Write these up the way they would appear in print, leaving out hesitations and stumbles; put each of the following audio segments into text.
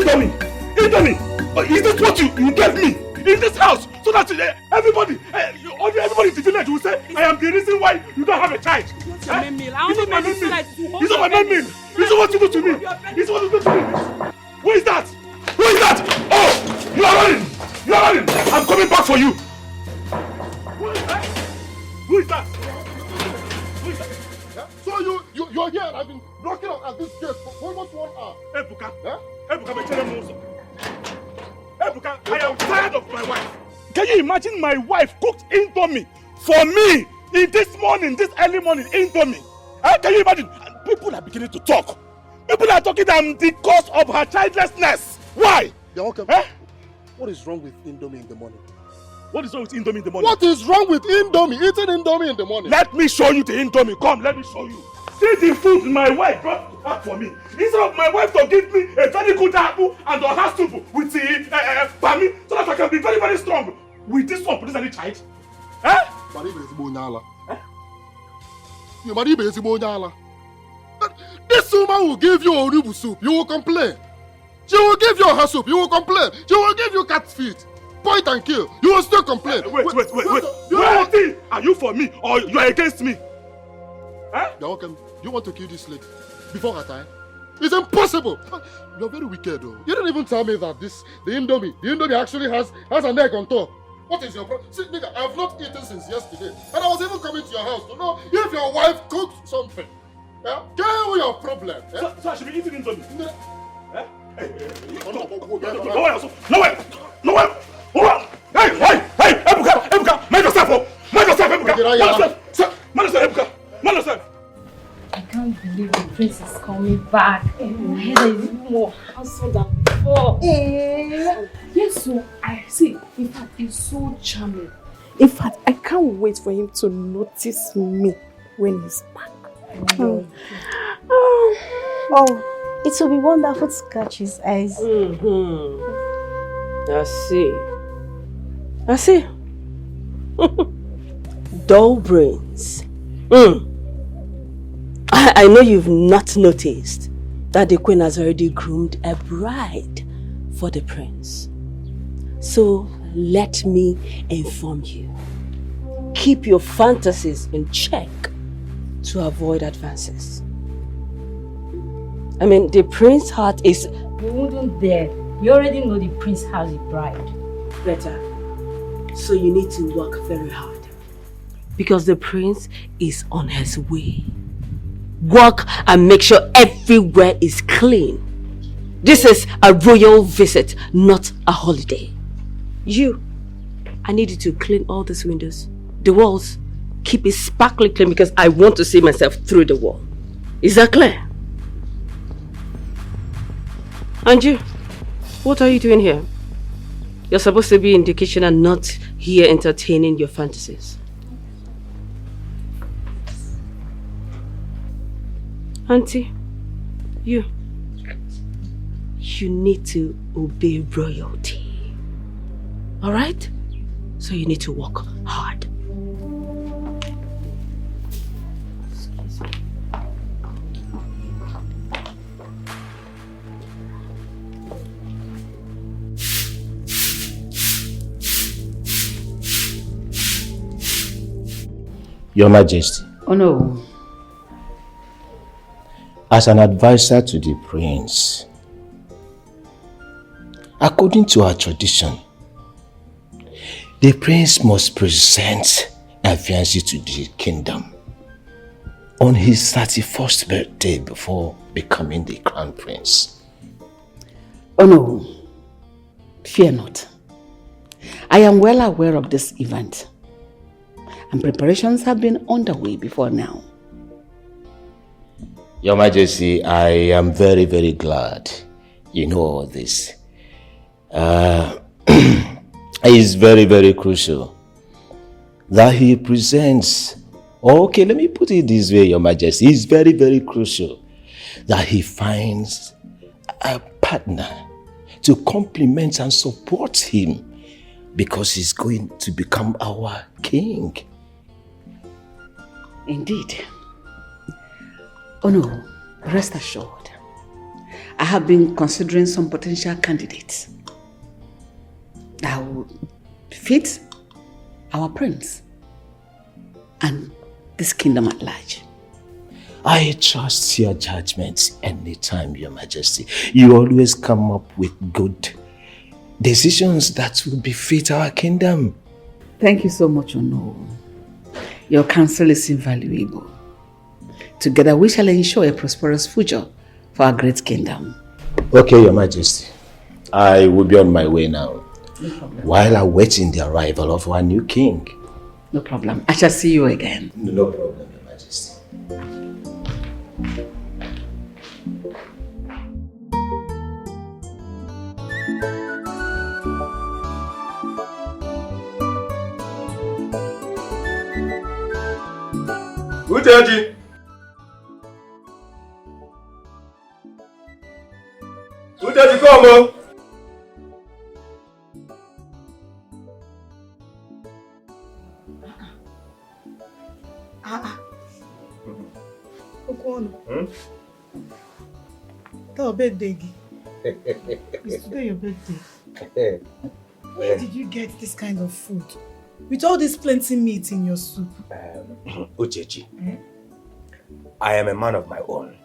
Indomie! Indomie! Is this what you gave me in this house? So that everybody in the village will say, I am the reason why you don't have a child. It's your main meal. I It's only not my made main it meal. so It's not my main meal. This is what you do to me. This is what you do to me. Who is that? Who is that? Oh! You are running! You are running! I'm coming back for you! Who is that? Who is that? Who is that? Yeah? So you're here and I've been blocking out at this gate for almost 1 hour. Ebuka. Yeah? Ebuka, Ebuka, I am tired of my wife. Can you imagine my wife cooked Indomie for me in this early morning, Indomie? Can you imagine? People are beginning to talk. People are talking that I'm the cause of her childlessness. Why? Yeah, okay. What is wrong with Indomie in the morning? What is wrong with Indomie in the morning? What is wrong with Indomie? Eating Indomie in the morning? Let me show you the Indomie. Come, let me show you. See the food my wife brought back for me. Instead of my wife to give me a very good apple and oha soup with the pami, so that I can be very, very strong. With this one, produce any child? This woman will give you orubu soup. You will complain. She will give you her soup. You will complain. She will give you cat feet. Point and kill. You will still complain. Wait. Are you for me or you are against me? You want to kill this lady before her time? It's impossible. You're very wicked, though. You didn't even tell me that the Indomie actually has an egg on top. What is your problem? See, nigga, I have not eaten since yesterday, and I was even coming to your house to know if your wife cooked something. Yeah? Tell me your problem. Yeah? So I should be eating Indomie? No way! Hey, Ebuka! Mind yourself, Ebuka! Mind yourself! I can't believe the prince is coming back. My head is more handsome than before. Yes, so I see. In fact, he's so charming. In fact, I can't wait for him to notice me when he's back. Oh, it will be wonderful to catch his eyes. I see. Dull brains. I know you've not noticed that the queen has already groomed a bride for the prince. So let me inform you. Keep your fantasies in check to avoid advances. I mean, the prince's heart is... You wouldn't dare. You already know the prince has a bride. Better. So you need to work very hard. Because the prince is on his way. Work and make sure everywhere is clean. This is a royal visit, not a holiday. I need you to clean all these windows. The walls. Keep it sparkly clean because I want to see myself through the wall. Is that clear? And you, what are you doing here? You're supposed to be in the kitchen and not here entertaining your fantasies. Auntie, you need to obey royalty. Alright? So you need to work hard. Your Majesty. Oh no. As an advisor to the prince, according to our tradition, the prince must present a fiancé to the kingdom on his 31st birthday before becoming the crown prince. Oh no, fear not. I am well aware of this event, and preparations have been underway before now. Your Majesty, I am very, very glad you know all this. It's very, very crucial that he presents, okay, let me put it this way, Your Majesty, it's very, very crucial that he finds a partner to complement and support him because he's going to become our king. Indeed. Oh no, rest assured. I have been considering some potential candidates that would fit our prince and this kingdom at large. I trust your judgments anytime, Your Majesty. You always come up with good decisions that will befit our kingdom. Thank you so much, Ono. Your counsel is invaluable. Together we shall ensure a prosperous future for our great kingdom. Okay, Your Majesty. I will be on my way now. No problem. While awaiting the arrival of our new king. No problem. I shall see you again. No problem, Your Majesty. Uchechi! Uchechi, come on! Your birthday. It's today your birthday. Where did you get this kind of food? With all this plenty meat in your soup? Uchechi, I am a man of my own.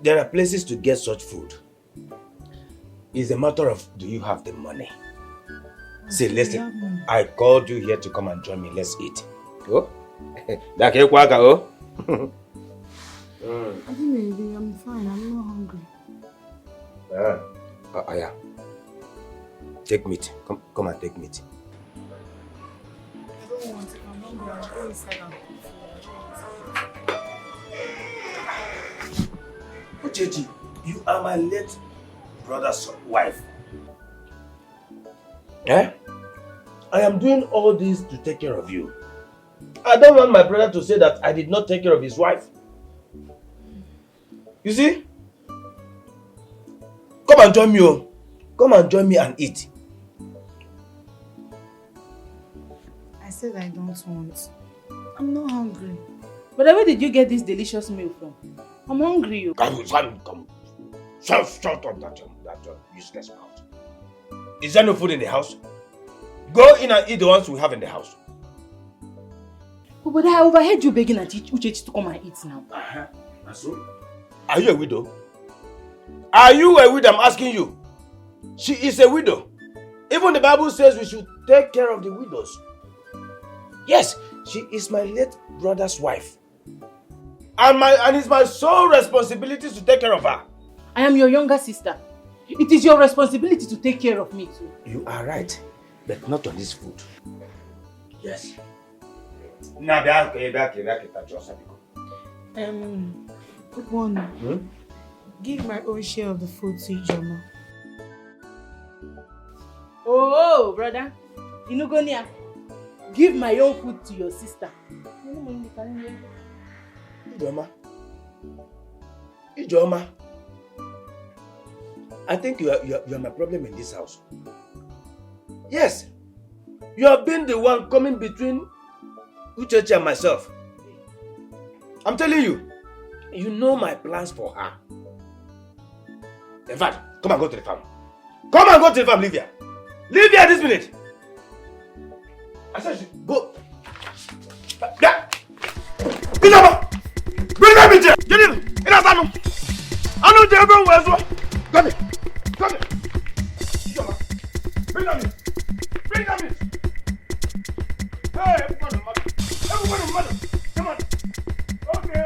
There are places to get such food. It's a matter of, do you have the money? Say, listen, I called you here to come and join me. Let's eat. Go. I'm fine. I'm not hungry. Yeah. Take meat. Come and take meat. I don't want it. I'm hungry. I'll go inside and cook. Uchechi, you are my late brother's wife. I am doing all this to take care of you. I don't want my brother to say that I did not take care of his wife. You see? Come and join me. Come and join me and eat. I said I don't want. I'm not hungry. But where did you get this delicious meal from? I'm hungry. Come. Shut up that useless mouth. Is there no food in the house? Go in and eat the ones we have in the house. But I overheard you begging Uchechi to come and eat now. So? Are you a widow? Are you a widow? I'm asking you. She is a widow. Even the Bible says we should take care of the widows. Yes, she is my late brother's wife. And it's my sole responsibility to take care of her. I am your younger sister. It is your responsibility to take care of me too. You are right, but not on this food. Yes. Now, Good one. Give my own share of the food to Ijoma. Oh, brother. Inugonia. Give my own food to your sister. Ijoma. I think you are my problem in this house. Yes. You have been the one coming between Uchechi and myself. I'm telling you. You know my plans for her. In fact, come and go to the farm. Come and go to the farm, Livia. Livia this minute. I said, go. Yeah. Bring them in here. Get in. In a salon. I know they're going where as well. Come here. Bring them in. Bring them in. Hey, everybody, mother. Come on. Okay.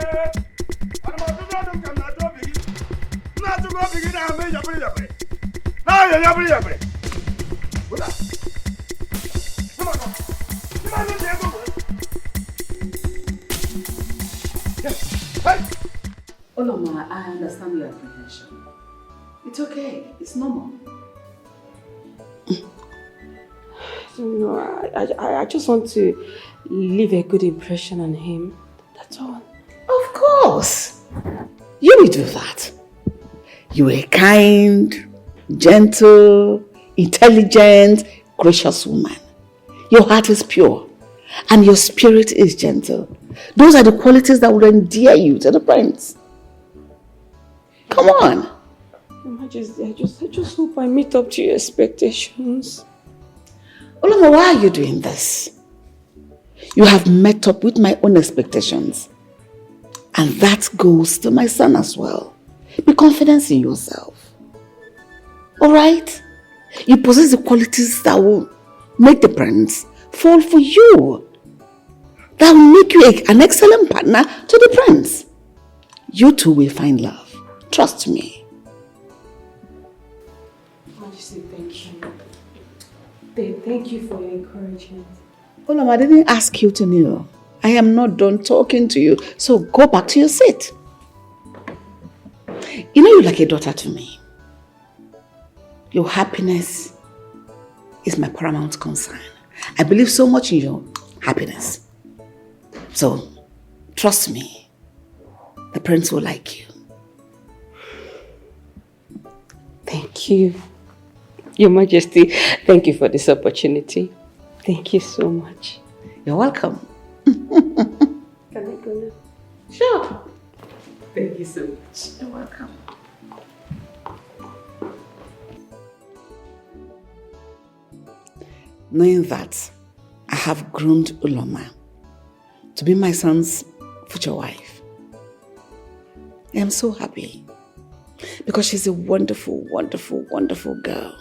Oloma, I understand your apprehension. It's okay. It's normal. No, I just want to leave a good impression on him. That's all. Of course. You will do that. You are a kind, gentle, intelligent, gracious woman. Your heart is pure and your spirit is gentle. Those are the qualities that will endear you to the prince. Come on. Your Majesty, I just hope I meet up to your expectations. Oloma, why are you doing this? You have met up with my own expectations. And that goes to my son as well. Be confident in yourself. Alright? You possess the qualities that will make the prince fall for you. That will make you an excellent partner to the prince. You two will find love. Trust me. Majesty, thank you. Thank you for your encouragement. Oloma, I didn't ask you to kneel. I am not done talking to you, so go back to your seat. You know you're like a daughter to me. Your happiness is my paramount concern. I believe so much in your happiness. So, trust me, the prince will like you. Thank you. Your Majesty, thank you for this opportunity. Thank you so much. You're welcome. Can I go now? Sure. Thank you so much. You're welcome. Knowing that I have groomed Uloma to be my son's future wife, I am so happy because she's a wonderful, wonderful, wonderful girl.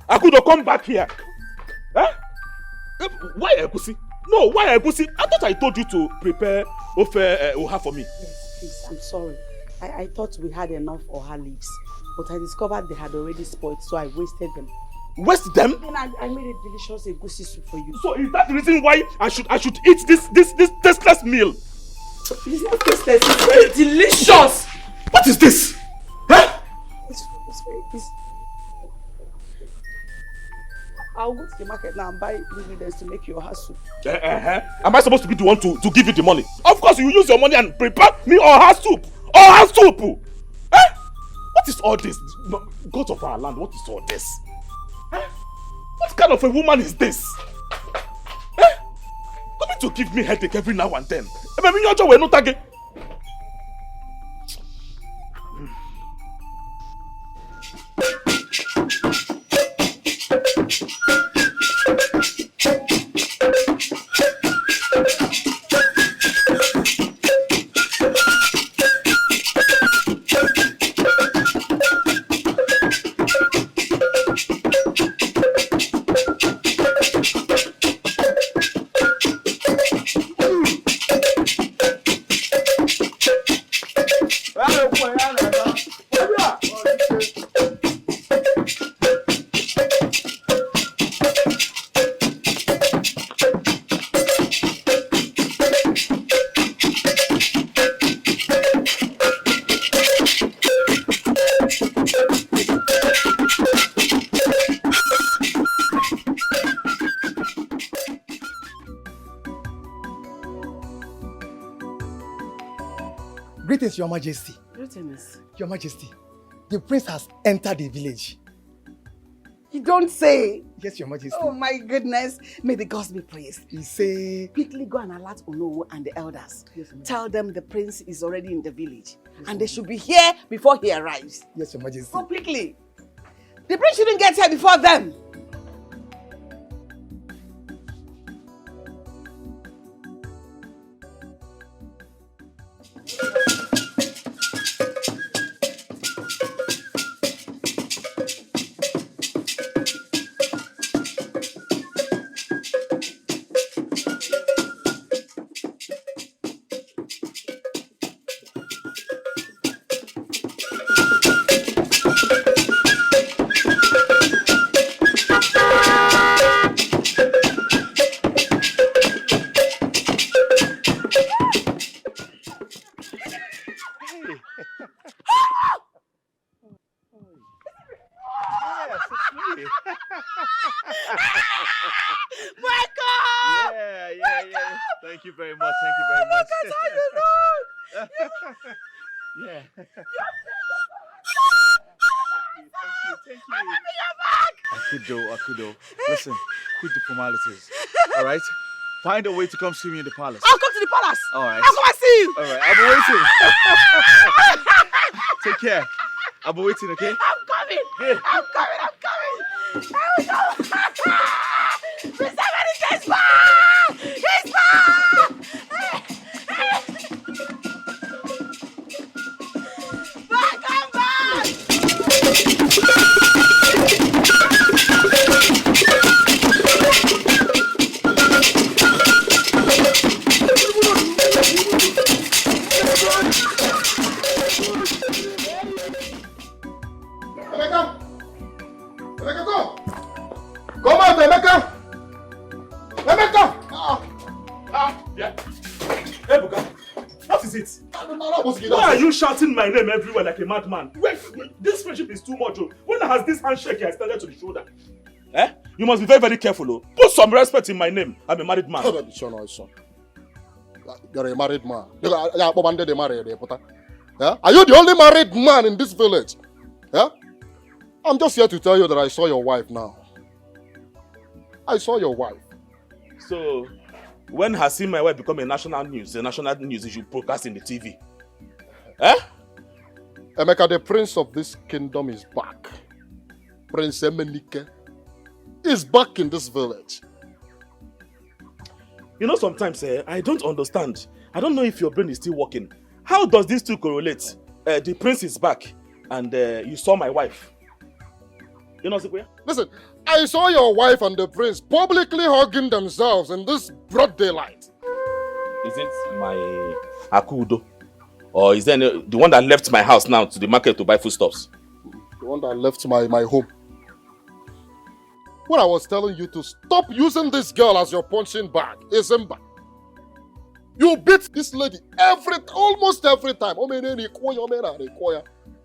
Akudo, come back here. Huh? Why Egusi? No, why Egusi? I thought I told you to prepare Oha for me. Yes, please, I'm sorry. I thought we had enough Oha leaves, but I discovered they had already spoiled, so I wasted them. Waste them? Then I made a delicious Egusi soup for you. So is that the reason why I should eat this tasteless meal? It's not tasteless, it's very delicious! What is this? Huh? It's very I'll go to the market now and buy ingredients to make your Oha soup. Am I supposed to be the one to give you the money? Of course, you use your money and prepare me Oha soup. Oha soup! Eh? What is all this? God of our land, what is all this? Eh? What kind of a woman is this? Eh? Coming to give me headache every now and then. Greetings, Your Majesty. Greetings. Your Majesty, the prince has entered the village. You don't say. Yes, Your Majesty. Oh my goodness. May the gods be praised. He say... Quickly go and alert Onowo and the elders. Yes, tell them the prince is already in the village. Yes, and they should be here before he arrives. Yes, Your Majesty. Go quickly. The prince shouldn't get here before them. Look at how you look! Yeah. Thank you. Akudo. Listen, quit the formalities. All right? Find a way to come see me in the palace. I'll come to the palace. All right. I'll come and see you. All right, I'll be waiting. Take care. I'll be waiting, okay? I'm coming. I'm coming. Mr. Maleek is back! He's back! Come back! Emeka, come out, Emeka! Yeah. Ebuka, what is it? Why are you shouting my name everywhere like a madman? Wait, this friendship is too much. When has this handshake extended to the shoulder? You must be very, very careful. Put some respect in my name. I'm a married man. You're a married man. Are you the only married man in this village? Yeah? I'm just here to tell you that I saw your wife now. I saw your wife. So, when has seen my wife become a national news? The national news you should broadcast in the TV. Emeka, the prince of this kingdom is back. Prince Maleek is back in this village. You know, sometimes I don't understand. I don't know if your brain is still working. How does these two correlate? The prince is back and you saw my wife. You know, Sikuya? Listen, I saw your wife and the prince publicly hugging themselves in this broad daylight. Is it my Akudo? Or is there the one that left my house now to the market to buy foodstuffs? The one that left my home. When I was telling you to stop using this girl as your punching bag, Izimba. You beat this lady almost every time.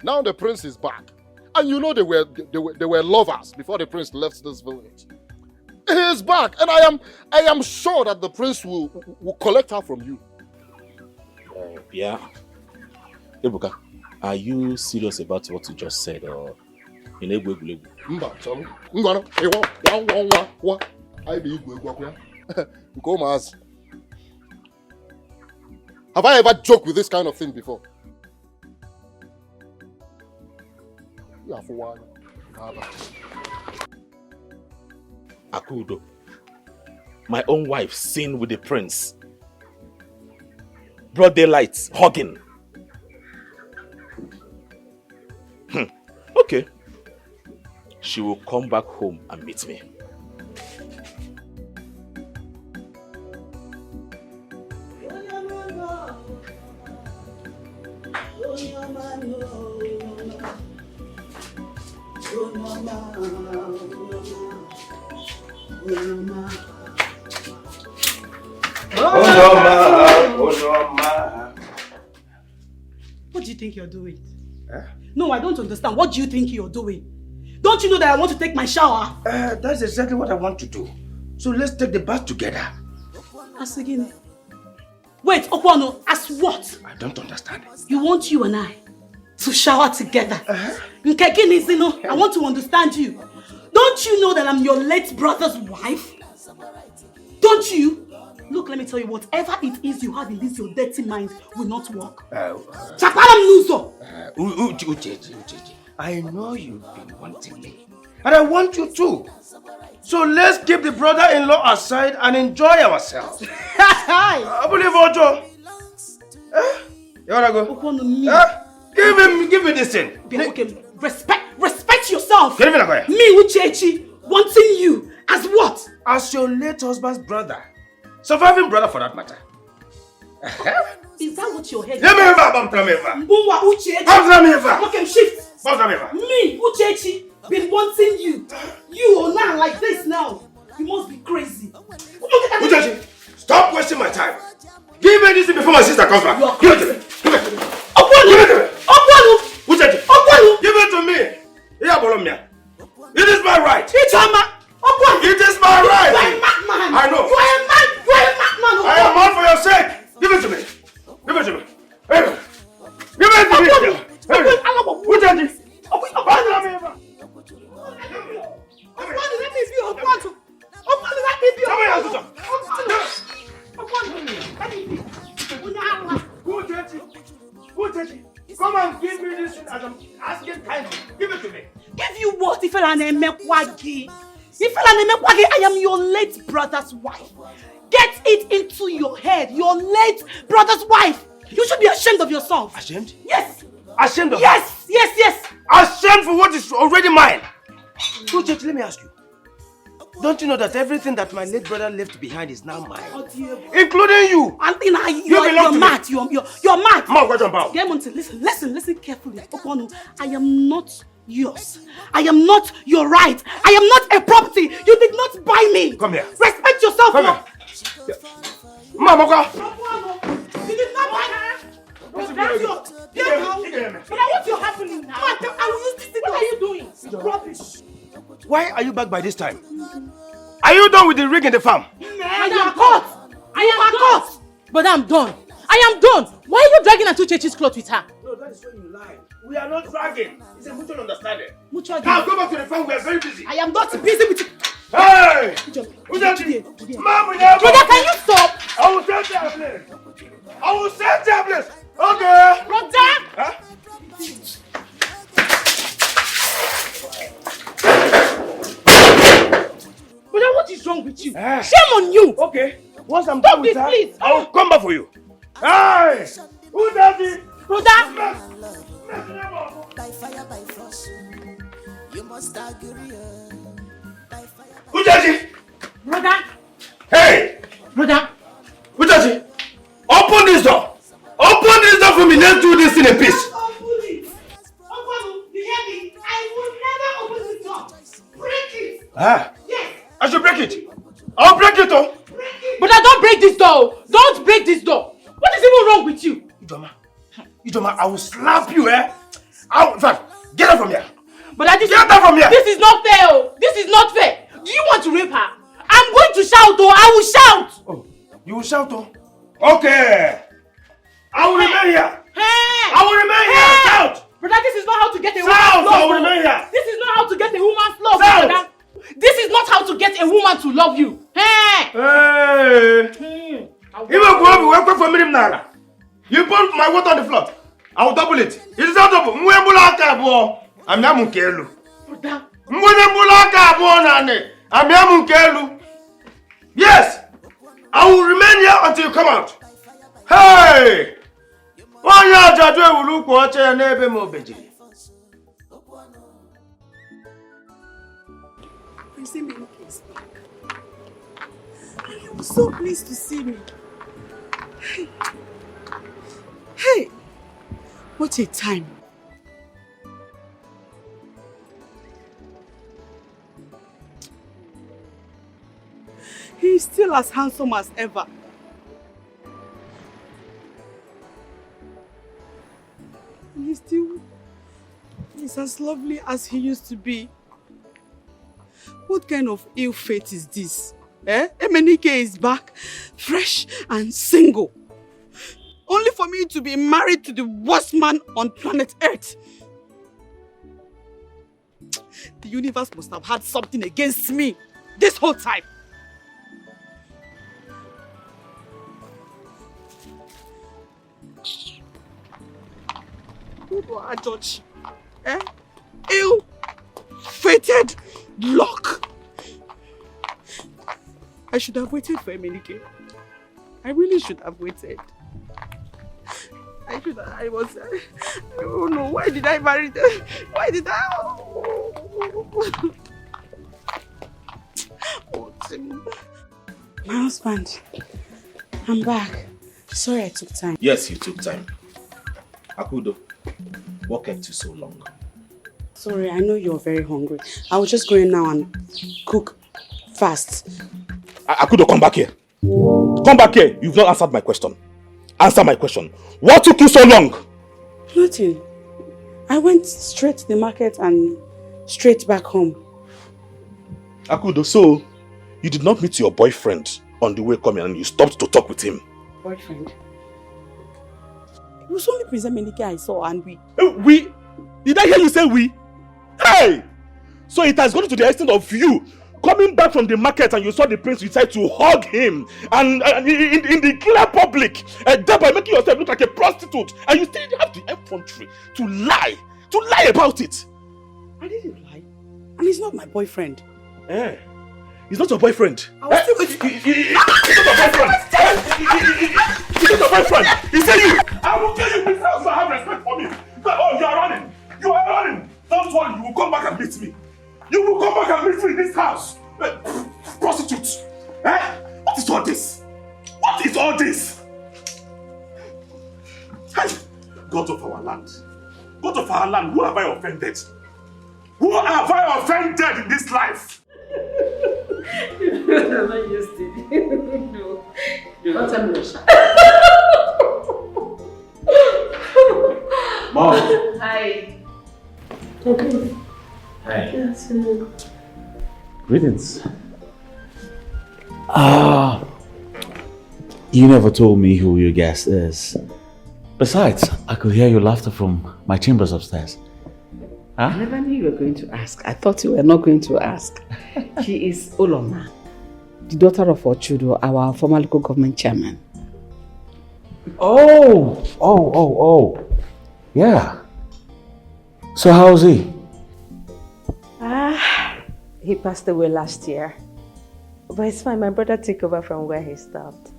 Now the prince is back. And you know they were lovers before the prince left this village. He is back, and I am sure that the prince will collect her from you. Yeah. Ebuka, are you serious about what you just said, or in Egwegulegu? Have I ever joked with this kind of thing before? Akudo, my own wife seen with the prince. Broad daylight, hugging. Okay. She will come back home and meet me. What do you think you're doing? No, I don't understand. What do you think you're doing? Don't you know that I want to take my shower? That's exactly what I want to do. So let's take the bath together. As again. Wait, Okwano, as what? I don't understand. You want you and I to shower together? I want to understand you. Don't you know that I'm your late brother's wife? Don't you? Look, let me tell you, whatever it is you have in this your dirty mind will not work. Uchechi, I know you've been wanting me. And I want you too. So let's keep the brother-in-law aside and enjoy ourselves. I believe Ojo. You wanna go? Give me this thing. Okay, respect yourself. Get me, me, Uchechi, wanting you as what? As your late husband's brother. Surviving brother for that matter. Is that what your head is? Okay, shift. Me, Uchechi, been wanting you. You are now like this now. You must be crazy. Uchechi, stop wasting my time. Give me this before my sister comes back. Give it to me. Give it to me. Uchechi, give it to me. It is my right. It is my right. You are a madman. I know. You are a madman. I am mad for your sake. Give it to me. asking kindly. Give it to me. Give you what? Ifelanemekwagi. Ifelanemekwagi, I am your late brother's wife. Get it into your head. Your late brother's wife. You should be ashamed of yourself. Ashamed? Yes. Ashamed of Yes, yes, yes. Ashamed for what is already mine. So, Church, let me ask you. Don't you know that everything that my late brother left behind is now mine? Including you. Antina, you're mad. You're mad. Mom, what about? Listen carefully. Okonu, I am not yours. I am not your right. I am not a property. You did not buy me. Come here. Respect yourself. Come here. Mama, go. You did not buy her. But what's your happening now? I will use this thing. What are you doing? Rubbish. Why are you back by this time? Are you done with the rig in the farm? I am caught. I am caught. But I'm done. I am done. Why are you dragging Auntie Chechi's cloth with her? No, that is when you lie. We are not dragging. It's a mutual understanding. Mutual now go back to the farm. We are very busy. I am not busy with you. Hey! Mom, brother, can you stop? I will set their place. I will set their place. Okay. Brother! Huh? Brother, what is wrong with you? Shame on you! Okay. Once I'm done with her, please. I will come back for you. Hey! Who does it? Brother! By fire, by force. You must agree. Who does it? Brother! Hey! Brother! Who does it? Open this door! Open this door for me. Let's do this in a piece. Open it! Open, you hear me? I will never open this door. Break it! Yes! I should break it. I'll break it, oh! Brother, don't break this door! Don't break this door! What is even wrong with you? Ijoma, I will slap you, eh? In fact, get out from here. But get out from here. This is not fair, oh! This is not fair! Do you want to rape her? I'm going to shout, oh! I will shout! Oh, you will shout, oh? Okay! I will remain here! Hey! I will remain here! Shout! Brother, this is not how to get a Shout! woman's love. I will remain here! This is not how to get a woman's love, Shout! brother. This is not how to get a woman to love you. Hey! Hey! Even go over, wait for me, Nara. You put my water on the floor. I will double it. It is not double. Mwembulaka bo. Amyamunkelu. Mwembulaka bo nane. Amyamunkelu. Yes! I will remain here until you come out. Hey! Wanya jadwe ulu kwa oche nebe mobeji. Maleek is back. I am so pleased to see me. Hey, what a time. He is still as handsome as ever. He's as lovely as he used to be. What kind of ill fate is this? Maleek is back, fresh and single. Only for me to be married to the worst man on planet Earth. The universe must have had something against me this whole time. Who do I judge? Ill-fated luck. I should have waited for Maleek. I really should have waited. I don't know, why did I marry them? Why did I? My husband, I'm back. Sorry I took time. Yes, you took time. Akudo, what kept you so long? Sorry, I know you're very hungry. I will just go in now and cook fast. Akudo, come back here. Come back here. You've not answered my question. Answer my question. What took you so long? Nothing. I went straight to the market and straight back home. Akudo, so you did not meet your boyfriend on the way coming and you stopped to talk with him? Boyfriend? It was only Princess Maleek I saw and we... We? Did I hear you say we? Hey! So it has gone to the extent of you coming back from the market and you saw the prince, you decided to hug him and in the clear public, thereby making yourself look like a prostitute, and you still have the effrontery to lie to lie about it. I didn't lie. And he's not my boyfriend. Eh? He's not your boyfriend. I was still... He's not your boyfriend. He's not your boyfriend. He said you. I will tell you this house to have respect for me. Oh, you are running. You are running. Don't worry, you will come back and meet me. You will come back and meet me in this house. Prostitutes. Eh? What is all this? What is all this? Hey, God of our land. God of our land, who have I offended? Who have I offended in this life? I'm not used to it. No. You're not telling me. Mom. Hi. Okay. Hi. Yes. Greetings. You never told me who your guest is. Besides, I could hear your laughter from my chambers upstairs. Huh? I never knew you were going to ask. I thought you were not going to ask. She is Oloma, the daughter of Ochudo, our former local government chairman. Oh. Yeah. So how's he? He passed away last year. But it's fine, my brother took over from where he stopped.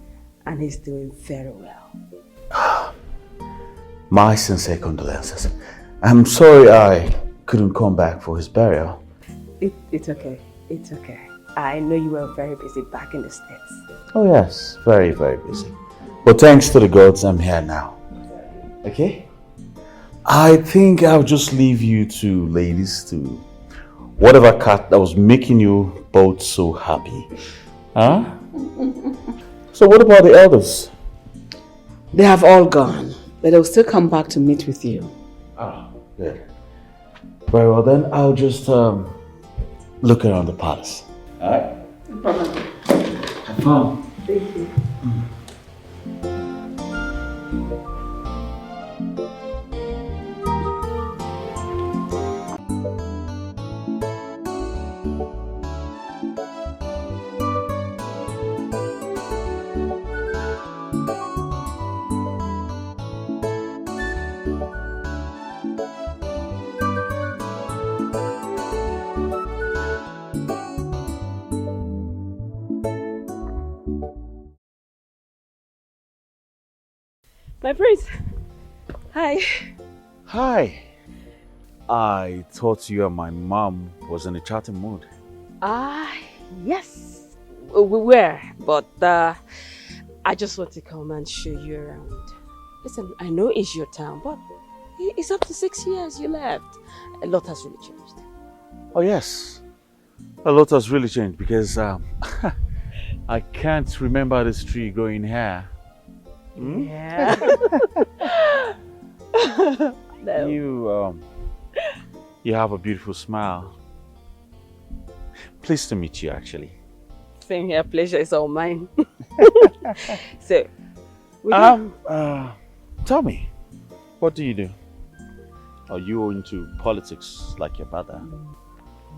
And he's doing very well. My sincere condolences. I'm sorry I couldn't come back for his burial. It's okay. It's okay. I know you were very busy back in the States. Oh yes, very, very busy. But thanks to the gods, I'm here now. Okay? I think I'll just leave you two ladies to whatever cat that was making you both so happy. Huh? So what about the elders? They have all gone, but they'll still come back to meet with you. Ah, good. Very well then, I'll just look around the palace. Alright? No problem. Have fun. Thank you. My prince. Hi. Hi. I thought you and my mom was in a chatting mood. Yes. We were, but I just want to come and show you around. Listen, I know it's your town, but it's up to 6 years you left. A lot has really changed. Oh yes. A lot has really changed because I can't remember this tree growing here. Hmm? Yeah. No. You have a beautiful smile. Pleased to meet you, actually. Same here, pleasure is all mine. So, tell me, what do you do? Are you into politics like your brother?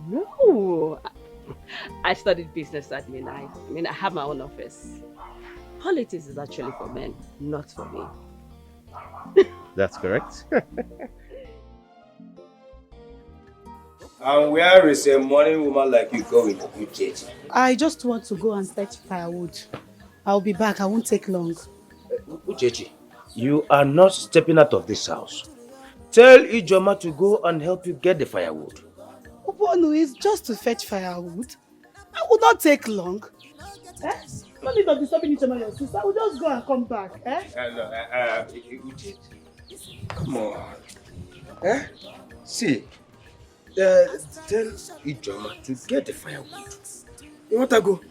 No. I studied business admin. I mean, I have my own office. Politics is actually for men, not for me. That's correct. And where is a morning woman like you going, Uchechi? I just want to go and fetch firewood. I'll be back. I won't take long. Uchechi, you are not stepping out of this house. Tell Ijoma to go and help you get the firewood. Obonu is just to fetch firewood. I will not take long. No need of disturbing Ijoma, your sister. I will just go and come back. Uchechi, come on. See, tell Ijoma to get the firewood. You want to go?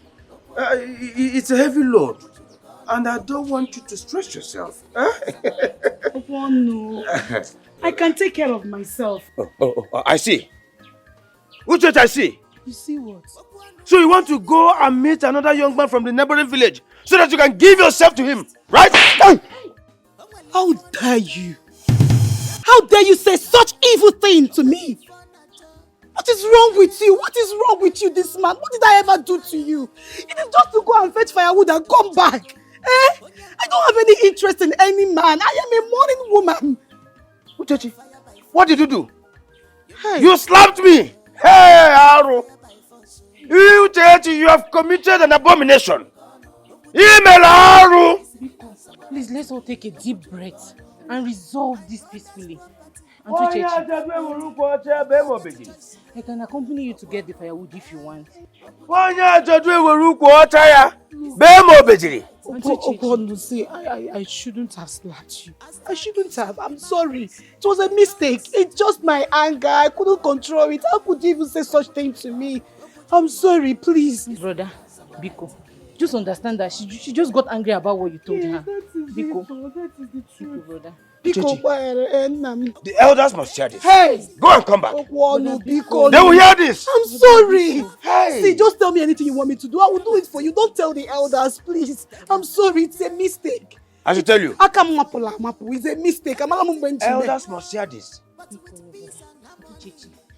It's a heavy load. And I don't want you to stress yourself. Obonu, I can take care of myself. Oh, I see. Uchechi, I see. You see what? So you want to go and meet another young man from the neighboring village so that you can give yourself to him, right? How dare you? How dare you say such evil thing to me? What is wrong with you? What is wrong with you, this man? What did I ever do to you? It is just to go and fetch firewood and come back. I don't have any interest in any man. I am a mourning woman. Uchechi, what did you do? Hey. You slapped me! Hey, Aro! You, Chechi, you have committed an abomination! Email Aro! Please, let's all take a deep breath and resolve this peacefully. And I can accompany you to get the firewood if you want. Oh God, Lucy, I shouldn't have slapped you. I shouldn't have. I'm sorry. It was a mistake. It's just my anger. I couldn't control it. How could you even say such thing to me? I'm sorry, please. Brother, Biko, just understand that she just got angry about what you told her. Biko, that is the truth. Brother. The elders must hear this. Hey! Go and come back. They will hear this. I'm sorry. Hey! See, just tell me anything you want me to do. I will do it for you. Don't tell the elders, please. I'm sorry. It's a mistake. I should tell you. It's a mistake. Elders must hear this.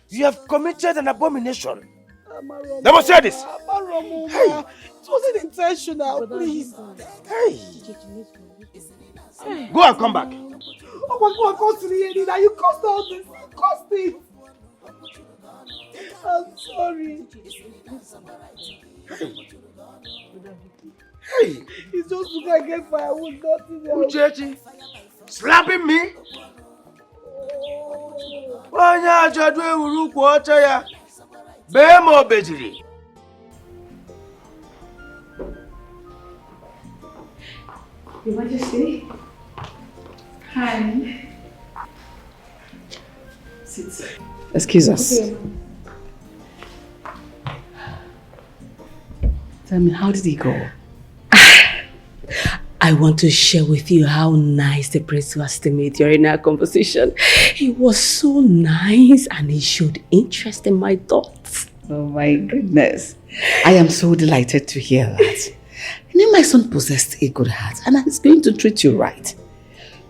You have committed an abomination. They must hear this. Hey! It wasn't intentional, please. Hey! Go and come back. Oh my God, go to the end. You caused all this. You caused it. I'm sorry. Hey! It's just because I get firewood, nothing else. Uchechi, slapping me? Your Majesty. Hi. Sit. Excuse us. Okay. Tell me, how did he go? I want to share with you how nice the prince was to me during our conversation. He was so nice and he showed interest in my thoughts. Oh my goodness. I am so delighted to hear that. You know, my son possessed a good heart and he's going to treat you right.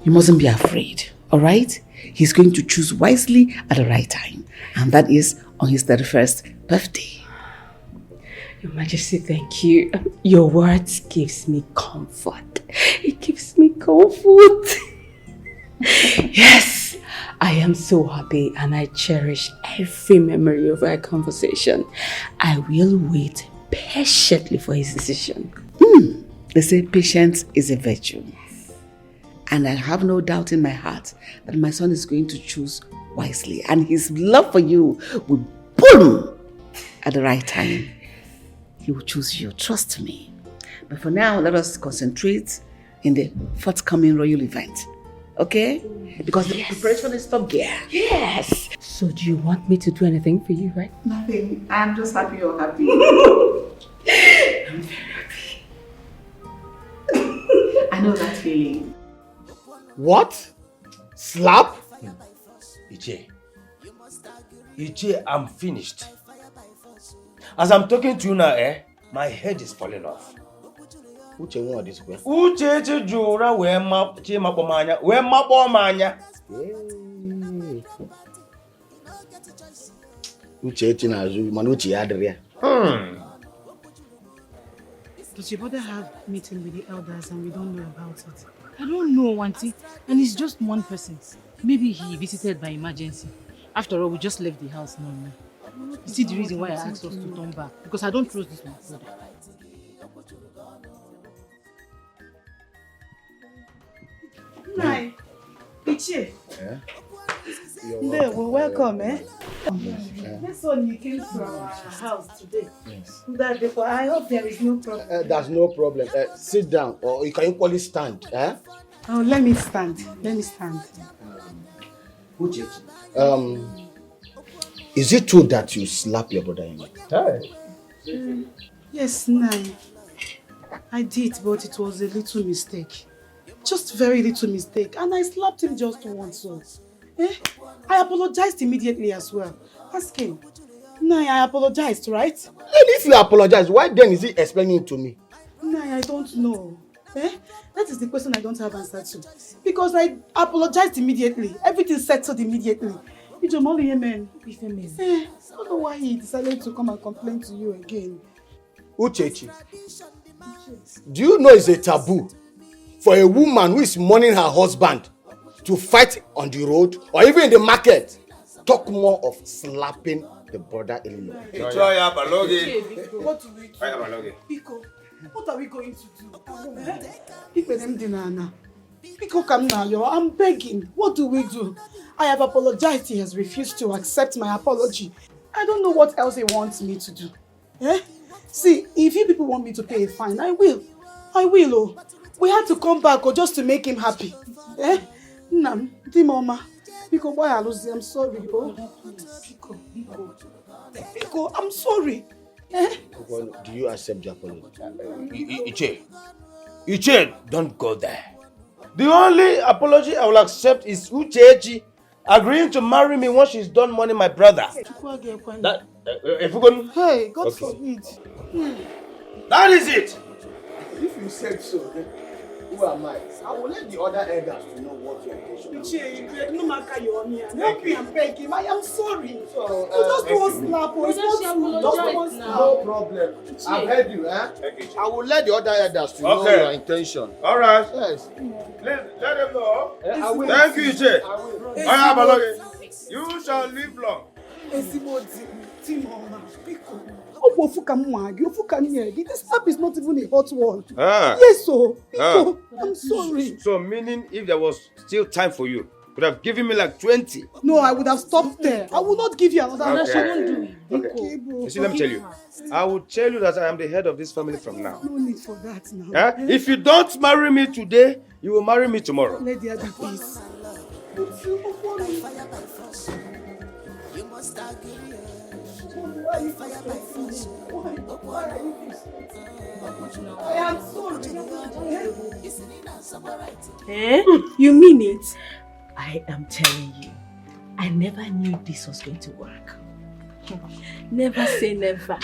You mustn't be afraid, all right? He's going to choose wisely at the right time. And that is on his 31st birthday. Your Majesty, thank you. Your words gives me comfort. It gives me comfort. Yes, I am so happy and I cherish every memory of our conversation. I will wait patiently for his decision. They say patience is a virtue. And I have no doubt in my heart that my son is going to choose wisely. And his love for you will boom at the right time. He will choose you, trust me. But for now, let us concentrate in the forthcoming royal event. Okay? Because the preparation is top gear. Yes. So do you want me to do anything for you, right? Nothing. I'm just happy you're happy. I'm very happy. I know that feeling. What? Slap? Iche, I'm finished. As I'm talking to you now, my head is falling off. Uche won this way. Uche jura we map manya. We map manya. Uche na zu manuchi adria. Does your brother have meeting with the elders and we don't know about it? I don't know, Auntie. And it's just one person. Maybe he visited by emergency. After all, we just left the house now. You see the reason why I asked us to turn back? Because I don't trust this one brother. Hi. Ichie. Yeah? Well, welcome, This one you came to our house today. Yes. I hope there is no problem. There's no problem. Sit down, or you can equally stand. Oh, let me stand. Is it true that you slap your brother-in-law? Yes, Nai. I did, but it was a little mistake. Just very little mistake. And I slapped him just once. So. I apologized immediately as well. Ask him. Nai, I apologized, right? And if you apologize, why then is he explaining it to me? Nai, I don't know. That is the question I don't have answer to. Because I apologized immediately. Everything settled immediately. I don't know why he decided to come and complain to you again. Uchechi, do you know it's a taboo for a woman who is mourning her husband to fight on the road or even in the market? talk more of slapping the brother-in-law. What do we do? Pico, what are we going to do? Pico, come now, I'm begging. What do we do? I have apologized. He has refused to accept my apology. I don't know what else he wants me to do. Eh? See, if you people want me to pay a fine, I will. Oh. We had to come back just to make him happy. Eh? Nam, Dimoma. Pico, boy, I'm sorry. Oh. Pico, I'm sorry. Eh? Do you accept the apology? Iche, don't go there. The only apology I will accept is Uchechi agreeing to marry me once she's done mourning my brother. Hey, God forbid. That is it. If you said so, then who am I? I will let the other elders to know what your intention is. Help me and beg him. I am sorry. So, just one slap. No problem. I've heard you. I will let the other elders to know your intention. All right. Yes. Let them know. I will. Thank you, Iche. I will. You shall live long. This slap is not even a hot one. Yes, so I'm sorry. So meaning if there was still time for you, would have given me like 20. No, I would have stopped there. I will not give you another. Okay. She won't do it. Okay. You see, let me tell you. I will tell you that I am the head of this family from now. No need for that now. If you don't marry me today, you will marry me tomorrow. Let the other peace. You must agree. I am sorry. Eh? You mean it? I am telling you, I never knew this was going to work. Never say never.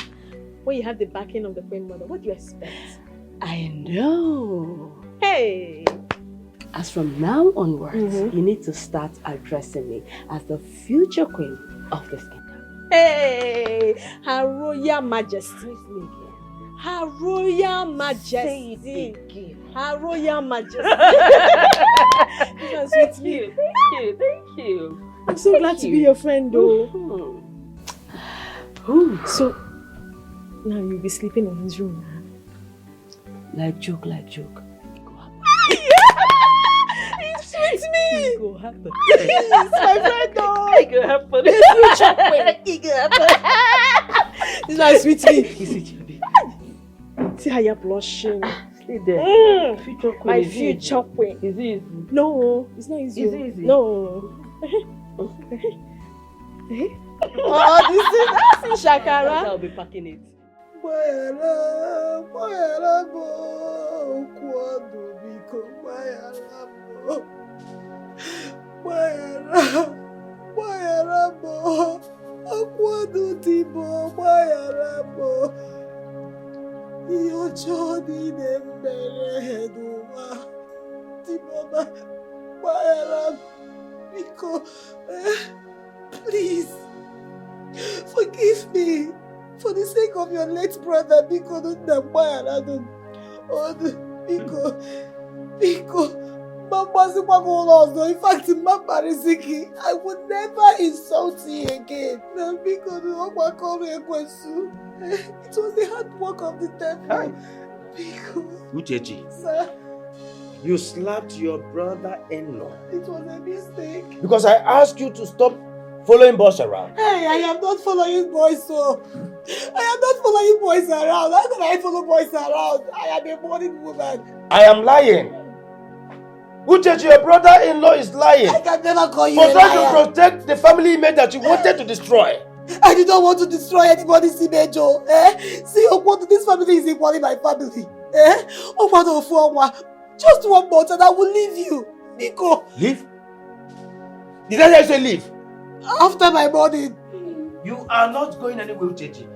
When you have the backing of the Queen Mother, what do you expect? I know. Hey! As from now onwards, you need to start addressing me as the future queen of this kingdom. Hey! Her Royal Majesty. Her Royal Majesty. Say it again. Her Royal Majesty. Thank you. I'm so glad to be your friend, though. So, now you'll be sleeping in his room. Like joke. It's with me. It go happen. It's my friend, though. It go happen. It go happen. This one is with me. See how you're blushing. Stay there. Future queen. My future queen. Is it easy? No, it's not easy. Is it easy? No. Oh, this is Shakara. I'll be packing it. Please, forgive me for the sake of your late brother. Biko, in fact, I would never insult you again. It was the hard work of the devil. Uchechi, Sir, you slapped your brother-in-law it was a mistake. because I asked you to stop following boys around. Hey, I am not following boys, so I am not following boys around. How can I follow boys around? I am a morning woman. I am lying. Uchechi, your brother-in-law is lying. I can never call you for a trying liar. to protect the family image that you wanted to destroy. I did not want to destroy anybody's image, oh. See, this family is equally my family. Just 1 month and I will leave you. Nico. Leave? Did I just say leave? After my morning. You are not going anywhere, Uchechi.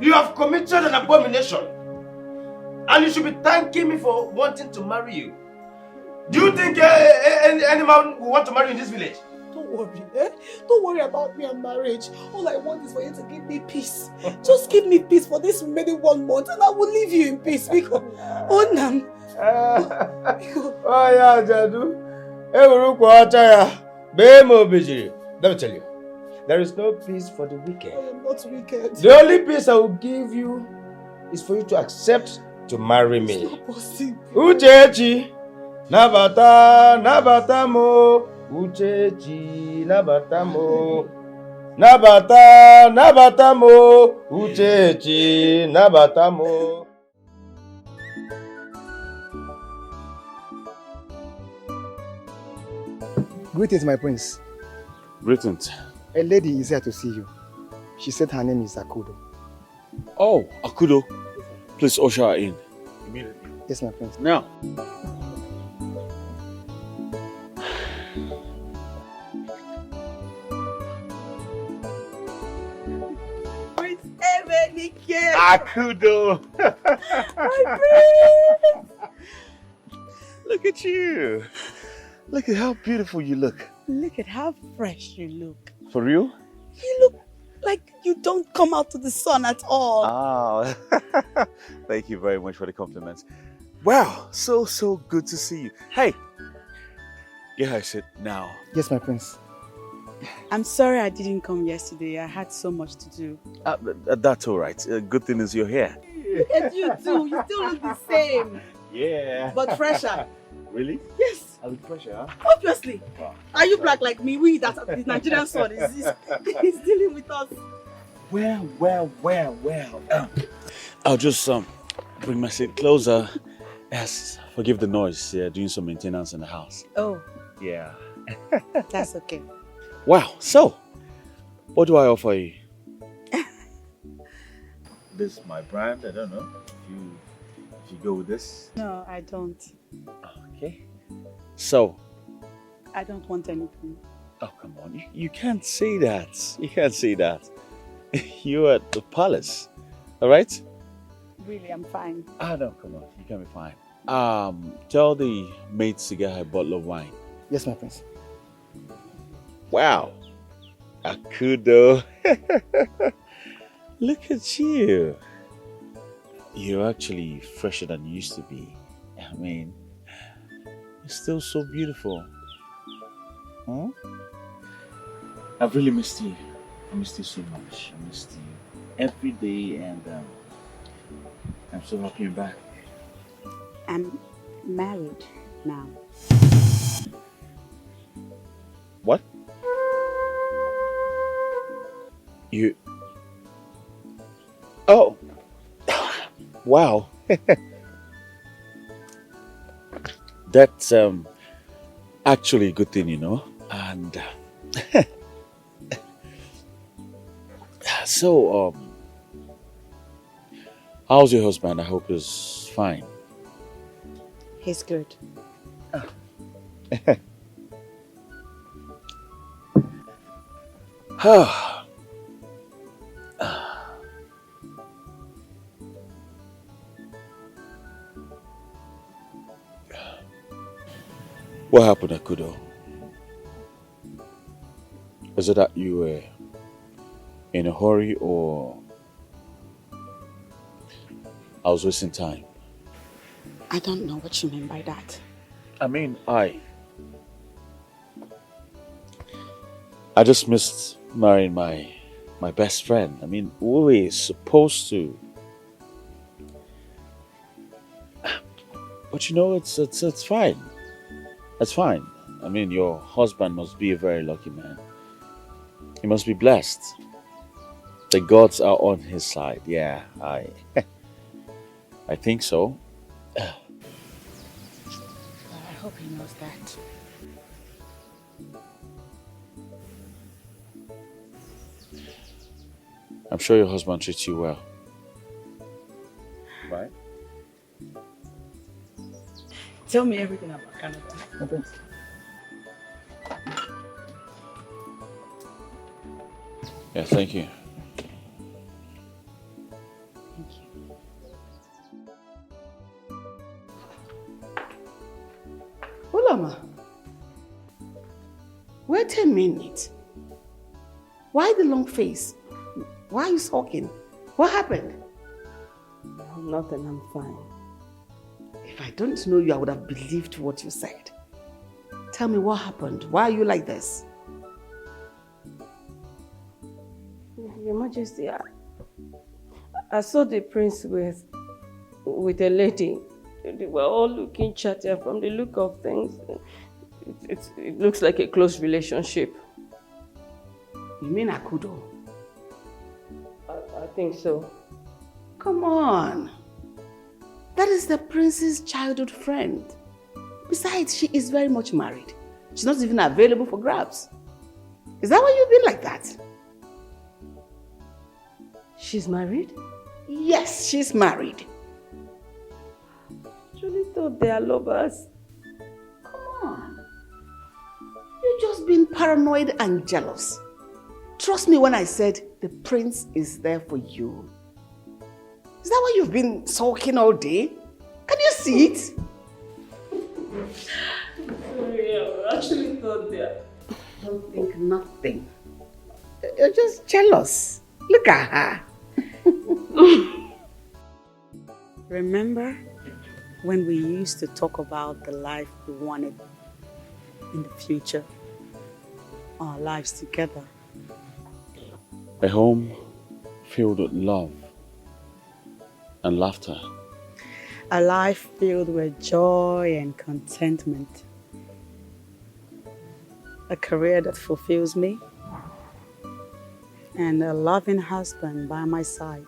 You have committed an abomination. And you should be thanking me for wanting to marry you. Do you think any man will want to marry you in this village? Don't worry, Don't worry about me and marriage. All I want is for you to give me peace. Just give me peace for this remaining 1 month and I will leave you in peace. Because, oh, Nam. Oh, yeah, Jadu. Let me tell you. There is no peace for the wicked. I am not wicked. The only peace I will give you is for you to accept to marry me. It's not possible. Uchechi, nabata, nabata mo. Uchechi, nabata mo. Nabata, nabata mo. Uchechi, nabata mo. Greetings, my prince. Greetings. A lady is here to see you. She said her name is Akudo. Oh, Akudo. Please usher her in. Immediately. Yes, my prince. Now. Prince Emenike. Akudo. My prince. Look at you. Look at how beautiful you look. Look at how fresh you look. For real? You look like you don't come out to the sun at all. Oh, thank you very much for the compliments. Wow, so good to see you. Hey, get her sit now. Yes, my prince. I'm sorry I didn't come yesterday. I had so much to do. That's all right. Good thing is you're here. Look at you too. You still look the same. Yeah. But fresher. Really? Yes. I look fresher, huh? Obviously. Wow. Are you black like me? We, that the Nigerian son is dealing with us. Well. I'll just bring my seat closer. Yes, forgive the noise. Yeah, doing some maintenance in the house. Oh. Yeah. That's okay. Wow. So, what do I offer you? This is my brand. I don't know if you go with this. No, I don't. Okay. So. I don't want anything. Oh, come on. You can't say that. You can't say that. You're at the palace. All right? Really, I'm fine. No, come on. You can be fine. Tell the maids to get her a bottle of wine. Yes, my prince. Wow. Akudo. Look at you. You're actually fresher than you used to be. I mean, you're still so beautiful. Hmm? I've really missed you. I missed you so much. I missed you every day, and I'm so happy you're back. I'm married now. What? You... Oh! Wow! That's actually a good thing, you know. And so how's your husband? I hope he's fine. He's good. What happened, Akudo? Is it that you were in a hurry, or I was wasting time? I don't know what you mean by that. I mean, I just missed marrying my best friend. I mean, we were supposed to. But you know, it's fine. It's fine. I mean, your husband must be a very lucky man. He must be blessed. The gods are on his side. Yeah, I think so. I hope he knows that. I'm sure your husband treats you well. Right? Tell me everything about Canada. Okay. Yeah, thank you. Ulama, wait a minute. Why the long face? Why are you sulking? What happened? Nothing, I'm fine. If I don't know you, I would have believed what you said. Tell me what happened. Why are you like this? Your Majesty, I saw the prince with a lady. They were all looking chatty. From the look of things, it looks like a close relationship. You mean Akudo? I think so. Come on. That is the prince's childhood friend. Besides, she is very much married. She's not even available for grabs. Is that why you've been like that? She's married? Yes, she's married. I truly thought they are lovers. Come on. You've just been paranoid and jealous. Trust me when I said the prince is there for you. Is that why you've been sulking all day? Can you see it? Sorry, I actually thought they are. Don't think nothing. You're just jealous. Look at her. Remember when we used to talk about the life we wanted in the future? Our lives together. A home filled with love and laughter. A life filled with joy and contentment. A career that fulfills me. And a loving husband by my side.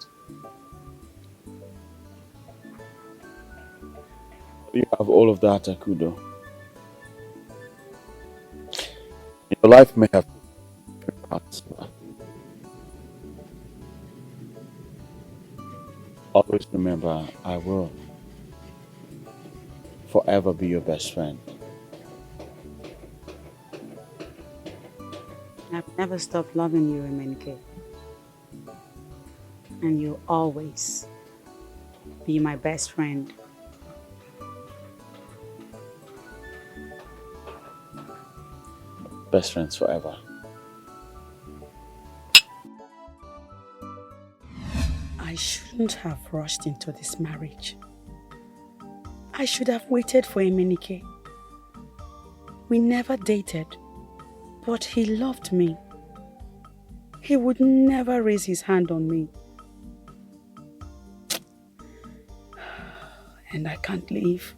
You have all of that, Akudo. Your life may have parts, but always remember, I will forever be your best friend. I've never stopped loving you, Maleek. And you'll always be my best friend. Best friends forever. I shouldn't have rushed into this marriage. I should have waited for Maleek. We never dated, but he loved me. He would never raise his hand on me. And I can't leave.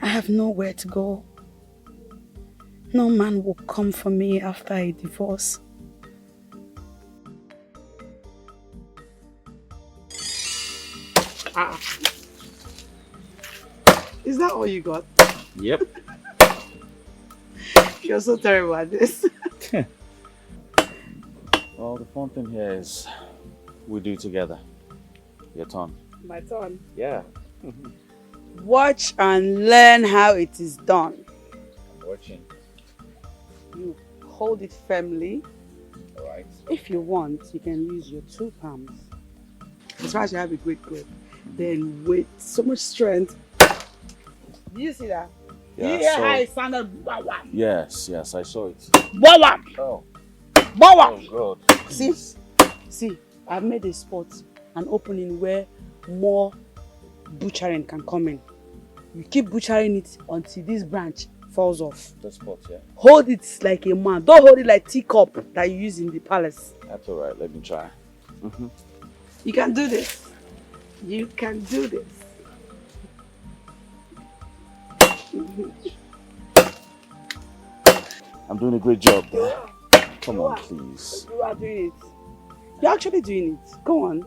I have nowhere to go. No man will come for me after a divorce. Is that all you got? Yep. You're so terrible at this. Well, the fun thing here is we do together. Your turn. My turn. Yeah. Watch and learn how it is done. I'm watching. You hold it firmly. Alright. If you want, you can use your 2 palms. As far as you have a great grip. Then with so much strength. Do you see that? Yeah, you hear so- how it sounded? Bawam. Yes, I saw it. Bawam. Oh. Bawam. Oh, God. See, I've made a spot, an opening where more butchering can come in. You keep butchering it until this branch falls off. The spot, yeah. Hold it like a man. Don't hold it like teacup that you use in the palace. That's alright, let me try. You can do this. You can do this. I'm doing a great job there. Come on, please. You are doing it. You're actually doing it. Go on.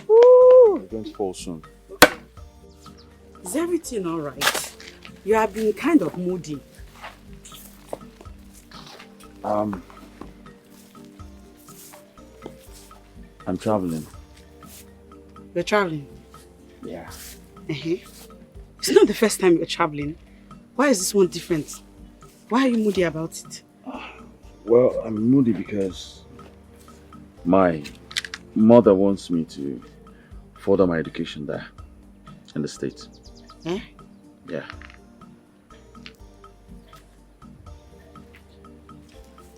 Woo! You're going to fall soon. Is everything alright? You have been kind of moody. I'm traveling. You're traveling? Yeah. It's not the first time you're traveling. Why is this one different? Why are you moody about it? Well, I'm moody because my mother wants me to further my education there in the States. Eh? Yeah.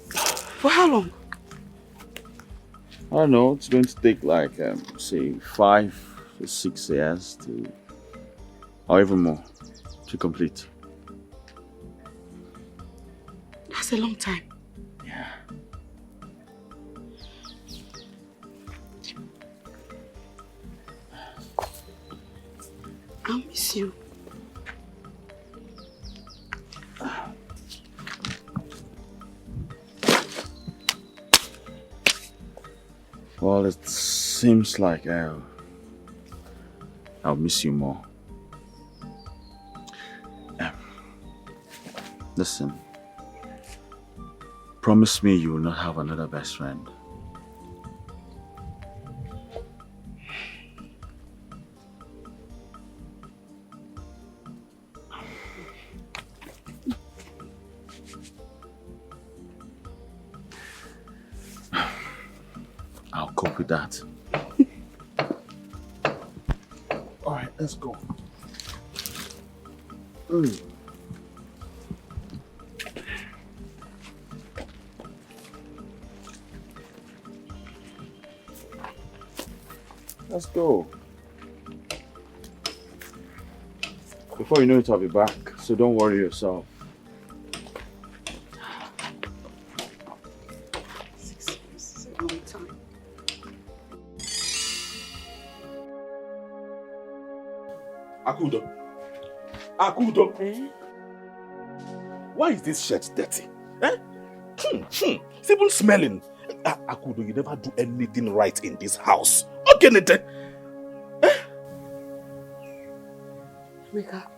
For how long? I don't know, it's going to take like, say, 5 to 6 years to, or even more, to complete. was a long time. Yeah. I'll miss you. Well, it seems like I'll miss you more. Listen, promise me you will not have another best friend. I'll cope with that. All right, let's go. Let's go. Before you know it, I'll be back, so don't worry yourself. 6 months is a long time. Akudo. Why is this shirt dirty? It's even smelling. Akudo, you never do anything right in this house. Okay, Nete. Rika,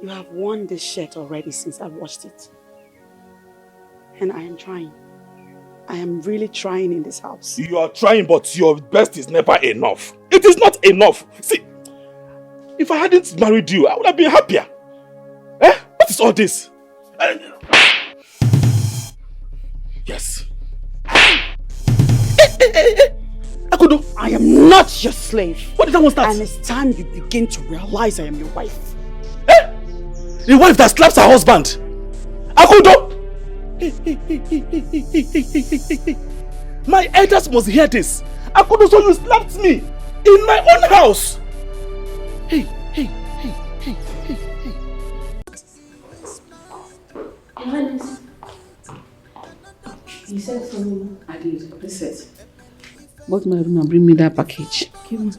you have worn this shirt already since I washed it. And I am trying. I am really trying in this house. You are trying, but your best is never enough. It is not enough. See, if I hadn't married you, I would have been happier. What is all this? Yes. Akudo, I am not your slave. What did that one start? And it's time you begin to realize I am your wife. The wife that slaps her husband. Akudo! My elders must hear this. Akudo, so you slapped me in my own house. Hey. Johannes, you said something. I did. Please sit. Go to my room and bring me that package. Give me.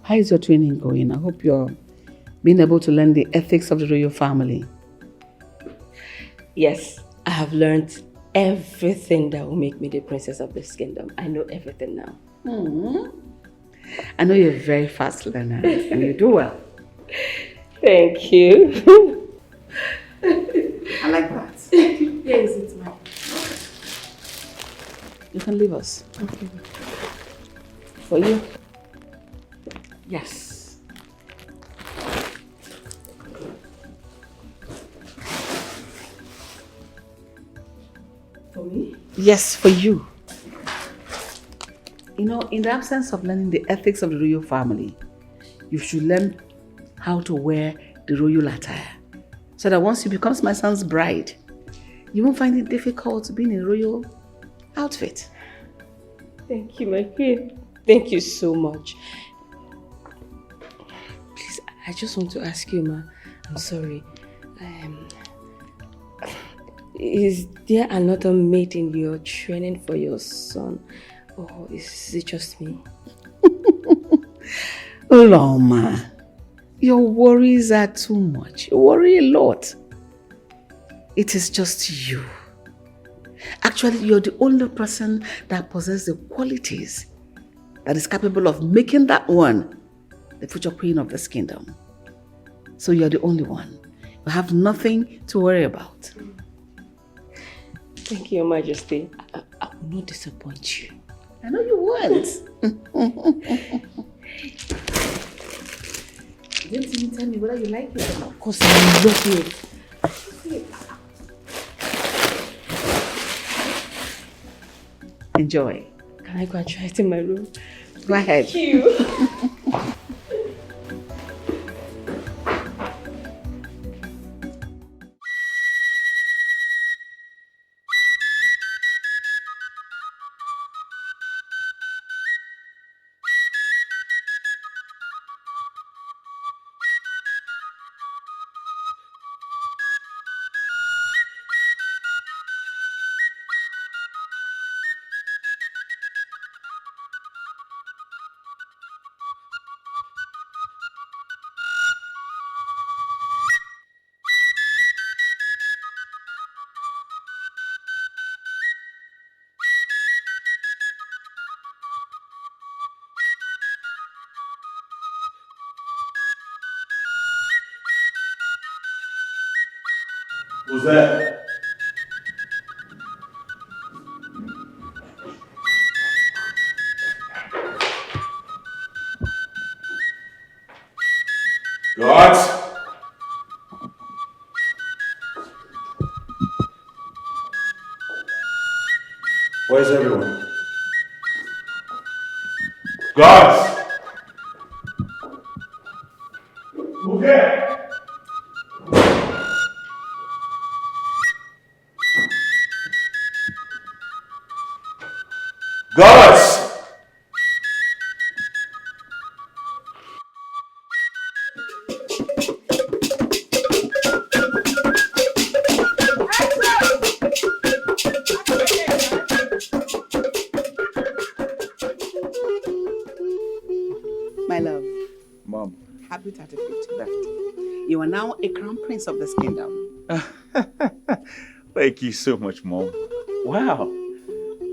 How is your training going? I hope you're being able to learn the ethics of the royal family. Yes, I have learned everything that will make me the princess of this kingdom. I know everything now. I know you're a very fast learner and you do well. Thank you. I like that. Yes, it's mine. You can leave us. Okay. For you? Yes. For me? Yes, for you. You know, in the absence of learning the ethics of the royal family, you should learn how to wear the royal attire. So that once you become my son's bride, you won't find it difficult being in a royal outfit. Thank you, my queen. Thank you so much. Please, I just want to ask you, Ma. I'm sorry. Is there another mate in your training for your son? Or is it just me? Loma, your worries are too much. You worry a lot. It is just you. Actually, you're the only person that possesses the qualities that is capable of making that one the future queen of this kingdom. So you're the only one. You have nothing to worry about. Thank you, Your Majesty. I will not disappoint you. I know you won't. You didn't even tell me whether you like it or not. Of course, I love it. Enjoy. Can I go and try it in my room? Go ahead. Thank you. Who's there? Guards! Where's everyone? Guards! Who's there? Guards! My love, Mom. happy 35th birthday. You are now a crown prince of this kingdom. Thank you so much, Mom. Wow,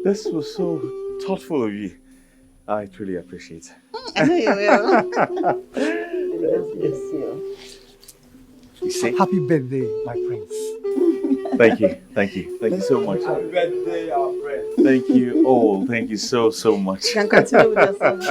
this was so thoughtful of you. I truly appreciate it. I know you will. Bless you. You see? Happy birthday, my prince. Thank you, thank you, thank you so much. Happy birthday, our friend. Thank you all, thank you so much. You can continue with your song.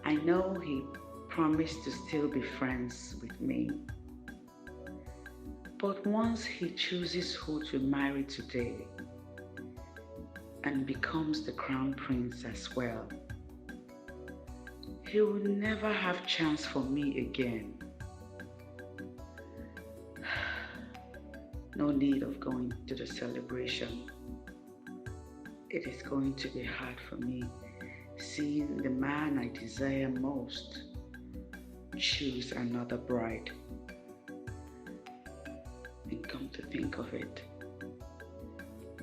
I know he promised to still be friends with me. But once he chooses who to marry today and becomes the crown prince as well, he will never have chance for me again. No need of going to the celebration. It is going to be hard for me seeing the man I desire most choose another bride. And come to think of it,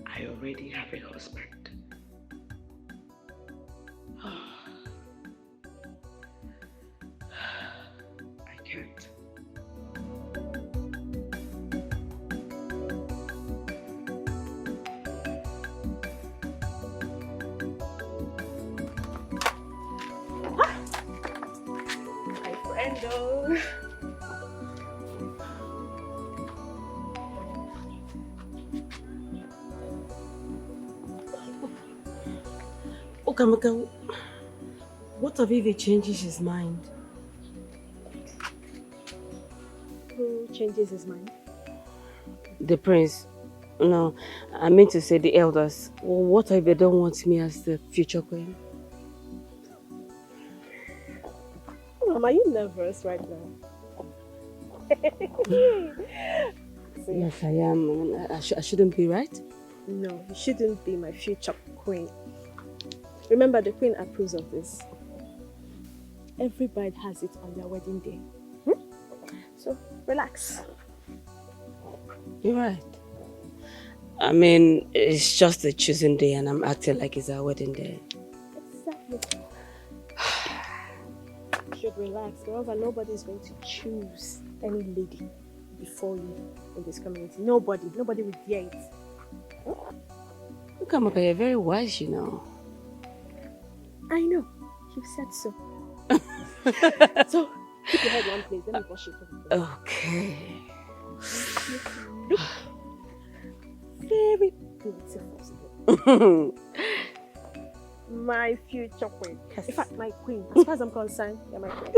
I already have a husband. I can't. My friendo. Okamaka, what if he changes his mind? Who changes his mind? The prince. No, I mean to say the elders. Well, what if they don't want me as the future queen? Mom, are you nervous right now? Yes, I am. I shouldn't be, right? No, you shouldn't be my future queen. Remember, the queen approves of this. Every bride has it on their wedding day. So, relax. You're right. I mean, it's just a choosing day and I'm acting like it's our wedding day. Exactly. You should relax. Remember, nobody's going to choose any lady before you in this community. Nobody will dare it. Okamaka, you're very wise, you know. I know. You said so. So, keep your head one place. Let me wash it. Okay. Look very beautiful. My future queen. Yes. In fact, my queen. As far as I'm concerned, you're my queen.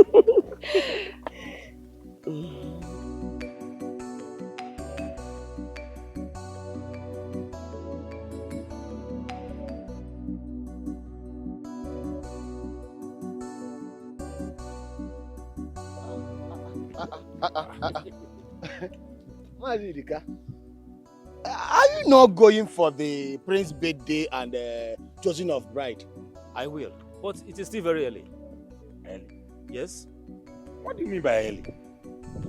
Marilika, are you not going for the prince's birthday and choosing of bride? I will, but it is still very early. Early? Yes? What do you mean by early?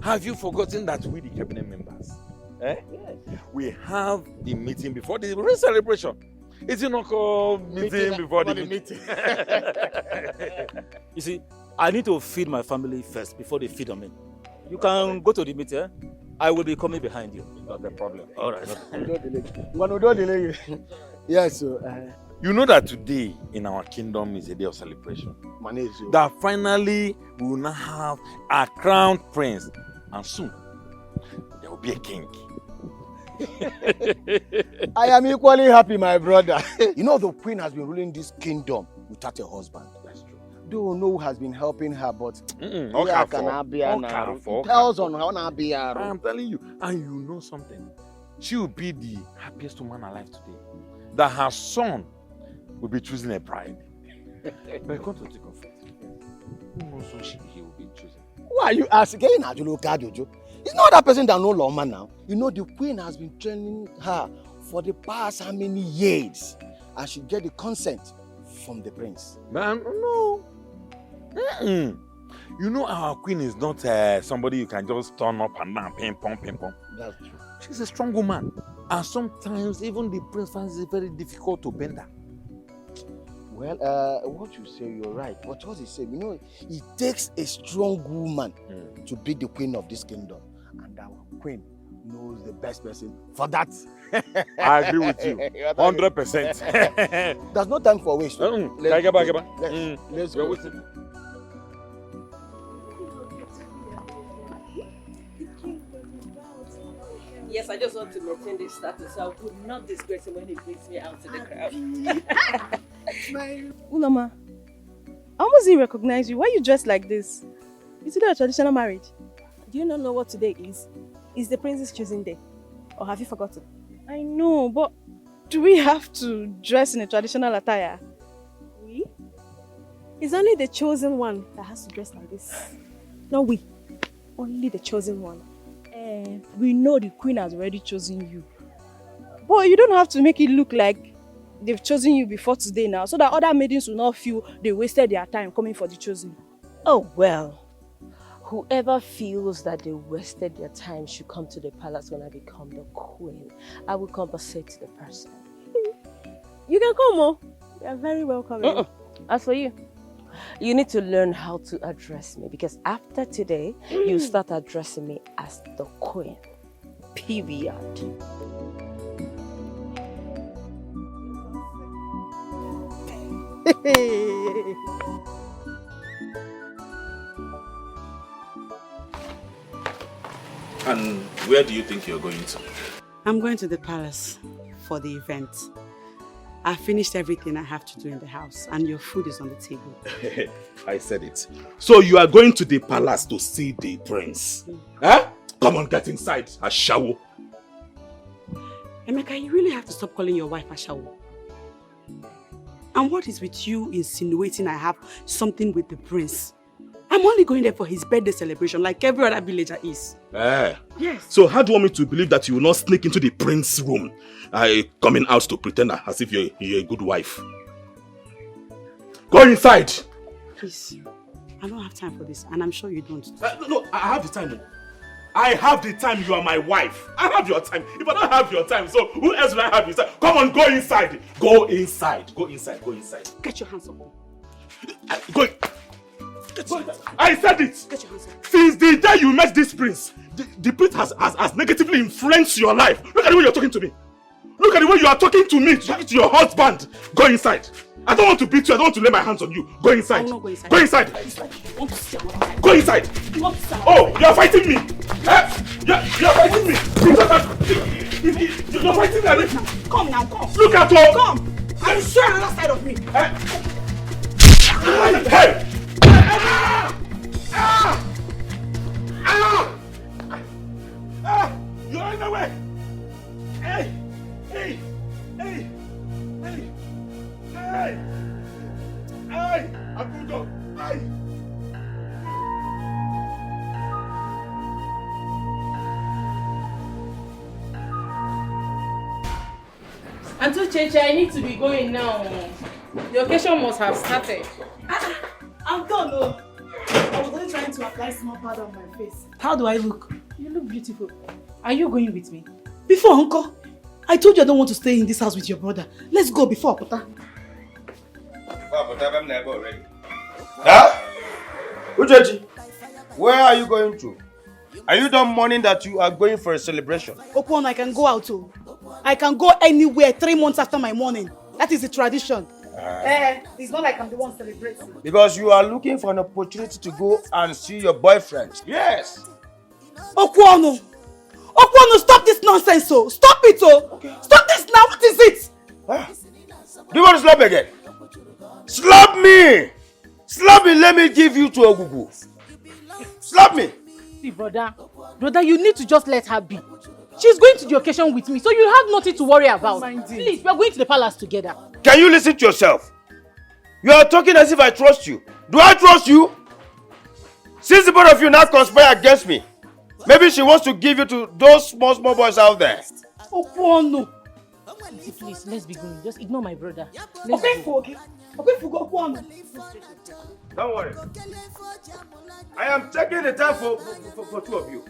Have you forgotten that we the cabinet members, Yes. we have the meeting before the real celebration? Is it not called meeting before the meeting? You see, I need to feed my family first before they feed on me. You can go to the meeting. I will be coming behind you. Not a problem. All right. Yes, sir. You know that today in our kingdom is a day of celebration. That finally we will now have a crowned prince, and soon there will be a king. I am equally happy, my brother. You know, the queen has been ruling this kingdom without a husband. That's true. Don't know who has been helping her, but tells on how I am telling you, and you know something. She will be the happiest woman alive today. That her son will be choosing a bride. But come to think of it, who knows who he will be choosing? Why are you asking? It's not that person that no lawman now. You know, the queen has been training her for the past how many years, and she get the consent from the prince. Man, no. You know, our queen is not somebody you can just turn up and down, ping pong, ping pong. That's true. She's a strong woman, and sometimes even the prince finds it very difficult to bend her. Well, what you say, you're right. But what he said, you know, it takes a strong woman to be the queen of this kingdom. And our queen knows the best person for that. I agree with you. 100%. There's no time for waste. Let's go. Yes, I just want to maintain this status, so I would not disgrace him when he brings me out to the crowd. Ulama, I almost didn't recognize you. Why are you dressed like this? Is it a traditional marriage? Do you not know what today is? Is the prince's choosing day? Or have you forgotten? I know, but do we have to dress in a traditional attire? We? It's only the chosen one that has to dress like this. Not we. Only the chosen one. We know the queen has already chosen you. But you don't have to make it look like they've chosen you before today now, so that other maidens will not feel they wasted their time coming for the chosen. Oh, well. Whoever feels that they wasted their time should come to the palace when I become the queen. I will compensate the person. You can come, oh. You are very welcome. As for you, you need to learn how to address me, because after today, you start addressing me as the queen. Period. And where do you think you're going to? I'm going to the palace for the event. I finished everything I have to do in the house, and your food is on the table. I said it. So you are going to the palace to see the prince? Huh? Come on, get inside, Ashawo. Emeka, you really have to stop calling your wife Ashawo. And what is with you insinuating I have something with the prince? I'm only going there for his birthday celebration like every other villager is. Yes. So how do you want me to believe that you will not sneak into the prince's room, coming out to pretend as if you're a good wife? Go inside! Please, I don't have time for this, and I'm sure you don't. No, I have the time. I have the time. You are my wife. I have your time. If I don't have your time, so who else will I have inside? Come on, go inside. Go inside. Go inside. Go inside. Get your hands up. Go. I said it. Get your hands up. Since the day you met this prince, the prince has negatively influenced your life. Look at the way you're talking to me. Look at the way you are talking to me, talking to your husband. Go inside. I don't want to beat you. I don't want to lay my hands on you. Go inside. I will not go inside. Go inside. Go inside. Oh, you are fighting me. You are fighting me. You're fighting me. Come now, come. Look at her. Come. I'm sure another side of me. Hey. You're in the way. Hey. Hey. Hey. Hey. Hey! Hey! Abujo! Hey! Auntie Cheche, I need to be going now. The occasion must have started. I'm done, no. I was only trying to apply small powder on my face. How do I look? You look beautiful. Are you going with me? Before, Uncle. I told you I don't want to stay in this house with your brother. Let's go before, Pota. Huh? Uchechi, where are you going to? Are you done mourning that you are going for a celebration? Okwano, I can go out too. I can go anywhere 3 months after my mourning. That is the tradition. It's not like I'm the one celebrating. Because you are looking for an opportunity to go and see your boyfriend. Yes. Okwano, stop this nonsense, oh. Stop it, oh. Okay. Stop this now. What is it? Do you want to slap me again? Slap me! Slap me, let me give you to Ogugu. Slap me! See, brother, you need to just let her be. She's going to the occasion with me, so you have nothing to worry about. Please, we are going to the palace together. Can you listen to yourself? You are talking as if I trust you. Do I trust you? Since the both of you now conspire against me, maybe she wants to give you to those small boys out there. Okwano. Please, let's be going. Just ignore my brother. Okay, Okwano. Don't worry. I am taking the time for two of you.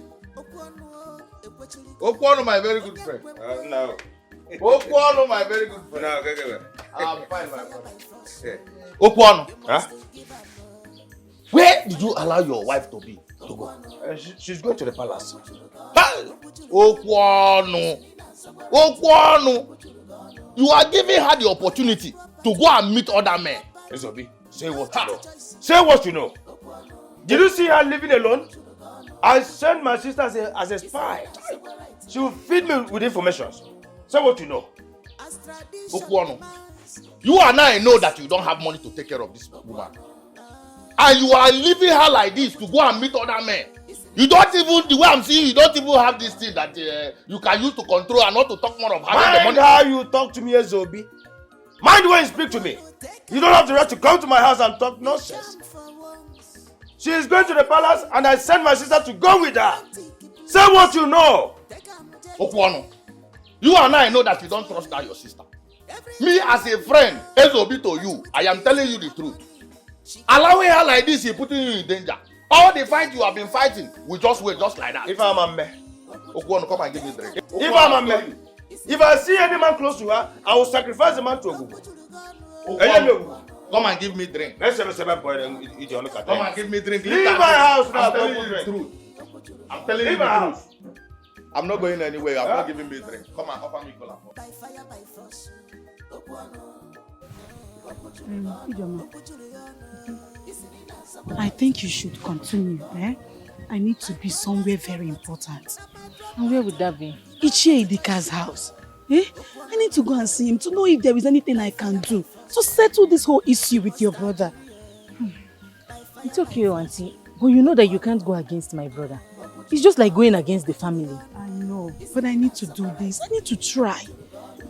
Okwano, my very good friend. No. Okwano, my very good friend. No, okay. I'm fine, my brother. Yeah. Okwano. Huh? Where did you allow your wife to go? She's going to the palace. Okwano. You are giving her the opportunity to go and meet other men. Ezobi, say what you know. Say what you know. Did you see her living alone? I sent my sister as a spy. She will feed me with information. Say what you know. Okwano, you and I know that you don't have money to take care of this woman. And you are leaving her like this to go and meet other men. You don't even, the way I'm seeing, you don't even have this thing that you can use to control and not to talk more of having the money. Mind how you talk to me, Ezobi. Mind when you speak to me. You don't have the right to come to my house and talk nonsense. She is going to the palace and I sent my sister to go with her. Say what you know. Okwano, you and I know that you don't trust that your sister. Me as a friend, Ezobi to you, I am telling you the truth. Allowing her like this, is putting you in danger. All the fight you have been fighting, we just wait just like that. If I'm a man, Okwano, come and give me a drink. If I'm a man, if I see any man close to her, I will sacrifice the man to Ogugu. Come and give me drink. Let's have a 7 point. Come and give me drink. Leave my house now. I'm telling you the truth. I'm telling you the truth. I'm not going anywhere. I'm not giving me a drink. Come and offer me cola. I think you should continue. I need to be somewhere very important. And where would that be? Ichie Idika's house. I need to go and see him to know if there is anything I can do to settle this whole issue with your brother. It's okay, auntie. But you know that you can't go against my brother. It's just like going against the family. I know, but I need to do this. I need to try.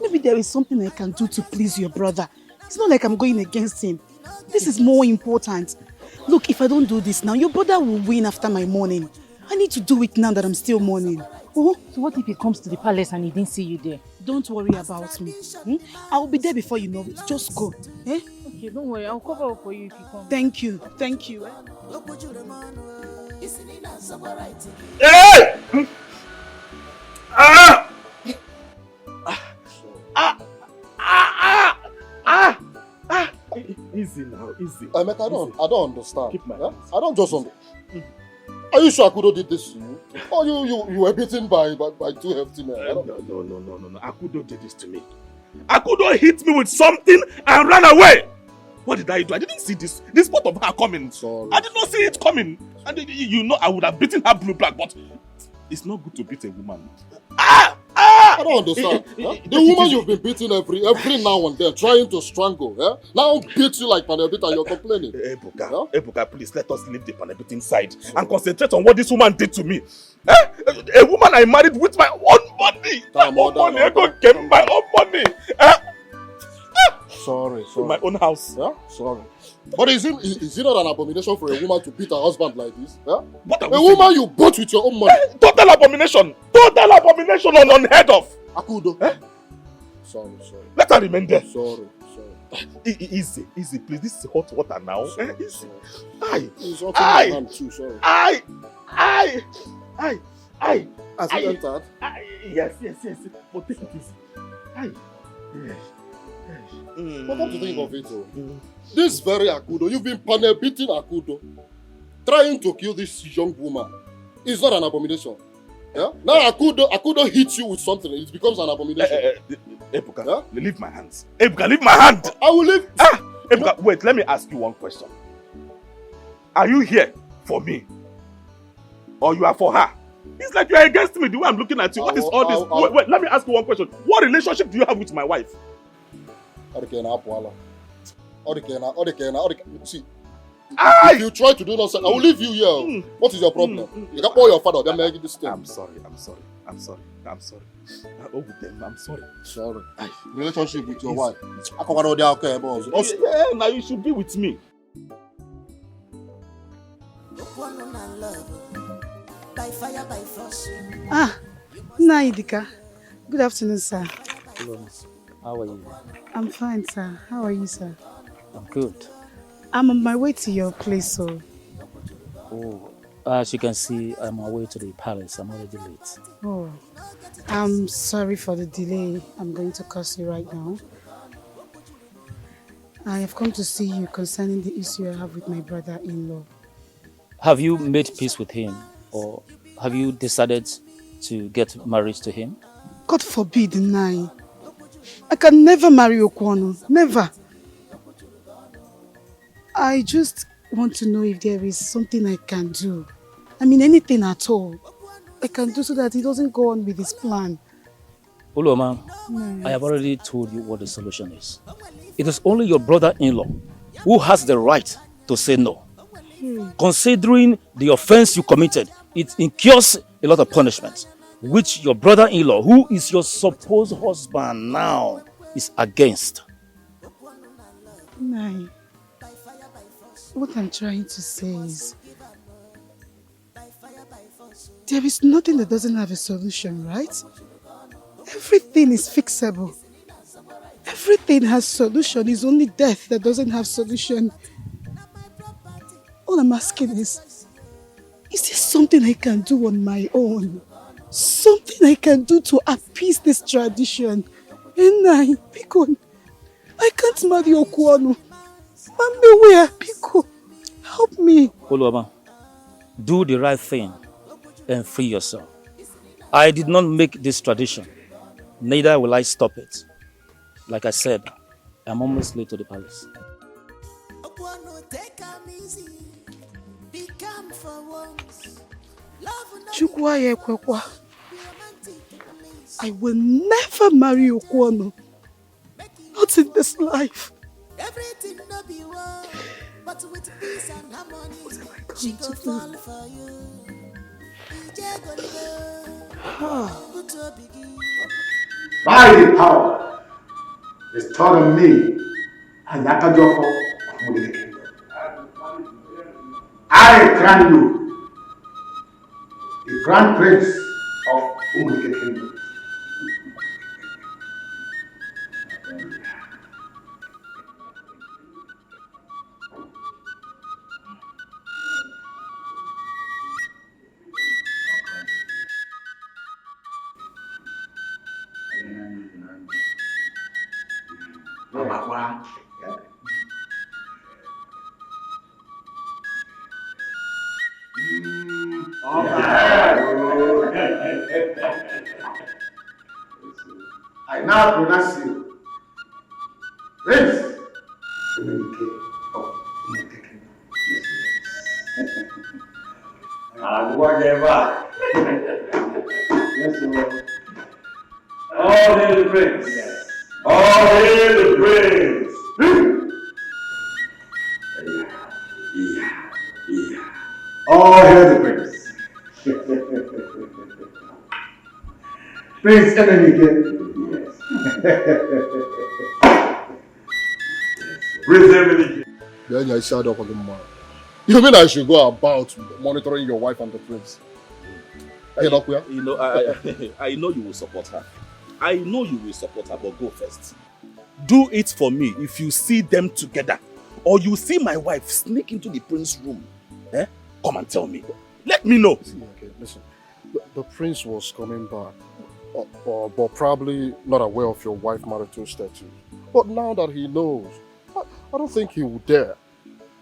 Maybe there is something I can do to please your brother. It's not like I'm going against him. This is more important. Look, if I don't do this now, your brother will win after my mourning. I need to do it now that I'm still mourning. Oh, so what if he comes to the palace and he didn't see you there? Don't worry about me. I will be there before you know it. Just go. Okay, don't worry. I'll cover up for you if you come. Thank you. Thank you. Hey! Easy now, easy. I don't understand. Keep my hands. I don't just understand. Are you sure Akudo did this to you? Or you were beaten by 2 hefty men? No. Akudo did this to me. Akudo hit me with something and ran away. What did I do? I didn't see this part of her coming. Sorry. I did not see it coming. And you know I would have beaten her blue black, but it's not good to beat a woman. I don't understand. The woman you've been beating every now and then, trying to strangle, now beats you like panebit and you're complaining. Ebuka, please let us leave the panebit side and concentrate on what this woman did to me. A woman I married with my own money. I gave my own money. Sorry. In my own house. Yeah? Sorry. But is it not an abomination for a woman to beat her husband like this? Yeah? A woman you bought with your own money. Total abomination. Total abomination unheard of. Akudo. Sorry. Let her remain there. Sorry. Easy, please. This is hot water now. Easy. It's hot in my hand too, sorry. Has it entered? Yes. But take it easy. But come to think of it, this very Akudo, you've been panel beating Akudo, trying to kill this young woman. It's not an abomination. Yeah? Now I could hit you with something. It becomes an abomination. Ebuka, yeah? Leave my hands. Ebuka, leave my hand. I will leave. Ebuka, wait, let me ask you one question. Are you here for me? Or you are for her? It's like you are against me the way I'm looking at you. What is all this? Wait, let me ask you one question. What relationship do you have with my wife? See, if you try to do nonsense, I will leave you here. What is your problem? You can call your father. They're making this thing. I'm sorry. Oh, then I'm sorry. Sorry. Relationship with your wife. Yeah, now you should be with me. Naidika. Good afternoon, sir. Hello, how are you? I'm fine, sir. How are you, sir? I'm good. I'm on my way to your place, so... Oh, as you can see, I'm on my way to the palace. I'm already late. Oh, I'm sorry for the delay. I'm going to curse you right now. I have come to see you concerning the issue I have with my brother-in-law. Have you made peace with him, or have you decided to get married to him? God forbid, Nai. I can never marry Okwono. Never. I just want to know if there is something I can do. I mean, anything at all. I can do so that he doesn't go on with his plan. Uloma, I have already told you what the solution is. It is only your brother-in-law who has the right to say no. Considering the offense you committed, it incurs a lot of punishment, which your brother-in-law, who is your supposed husband now, is against. Nai, what I'm trying to say is, there is nothing that doesn't have a solution, right? Everything is fixable. Everything has solution. It's only death that doesn't have solution. All I'm asking is there something I can do on my own? Something I can do to appease this tradition? And I can't marry Okwono. Mami, where? Pico, help me. Oluwama, do the right thing and free yourself. I did not make this tradition. Neither will I stop it. Like I said, I'm almost late to the palace. Chukwaye Kwekwa, I will never marry Okwono. Not in this life. Everything no be war, but with peace and harmony, she go fall for you. By the power bestowed on me and Yakajoko of Maleek Kingdom, I crown you the Grand Prince of Maleek Kingdom. I now pronounce you Prince of Maleek Kingdom. And whatever. All hail the Prince. All hail the Prince. All hail the Prince. Prince Emenike. Prince Emenike. Then I shut up on the man. You mean I should go about monitoring your wife and the prince? You know, I know you will support her. I know you will support her, but go first. Do it for me if you see them together. Or you see my wife sneak into the prince's room. Come and tell me. Let me know. Okay, listen. The prince was coming back, but probably not aware of your wife marital status. But now that he knows, I don't think he would dare.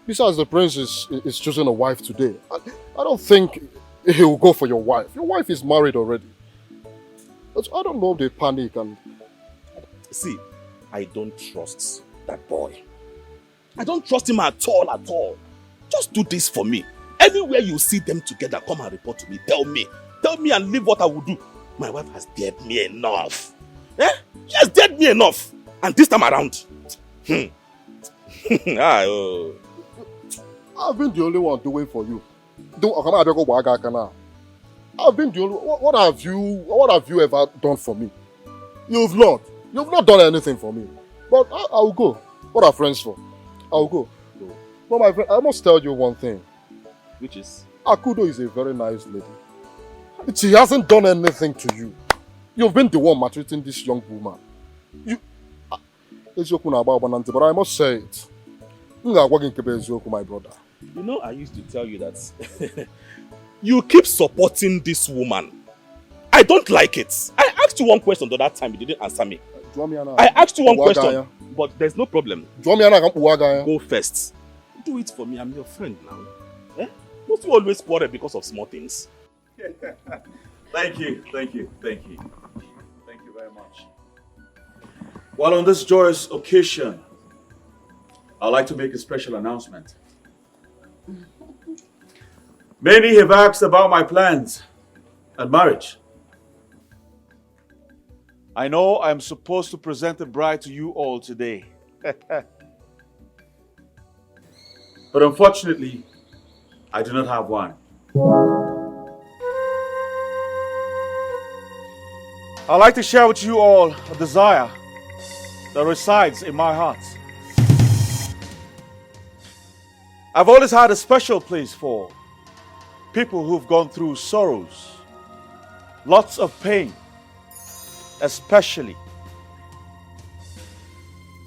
Besides, the prince is choosing a wife today. I don't think he will go for your wife. Your wife is married already. I don't know, they panic and... See, I don't trust that boy. I don't trust him at all. Just do this for me. Anywhere you see them together, come and report to me. Tell me and leave what I will do. My wife has dared me enough. She has dared me enough. And this time around, I've been the only one doing for you. I've been the only one. What have you ever done for me? You've not done anything for me. But I'll go. What are friends for? I'll go. But my friend, I must tell you one thing. Which is? Akudo is a very nice lady. She hasn't done anything to you. You've been the one maltreating this young woman. But I must say it. My brother. You know, I used to tell you that you keep supporting this woman. I don't like it. I asked you one question the other time, you didn't answer me. I asked you one question, but there's no problem. Go first. Do it for me, I'm your friend now. Don't you always quarrel because of small things? Thank you very much. While on this joyous occasion, I'd like to make a special announcement. Many have asked about my plans and marriage. I know I'm supposed to present a bride to you all today. But unfortunately, I do not have one. I'd like to share with you all a desire that resides in my heart. I've always had a special place for people who've gone through sorrows, lots of pain, especially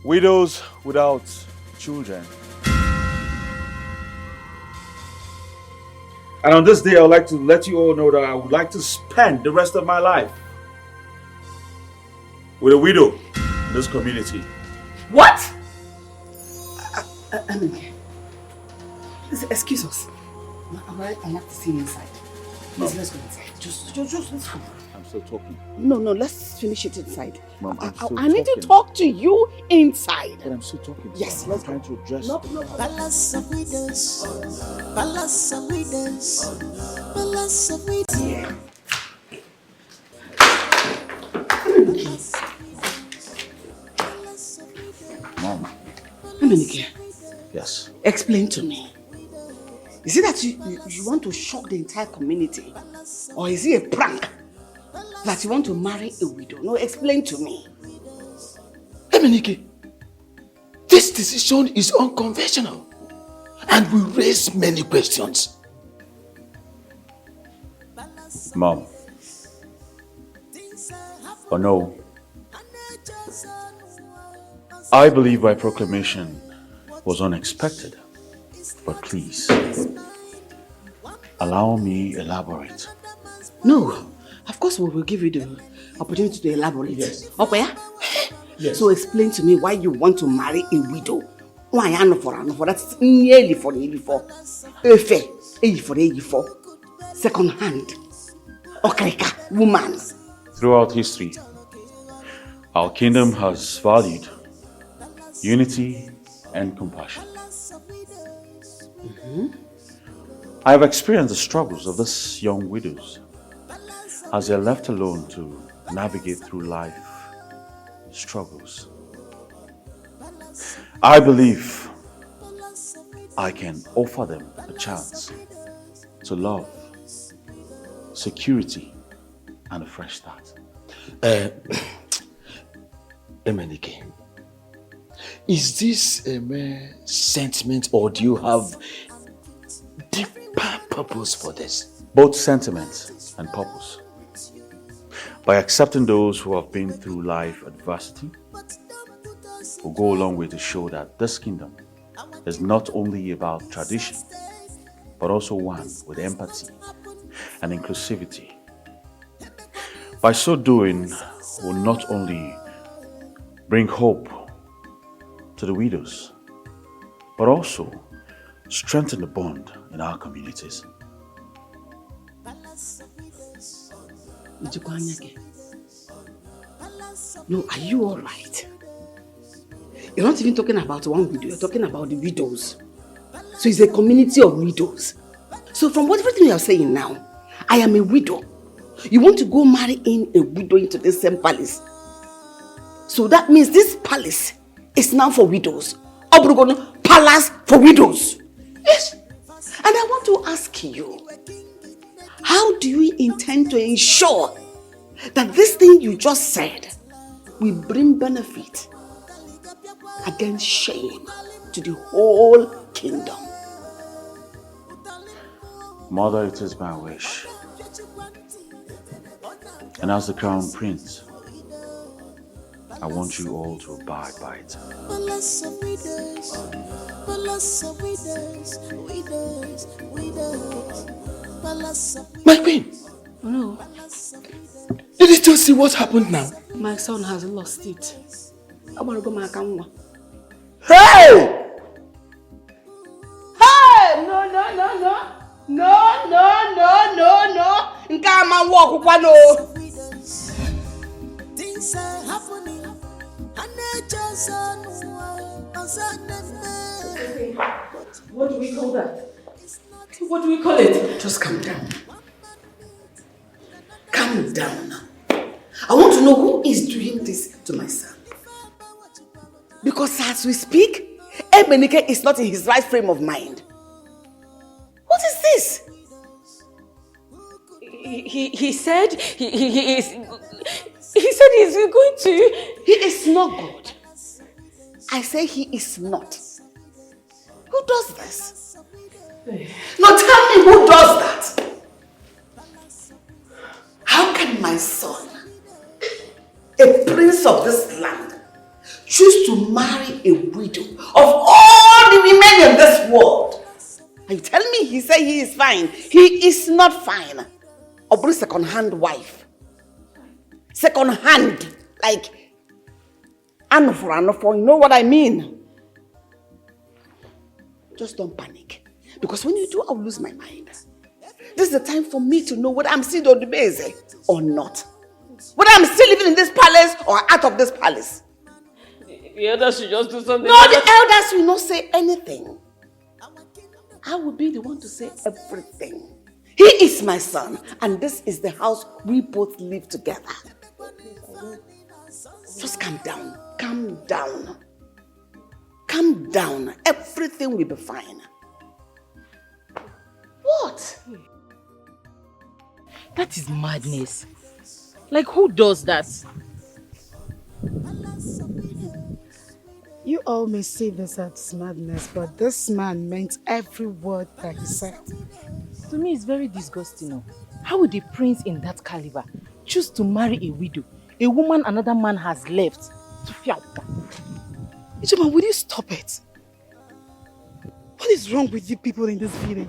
widows without children. And on this day, I would like to let you all know that I would like to spend the rest of my life with a widow in this community. What? Excuse us. I have to see you inside. Please, let's go inside. Just let's go. I'm still talking. No, let's finish it inside. Mom, I need to talk to you inside. But I'm still talking. Yes, let's go. I'm trying to address. Palace of widows, palace of widows, palace of widows. Mom. Emenike. Yes. Explain to me. Is it that you want to shock the entire community? Or is it a prank that you want to marry a widow? No, explain to me. Emenike, this decision is unconventional and will raise many questions. Mom. Or no. I believe my proclamation was unexpected. But please, allow me elaborate. No, of course we will give you the opportunity to elaborate. Yes. Okay? Yes. So explain to me why you want to marry a widow. Why I know for that's nearly for. Second hand. Okreka, woman. Throughout history, our kingdom has valued unity and compassion. I have experienced the struggles of these young widows as they are left alone to navigate through life struggles. I believe I can offer them a chance to love, security, and a fresh start. Emenike, is this a mere sentiment or do you have deeper purpose for this? Both sentiment and purpose. By accepting those who have been through life adversity, will go a long way to show that this kingdom is not only about tradition, but also one with empathy and inclusivity. By so doing, will not only bring hope to the widows, but also strengthen the bond in our communities. No, are you alright? You're not even talking about one widow, you're talking about the widows. So it's a community of widows. So from everything you're saying now, I am a widow. You want to go marry in a widow into the same palace. So that means this palace is now for widows. Obrugono, palace for widows. Yes. And I want to ask you, how do you intend to ensure that this thing you just said will bring benefit against shame to the whole kingdom? Mother, it is my wish. And as the crown prince, I want you all to abide by it. My queen! No. Did you just see what happened now? My son has lost it. I want to go my camera. Hey! Hey! No, no, no, no. No, no, no, no, no. Nke a man walk kwa no. Things are happening, and they just What do we call that? What do we call it? Just calm down. Calm down. I want to know who is doing this to my son. Because as we speak, Ebenike is not in his right frame of mind. What is this? He said he is. He said he's going to. He is not good. I say he is not. Who does this? Now tell me who does that? How can my son, a prince of this land, choose to marry a widow of all the women in this world? Are you telling me he said he is fine? He is not fine. Or second-hand wife. Second-hand, like Anofo, you know what I mean? Just don't panic. Because when you do, I'll lose my mind. This is the time for me to know whether I'm still on the base or not. Whether I'm still living in this palace or out of this palace. The elders should just do something. No, the elders will not say anything. I will be the one to say everything. He is my son, and this is the house we both live together. Just calm down. Calm down. Calm down. Everything will be fine. What? That is madness. Like, who does that? You all may see this as madness, but this man meant every word that he said. To me, it's very disgusting. No? How would a prince in that caliber choose to marry a widow, a woman another man has left? Ijeoma, will you stop it? What is wrong with you people in this village?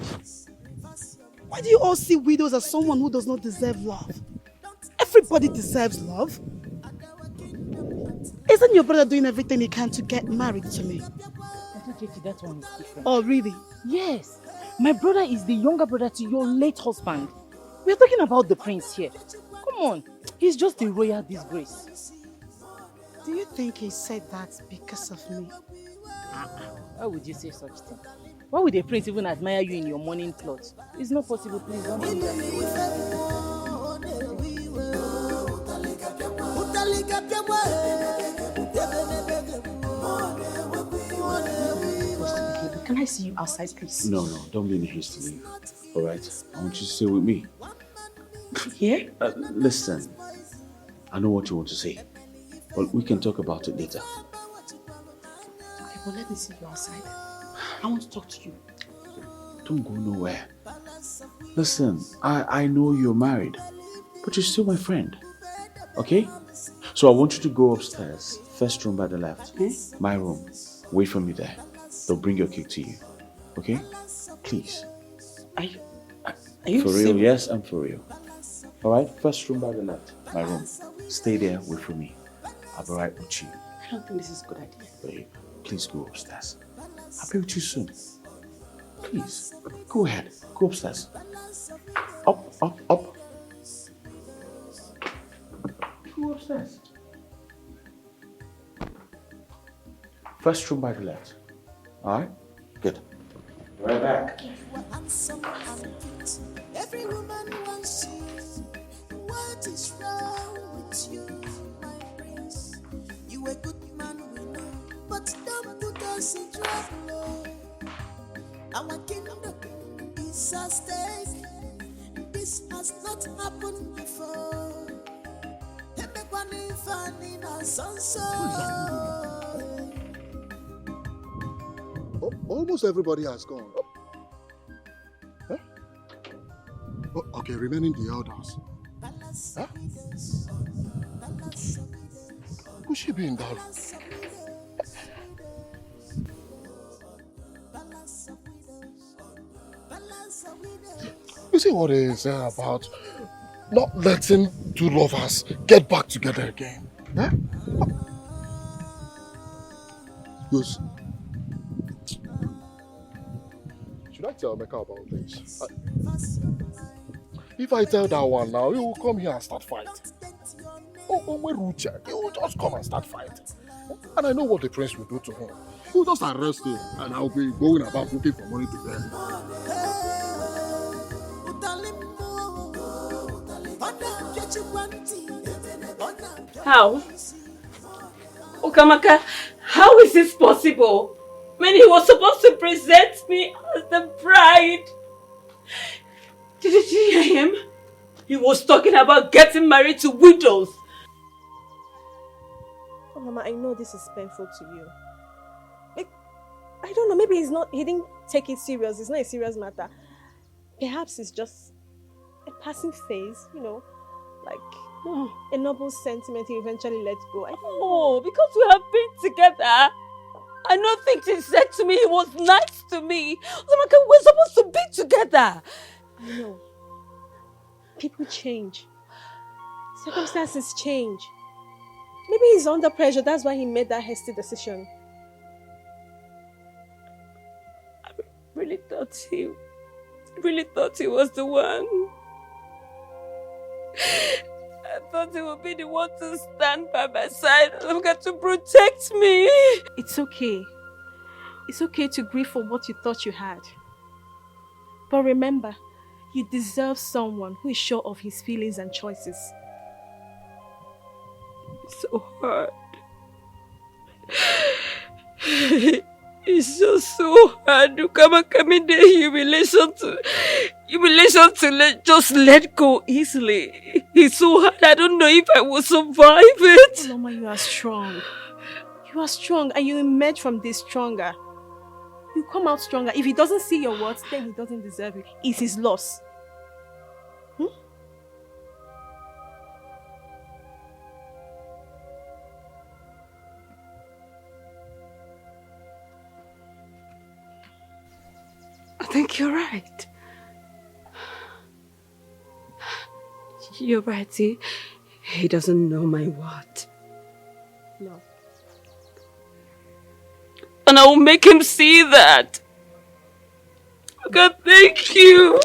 Why do you all see widows as someone who does not deserve love? Everybody deserves love. Isn't your brother doing everything he can to get married to me? That one is different. Oh, really? Yes. My brother is the younger brother to your late husband. We are talking about the prince here. Come on. He's just a royal disgrace. Do you think he said that because of me? Why would you say such thing? Why would a prince even admire you in your morning clothes? It's not possible, please don't do that. Can I see you outside, please? No, don't be in a haste to leave. Alright? I want you to stay with me. Here? Listen, I know what you want to say, but we can talk about it later. Okay, but let me see you outside. I want to talk to you. Don't go nowhere. Listen, I know you're married, but you're still my friend. Okay? So I want you to go upstairs, first room by the left. My room. Wait for me there. They'll bring your cake to you. Okay? Please. Are you for real? serious? Yes, I'm for real. Alright? First room by the left. My room. Stay there, wait for me. I'll be right with you. I don't think this is a good idea. Babe, please go upstairs. I'll be with you soon. Please, go ahead. Go upstairs. Up, up, up. Go upstairs. First room by the left. Alright? Good. Right back. Every woman wants you. What is wrong with you, my prince? You a good man, we know, but don't put us in trouble. Our kingdom is at stake. This has not happened before. Everybody finding us on Almost everybody has gone. Huh? Oh, okay, remaining the elders. Huh? Could she be in that? You see what they say about not letting two lovers get back together again? Huh? Yes. Should I tell Mecca about this? If I tell that one now, he will come here and start fighting. Oh, where Rucha? He will just come and start fighting. And I know what the prince will do to him. He will just arrest him, and I'll be going about looking for money to pay him. How? Okamaka, how is this possible? When he was supposed to present me as the bride. Did you hear him? He was talking about getting married to widows. Oh, Mama, I know this is painful to you. Like, I don't know, maybe he didn't take it serious. It's not a serious matter. Perhaps it's just a passing phase, you know, like a noble sentiment he eventually let go. I don't know. Because we have been together. I don't think he said to me he was nice to me. We're supposed to be together. I know. People change. Circumstances change. Maybe he's under pressure. That's why he made that hasty decision. I really thought he was the one. I thought he would be the one to stand by my side and to protect me. It's okay. It's okay to grieve for what you thought you had. But remember, you deserve someone who is sure of his feelings and choices. It's so hard. It's just so hard to come in the humiliation to just let go easily. It's so hard. I don't know if I will survive it. Mama, you are strong. You are strong and you emerge from this stronger. You come out stronger. If he doesn't see your words, then he doesn't deserve you. It's his loss. I think you're right. You're right. He doesn't know my word. No. And I will make him see that. God, thank you.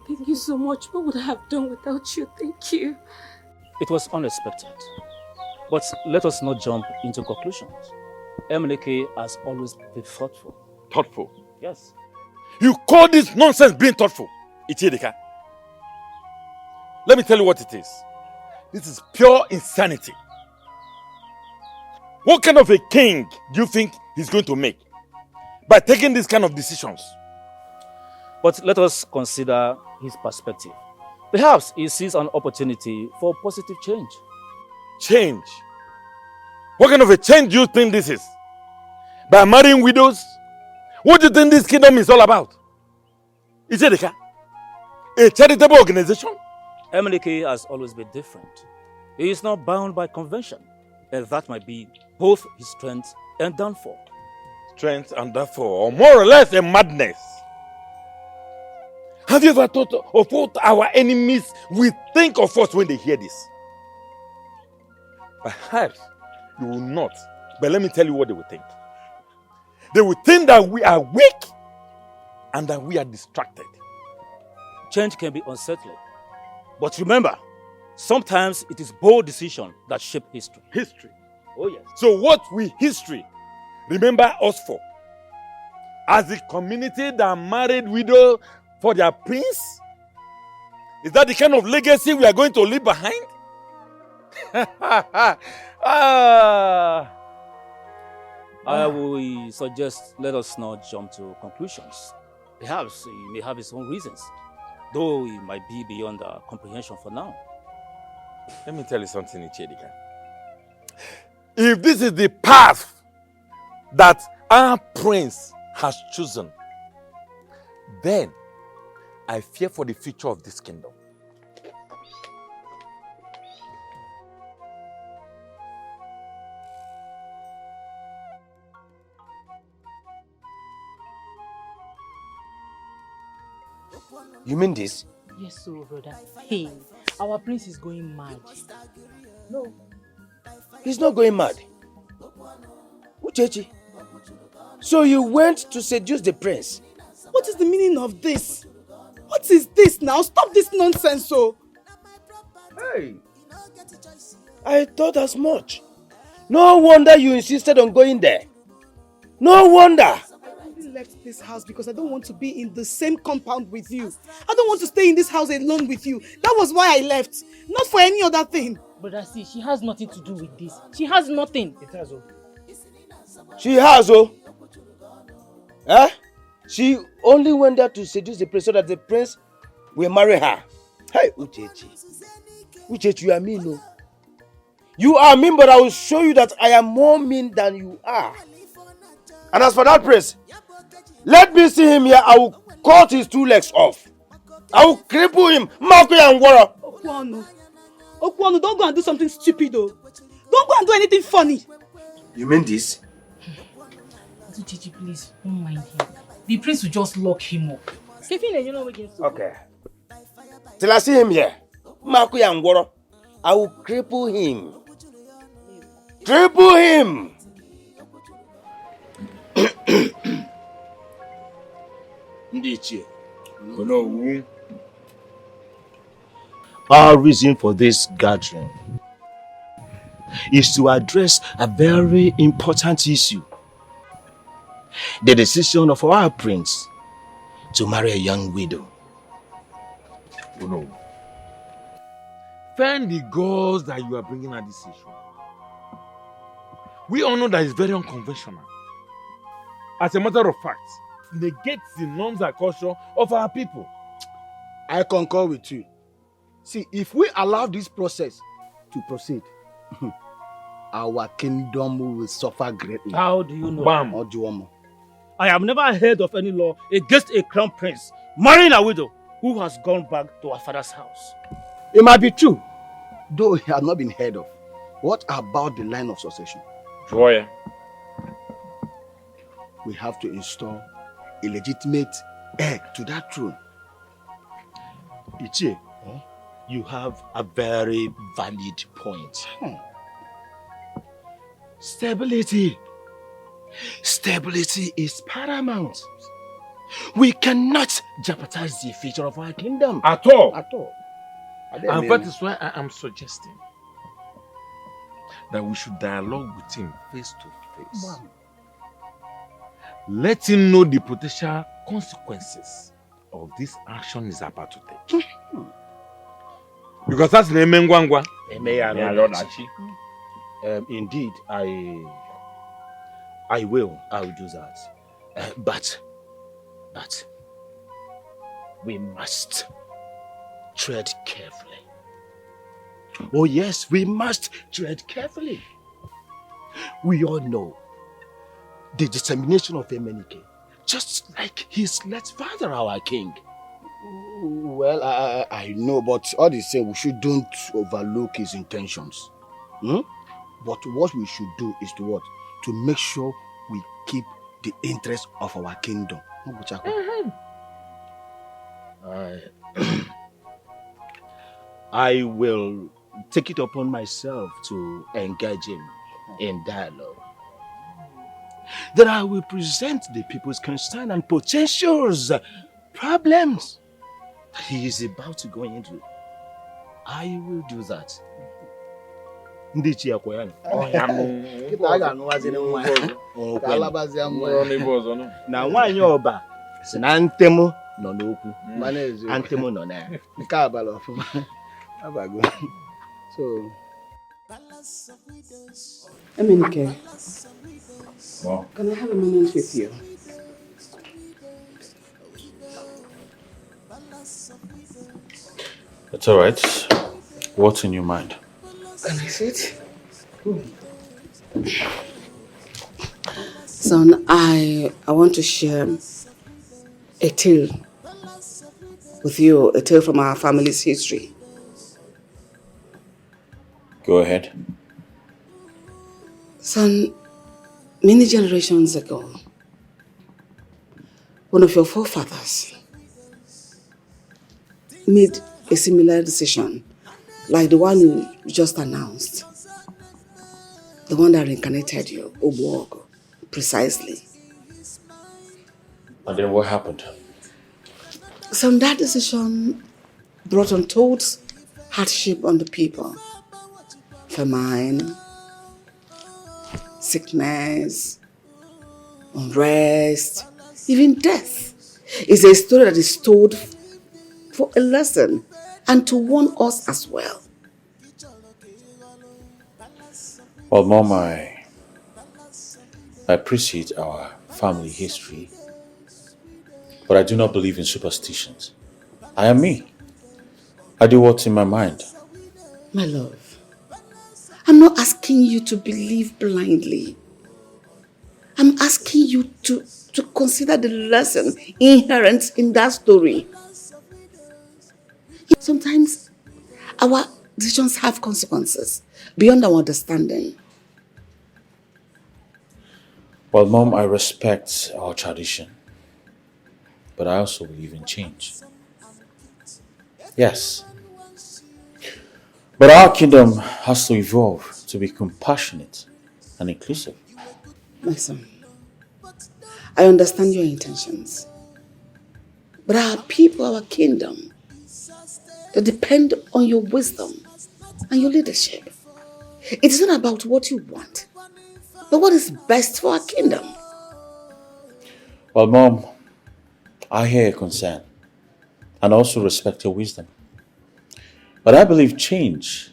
Thank you so much. What would I have done without you? Thank you. It was unexpected. But let us not jump into conclusions. Maleek has always been thoughtful. Thoughtful? Yes. You call this nonsense being thoughtful? Ichidika. Let me tell you what it is. This is pure insanity. What kind of a king do you think he's going to make by taking these kind of decisions? But let us consider his perspective. Perhaps he sees an opportunity for positive change. Change? What kind of a change do you think this is? By marrying widows? What do you think this kingdom is all about? Is it a charitable organization? Maleek has always been different. He is not bound by convention, and that might be both his strength and downfall. Strength and downfall, or more or less a madness. Have you ever thought of what our enemies will think of us when they hear this? Perhaps you will not, but let me tell you what they will think. They will think that we are weak and that we are distracted. Change can be unsettling. But remember, sometimes it is bold decisions that shape history. History. Oh yes. So what will history remember us for? As the community that married widow for their prince? Is that the kind of legacy we are going to leave behind? I will suggest let us not jump to conclusions. Perhaps he may have his own reasons, though it might be beyond our comprehension for now. Let me tell you something, Ichedika. If this is the path that our prince has chosen, then I fear for the future of this kingdom. You mean this? Yes, so brother. Hey, our prince is going mad. No. He's not going mad. Uchechi, so you went to seduce the prince? What is the meaning of this? What is this now? Stop this nonsense, so. Hey, I thought as much. No wonder you insisted on going there. No wonder. I only left this house because I don't want to be in the same compound with you. I don't want to stay in this house alone with you. That was why I left. Not for any other thing. Brother, see, she has nothing to do with this. She has nothing. It has, oh. She has, oh. Eh? She only went there to seduce the prince so that the prince will marry her. Hey, Uchechi. Uchechi, you are mean, no? You are mean, but I will show you that I am more mean than you are. And as for that prince, let me see him here. I will cut his 2 legs off. I will cripple him. Marco and Wara. Okwano, don't go and do something stupid, though. Don't go and do anything funny. You mean this? Chichi, please, don't mind him. The prince will just lock him up. Okay. Till I see him here, Marco and Wara, I will cripple him. Cripple him! Our reason for this gathering is to address a very important issue. The decision of our prince to marry a young widow. Oh no. Thank the gods that you are bringing at this issue. We all know that it's very unconventional. As a matter of fact, it negates the norms and culture of our people. I concur with you. See, if we allow this process to proceed, our kingdom will suffer greatly. How do you know? Bam. Ojuomo. I have never heard of any law against a crown prince marrying a widow who has gone back to her father's house. It might be true, though it has not been heard of. What about the line of succession? Joy. We have to install a legitimate heir to that throne. Ichie, you have a very valid point. Stability. Stability is paramount. We cannot jeopardize the future of our kingdom. At all. At all. And that is why I am suggesting that we should dialogue with him face to face. Wow. Let him know the potential consequences of this action is about to take. Because that's the Mengwangwa. Indeed, I will do that. But we must tread carefully. Oh yes, we must tread carefully. We all know the determination of Emenike, just like his late father, our king. Well, I know, but all the same, we shouldn't overlook his intentions. But what we should do is to what? To make sure we keep the interest of our kingdom. I will take it upon myself to engage him in dialogue. that I will present the people's concern and potentials, problems that he is about to go into. I will do that. Ndị chi akwa ya. Kita aga anụwazi nwa. Ka alabazia mmụọ. Na nwaanyị ọba si na ntemu nọ n'okwu. Antemu nọ na. Nke abalị ọfụma. Abago. So Emenike, Wow. can I have a moment with you? It's all right. What's in your mind? Can I sit? Son, I want to share a tale with you, a tale from our family's history. Go ahead. Son, many generations ago, one of your forefathers made a similar decision, like the one you just announced. The one that reincarnated you, Obuogo, precisely. And then what happened? So that decision brought untold hardship on the people. Famine, sickness, unrest, even death. It's a story that is told for a lesson and to warn us as well. Well, Mom, I appreciate our family history, but I do not believe in superstitions. I am me. I do what's in my mind. My love, I'm not asking you to believe blindly. I'm asking you to consider the lesson inherent in that story. Sometimes our decisions have consequences beyond our understanding. Well, Mom, I respect our tradition, but I also believe in change. Yes. But our kingdom has to evolve to be compassionate and inclusive. My son, I understand your intentions. But our people, our kingdom, they depend on your wisdom and your leadership. It is not about what you want, but what is best for our kingdom. Well, Mom, I hear your concern and also respect your wisdom. But I believe change,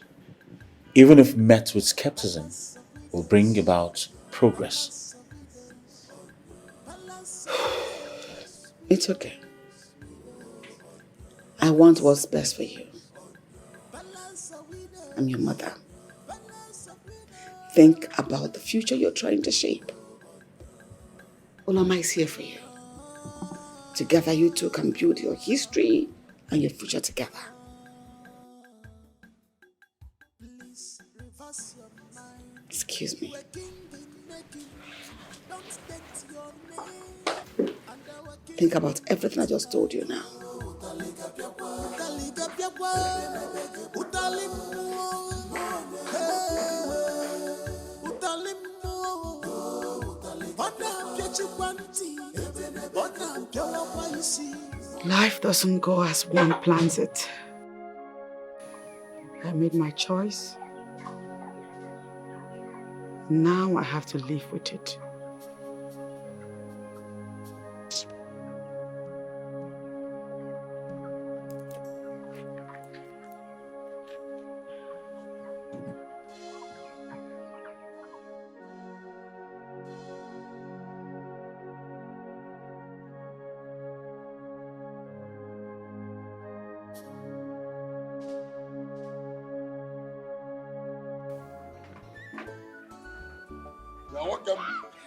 even if met with skepticism, will bring about progress. It's okay. I want what's best for you. I'm your mother. Think about the future you're trying to shape. Olama is here for you. Together you two can build your history and your future together. Excuse me. Think about everything I just told you now. Life doesn't go as one plans it. I made my choice. Now I have to live with it.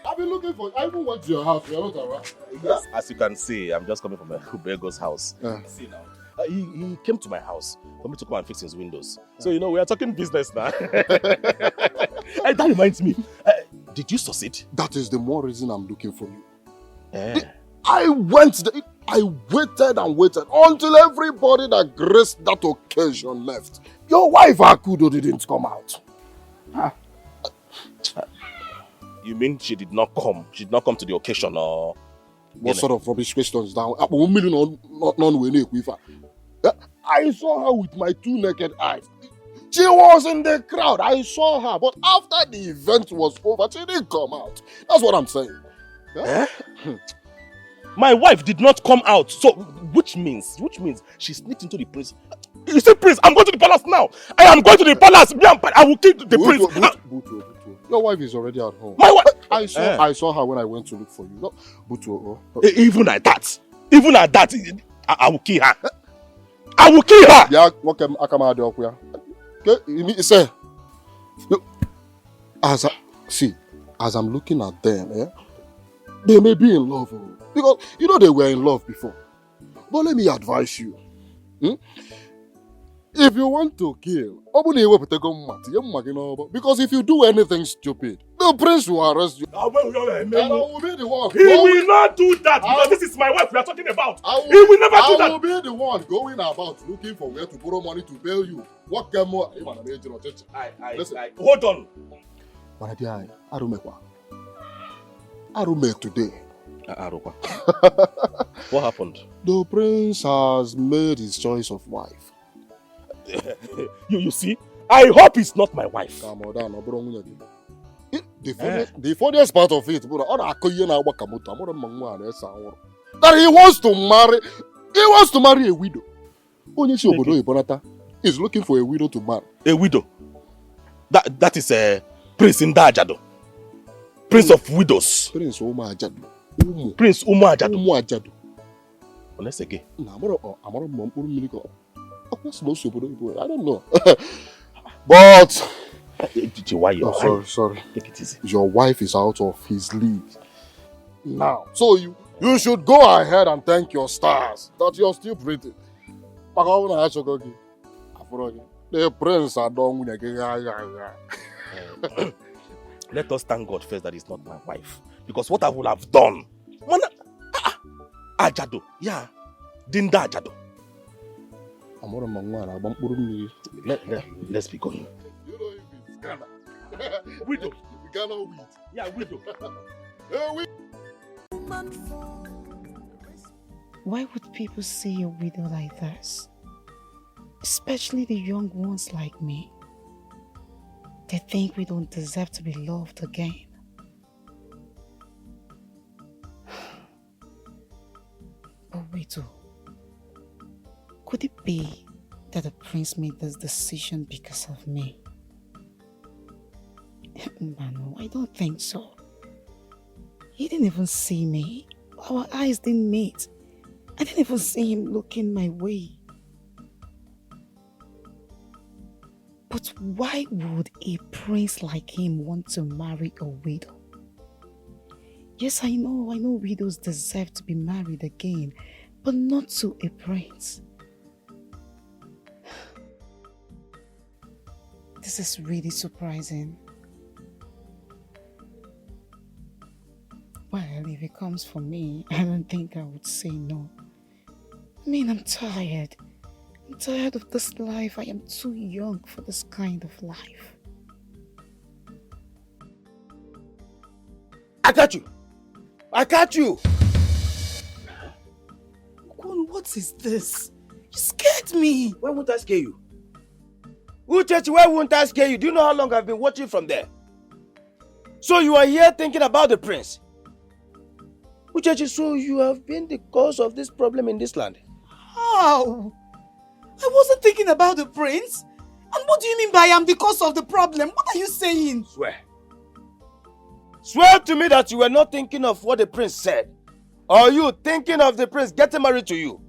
I've been looking for. I even went to your house. You're not around. Yes. As you can see, I'm just coming from a Bego's house. See now. He came to my house for me to come and fix his windows. So, we are talking business now. That reminds me. Did you succeed? That is the more reason I'm looking for you. I waited and waited until everybody that graced that occasion left. Your wife, Akudo, didn't come out. You mean she did not come? She did not come to the occasion, or... What sort of rubbish questions now? I saw her with my 2 naked eyes. She was in the crowd. I saw her. But after the event was over, she didn't come out. That's what I'm saying. Eh? My wife did not come out. So, which means she sneaked into the prince. You say, Prince, I'm going to the palace now. I am going to the palace. I will kill the prince. Butu. Your wife is already at home. My wife? I saw her when I went to look for you. No, Butu. Even at that, I will kill her. I will kill her. Yeah, welcome. Okay, say, as I'm looking at them, they may be in love, because you know they were in love before. But let me advise you. If you want to kill, because if you do anything stupid, the prince will arrest you. And I will be the one. He will not do that, because this is my wife we are talking about. He will never do that. I will be the one going about looking for where to borrow money to bail you. What can more? Listen, hold on. I don't make today. What happened? The prince has made his choice of wife. You see? I hope it's not my wife. The funniest part of it, that he wants to marry a widow. He's looking for a widow to marry. A widow? That is a Prince Ndajado. Prince of widows. Prince Uma Ajado. Prince Uma Ajado. Let's again. I don't know. But sorry. Take it easy. Your wife is out of his league now. So you should go ahead and thank your stars that you're still breathing. The prince Let us thank God first that it's not my wife. Because what I would have done. Ajado. Yeah. Dinda Ajado. Let's be going. You know if it's Ghana. Widow. Ghana weed. Yeah, widow. Why would people see a widow like this? Especially the young ones like me. They think we don't deserve to be loved again. But wait, could it be that the prince made this decision because of me? No, I don't think so. He didn't even see me. Our eyes didn't meet. I didn't even see him looking my way. But why would a prince like him want to marry a widow? Yes, I know widows deserve to be married again, but not to a prince. This is really surprising. Well, if it comes for me, I don't think I would say no. I mean, I'm tired. I'm tired of this life. I am too young for this kind of life. I got you. Okon, what is this? You scared me. Why won't I scare you? Why won't I scare you? Do you know how long I've been watching from there? So you are here thinking about the prince? Uchechi, so you have been the cause of this problem in this land? How? I wasn't thinking about the prince. And what do you mean by I'm the cause of the problem? What are you saying? Swear to me that you were not thinking of what the prince said. Or you thinking of the prince getting married to you.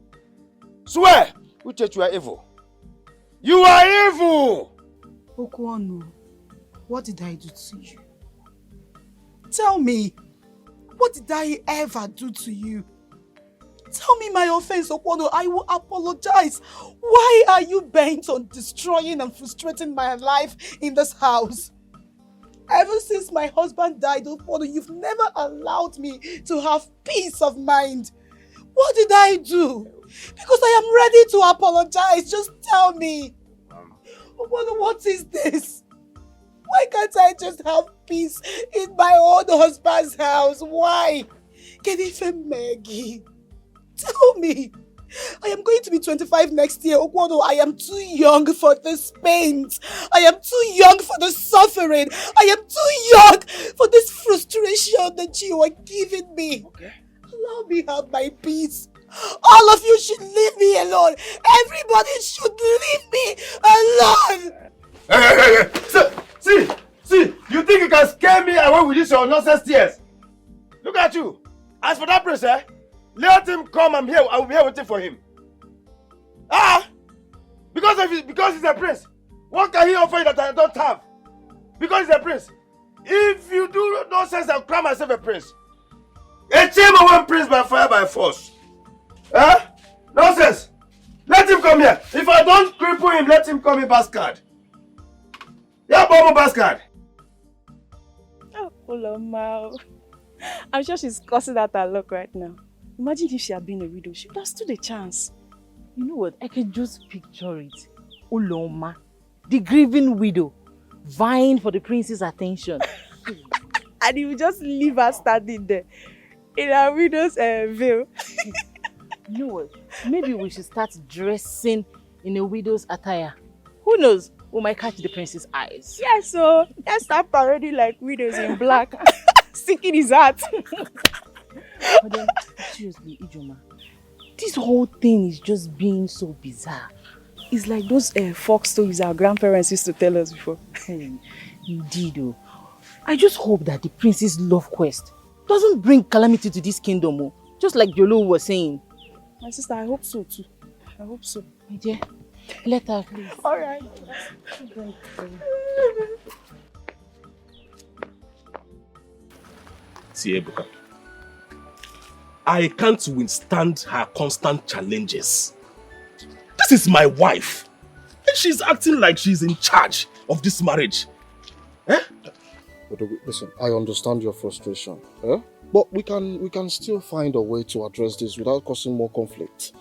Swear! Uchechi, you are evil. You are evil! Okwano, what did I do to you? Tell me, what did I ever do to you? Tell me my offense, Okwano. I will apologize. Why are you bent on destroying and frustrating my life in this house? Ever since my husband died, Okwano, you've never allowed me to have peace of mind. What did I do? Because I am ready to apologize. Just tell me. Okwano, what is this? Why can't I just have peace in my own husband's house? Why? Kenife Maggie, tell me. I am going to be 25 next year. Okwodo, I am too young for this pain. I am too young for the suffering. I am too young for this frustration that you are giving me. Okay. Allow me have my peace. All of you should leave me alone. Everybody should leave me alone. Hey. See, you think you can scare me away with this your nonsense tears? Look at you. As for that prince, let him come. I'm here. I will be here waiting for him. Because he's a prince. What can he offer you that I don't have? Because he's a prince. If you do nonsense, I'll cry myself a prince. A chamber one prince by fire by force. Nonsense. Let him come here. If I don't cripple him, let him come in bastard. Yeah, bomb bastard. Oh, Uloma. I'm sure she's cussing at her luck right now. Imagine if she had been a widow. She would have stood a chance. You know what? I can just picture it. Uloma, the grieving widow, vying for the prince's attention. And you just leave her standing there in her widow's veil. You know what? Maybe we should start dressing in a widow's attire. Who knows? We might catch the prince's eyes. Yes, so let's start parading like widows in black. Sinking his heart. But then, seriously, Ijoma, this whole thing is just being so bizarre. It's like those folk stories our grandparents used to tell us before. Indeed, oh. I just hope that the prince's love quest doesn't bring calamity to this kingdom, oh. Just like Jolo was saying. My sister, I hope so too. I hope so. My dear, let her please. Alright. See, Ebuka, I can't withstand her constant challenges. This is my wife. And she's acting like she's in charge of this marriage. But listen, I understand your frustration. But we can still find a way to address this without causing more conflict.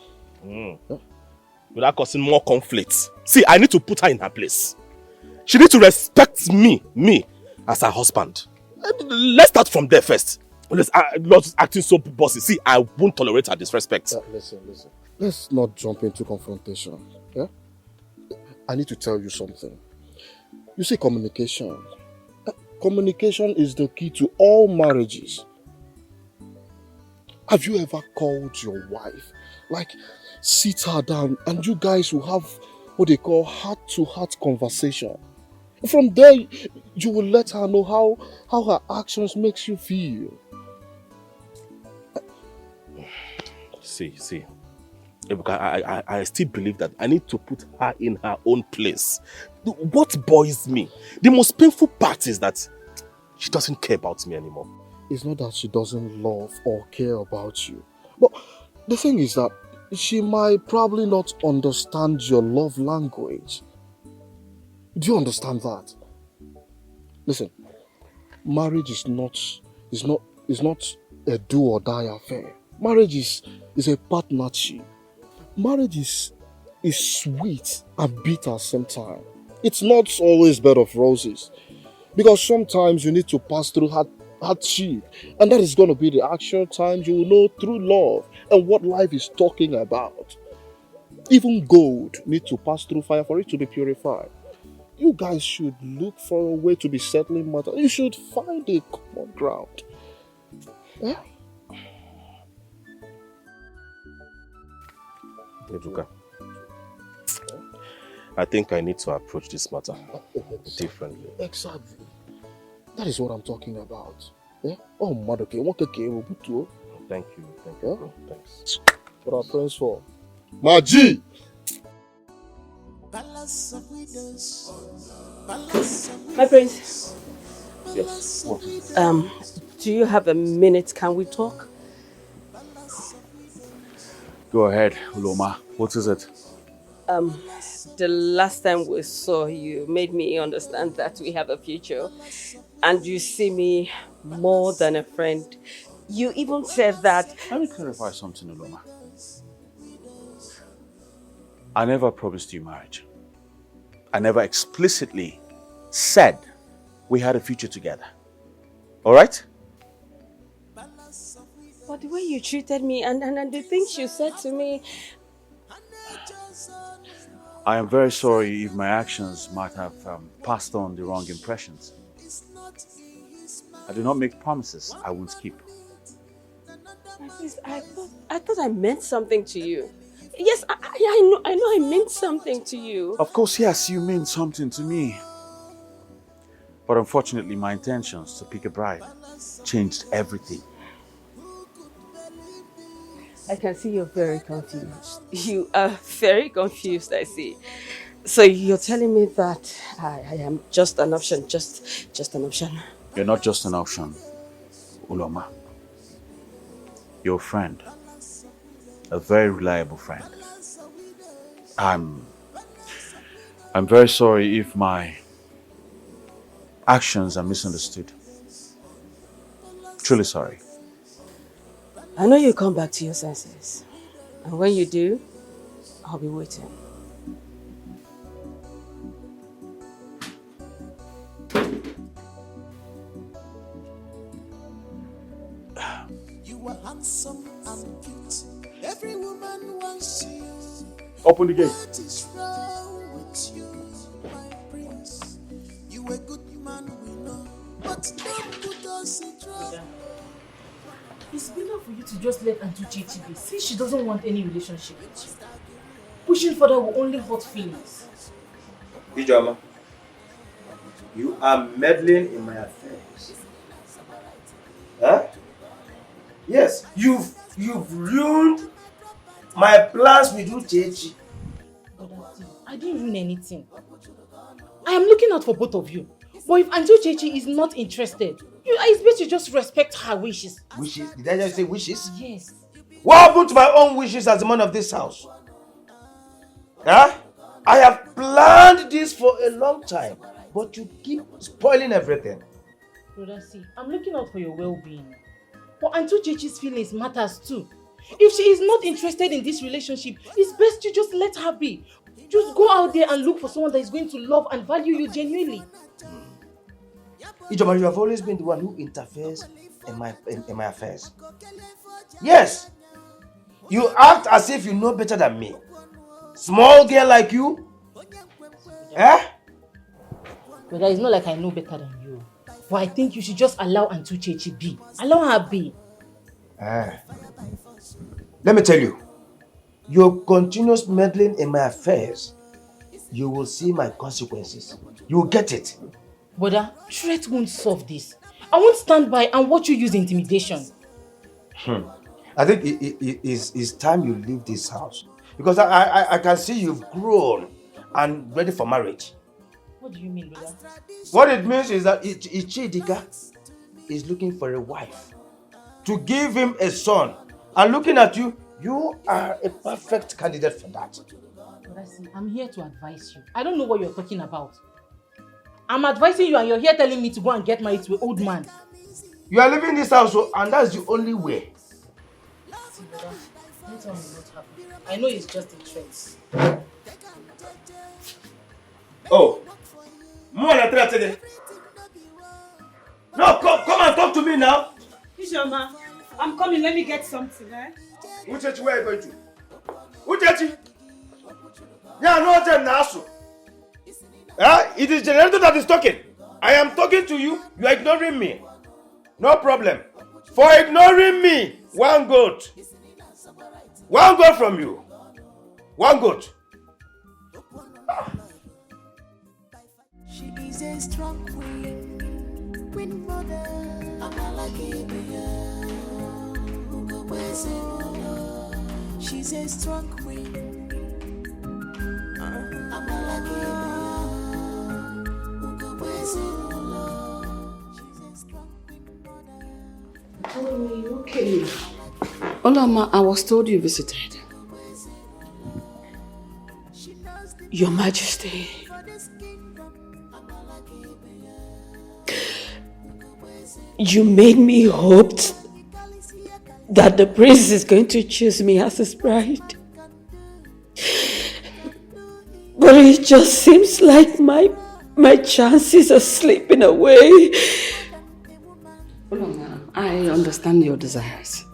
Without causing more conflict. See, I need to put her in her place. She needs to respect me as her husband. Let's start from there first. Not acting so bossy. See, I won't tolerate her disrespect. Listen. Let's not jump into confrontation. Yeah? I need to tell you something. You see, communication. Communication is the key to all marriages. Have you ever called your wife? Like, sit her down and you guys will have what they call heart-to-heart conversation. From there, you will let her know how her actions makes you feel. See. Ebuka, I still believe that I need to put her in her own place. What bothers me, the most painful part is that she doesn't care about me anymore. It's not that she doesn't love or care about you. But the thing is that she might probably not understand your love language. Do you understand that? Listen, marriage is not a do or die affair. Marriage is a partnership. Marriage is sweet and bitter sometimes. It's not always bed of roses. Because sometimes you need to pass through hardship. And that is going to be the actual time you will know true love and what life is talking about. Even gold needs to pass through fire for it to be purified. You guys should look for a way to be settling matters. You should find a common ground. Yeah? Ebuka, I think I need to approach this matter differently. Exactly. That is what I'm talking about. Yeah? Oh, mother, what Thank you, bro. Thanks. What are friends for? My G! My prince. Yes. What? Do you have a minute? Can we talk? Go ahead, Uloma. What is it? The last time we saw you made me understand that we have a future. And you see me more than a friend. You even said that... Let me clarify something, Uloma. I never promised you marriage. I never explicitly said we had a future together. All right? But the way you treated me and the things you said to me... I am very sorry if my actions might have passed on the wrong impressions. I do not make promises I won't keep. I thought I meant something to you. Yes, I know I meant something to you. Of course, yes, you mean something to me. But unfortunately, my intentions to pick a bride changed everything. I can see you're very confused. You are very confused, I see. So you're telling me that I am just an option, just an option. You're not just an option, Uloma. You're a friend. A very reliable friend. I'm very sorry if my actions are misunderstood. Truly sorry. I know you'll come back to your senses. And when you do, I'll be waiting. You are handsome and cute. Every woman wants you. Open the gate. What is wrong with you, my prince? You a good man, we know. But don't put us in trouble. It's better for you to just let Auntie Chichi be, since she doesn't want any relationship with you. Pushing further will only hurt feelings. Ijoma, you are meddling in my affairs. Huh? Yes, you've ruined my plans with Uchechi. I didn't ruin anything. I am looking out for both of you. But if Auntie Uchechi is not interested, it's best you just respect her wishes. Wishes? Did I just say wishes? Yes. What happened to my own wishes as the man of this house? Huh? I have planned this for a long time, but you keep spoiling everything. Brother, see, I'm looking out for your well-being. But Auntie Uchechi's feelings matters too. If she is not interested in this relationship, it's best you just let her be. Just go out there and look for someone that is going to love and value you genuinely. Ijoma, you have always been the one who interferes in my affairs. Yes. You act as if you know better than me. Small girl like you. Eh? Brother, it's not like I know better than you. But I think you should just allow Auntie Uchechi be. Allow her be. Let me tell you. Your continuous meddling in my affairs, you will see my consequences. You will get it. Brother, threat won't solve this. I won't stand by and watch you use intimidation. I think it's time you leave this house. Because I can see you've grown and ready for marriage. What do you mean, brother? What it means is that Ichidika is looking for a wife to give him a son. And looking at you, you are a perfect candidate for that. Brother, see, I'm here to advise you. I don't know what you're talking about. I'm advising you and you're here telling me to go and get married to an old man. You are leaving this house and that's the only way. See, brother, don't tell me what happened. I know it's just a threat. Oh. No, come and talk to me now. Ijoma, I'm coming. Let me get something, eh? Uchechi, where are you going to? Uchechi! Yeah, no, Nasu. It is generator that is talking. I am talking to you. You are ignoring me. No problem. For ignoring me, one goat. One goat from you. One goat. She is a strong queen mother. She's a strong queen. Okay. Olama, I was told you visited. Your Majesty, you made me hope that the prince is going to choose me as his bride. But it just seems like my my chances of slipping away. Oloma, I understand your desires.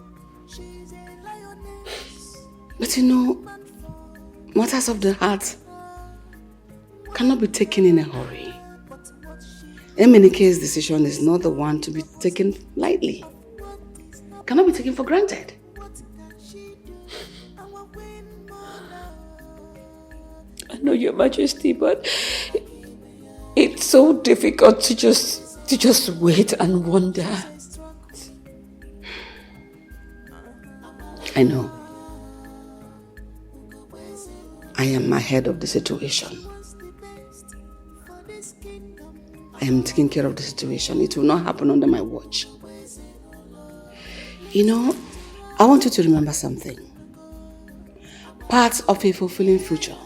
But you know, matters of the heart cannot be taken in a hurry. Emenike's decision is not the one to be taken lightly. Cannot be taken for granted. I know, Your Majesty, but it's so difficult to just wait and wonder. I know. I am ahead of the situation. I am taking care of the situation. It will not happen under my watch. You know, I want you to remember something. Part of a fulfilling future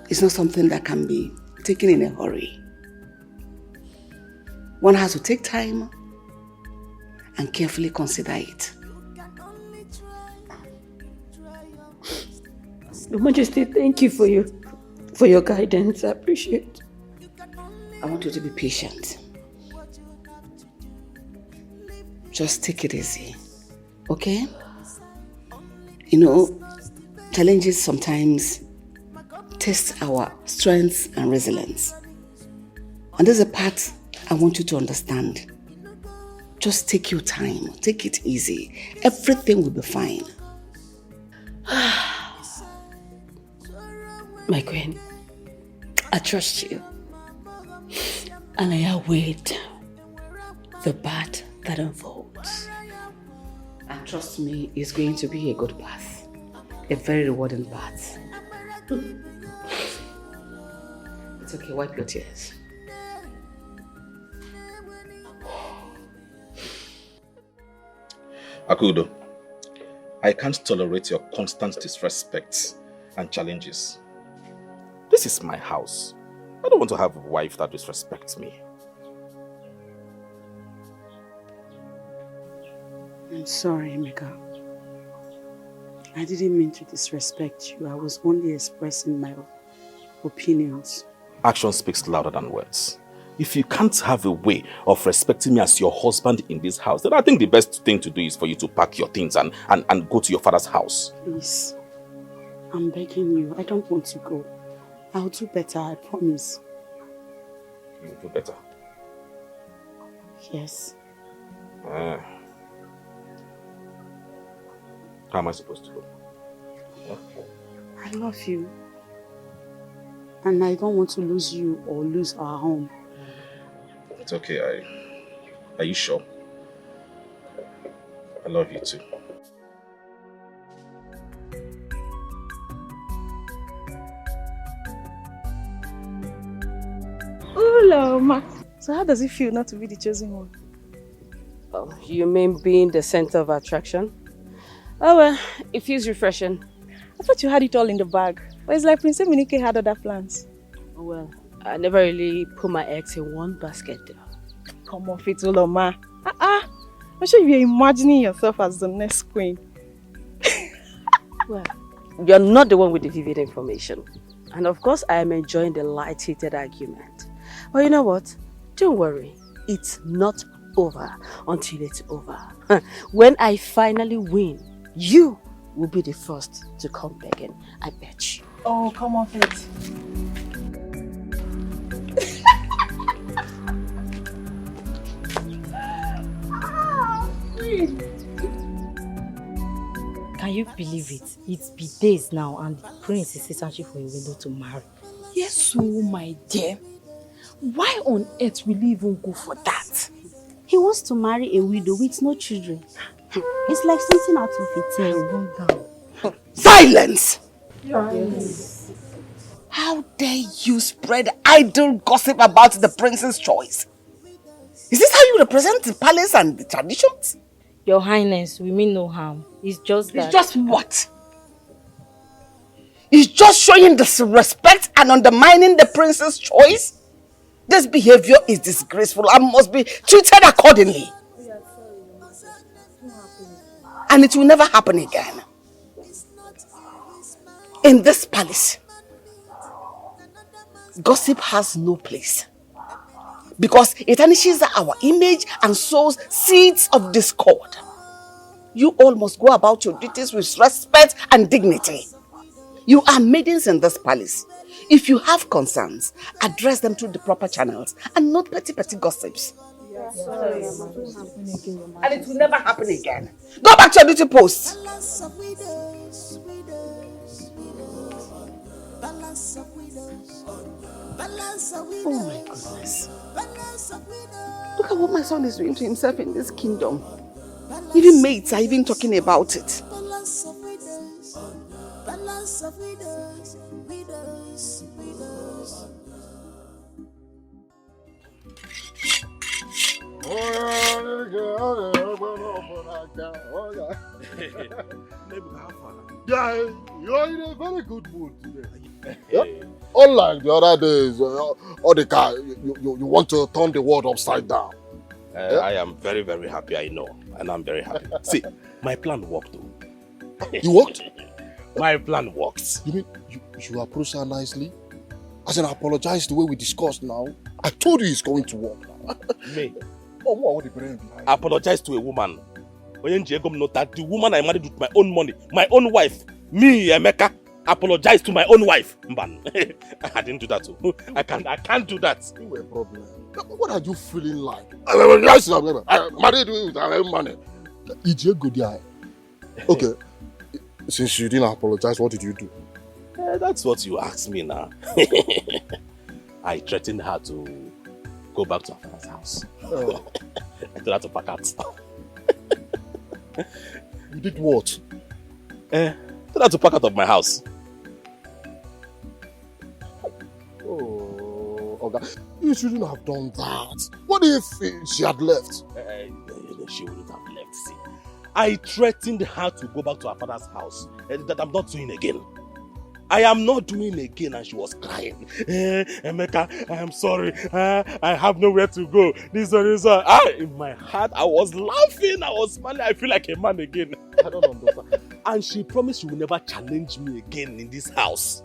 is not something that can be taken in a hurry. One has to take time and carefully consider it. Your Majesty, thank you for your guidance. I appreciate it. I want you to be patient. Just take it easy, okay? You know, challenges sometimes test our strengths and resilience. And there's a part I want you to understand. Just take your time, take it easy. Everything will be fine. My queen, I trust you. And I await the path that unfolds. And trust me, it's going to be a good path. A very rewarding path. It's okay, wipe your tears. Akudo, I can't tolerate your constant disrespect and challenges. This is my house. I don't want to have a wife that disrespects me. I'm sorry, Emeka. I didn't mean to disrespect you. I was only expressing my opinions. Action speaks louder than words. If you can't have a way of respecting me as your husband in this house, then I think the best thing to do is for you to pack your things and go to your father's house. Please, I'm begging you. I don't want to go. I'll do better, I promise. You'll do better? Yes. How am I supposed to go? I love you. And I don't want to lose you or lose our home. It's okay. Are you sure? I love you too. Hello, Ma. So how does it feel not to be the chosen one? Oh, you mean being the center of attraction? Oh well, it feels refreshing. I thought you had it all in the bag. But it's like Princess Maleek had other plans. Oh well, I never really put my eggs in one basket though. Come off it, Uloma. I'm sure you're imagining yourself as the next queen. Well, you're not the one with the vivid information. And of course, I am enjoying the light-heated argument. But you know what? Don't worry. It's not over until it's over. When I finally win, you will be the first to come begging. I bet you. Oh, come off it. Can you believe it? It's been days now and the prince is searching for a widow to marry. Yes, so my dear. Why on earth will he even go for that? He wants to marry a widow with no children. It's like something out of a tale. Silence! Yes. How dare you spread idle gossip about the prince's choice? Is this how you represent the palace and the traditions? Your Highness, we mean no harm. It's just that... It's just what? It's just showing disrespect and undermining the prince's choice? This behavior is disgraceful and must be treated accordingly. And it will never happen again. In this palace, gossip has no place. Because it tarnishes our image and sows seeds of discord. You all must go about your duties with respect and dignity. You are maidens in this palace. If you have concerns, address them through the proper channels and not petty gossips. And it will never happen again. Go back to your duty post. Oh my goodness. Look at what my son is doing to himself in this kingdom. Even mates are even talking about it. Yeah, you're in a very good mood today. Yeah? Unlike the other days, all the car, you want to turn the world upside down. I am very, very happy, I know. And I'm very happy. See, my plan worked though. You worked? My plan works. You mean you approached her nicely? As in, apologize the way we discussed now. I told you it's going to work now. Me? Oh, what the brain behind? Apologize to a woman. That the woman I married with my own money, my own wife, me, Emeka, apologize to my own wife. Mban. I didn't do that too. I can't do that. You a problem. What are you feeling like? I married with my own money. It's a good guy. Okay. Since you didn't apologize, what did you do? That's what you asked me now. I threatened her to go back to her father's house. Oh. I told her to pack out. You did what? I told her to pack out of my house. Oh, okay. You shouldn't have done that. What if she had left? She wouldn't have left. See, I threatened her to go back to her father's house. That I'm not doing again. I am not doing again, and she was crying. Emeka, I am sorry. I have nowhere to go. This one. In my heart, I was laughing. I was smiling. I feel like a man again. I don't understand. And she promised she will never challenge me again in this house.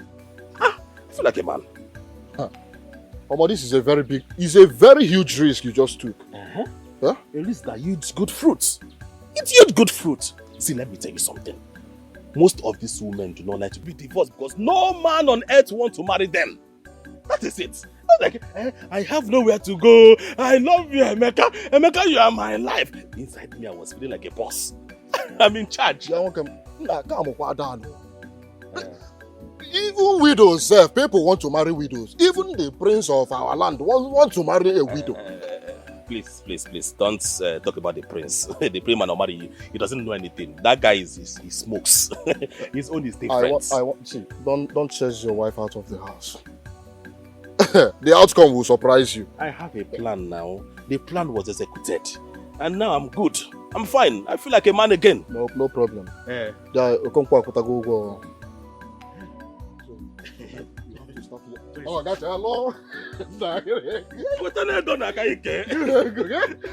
I feel like a man. Mama, this is a very huge risk you just took. Uh-huh. Yeah? A risk that yields good fruits. It yields good fruit. See, let me tell you something. Most of these women do not like to be divorced because no man on earth wants to marry them. That is it. Like, I have nowhere to go. I love you, Emeka. Emeka, you are my life. Inside me, I was feeling like a boss. I'm in charge. Even widows, people want to marry widows. Even the prince of our land want to marry a widow. Please, don't talk about the prince. The prince man will marry you. He doesn't know anything. That guy he smokes. His own is different. See, don't chase your wife out of the house. The outcome will surprise you. I have a plan now. The plan was executed. And now I'm good. I'm fine. I feel like a man again. No problem. Oh, that's hello.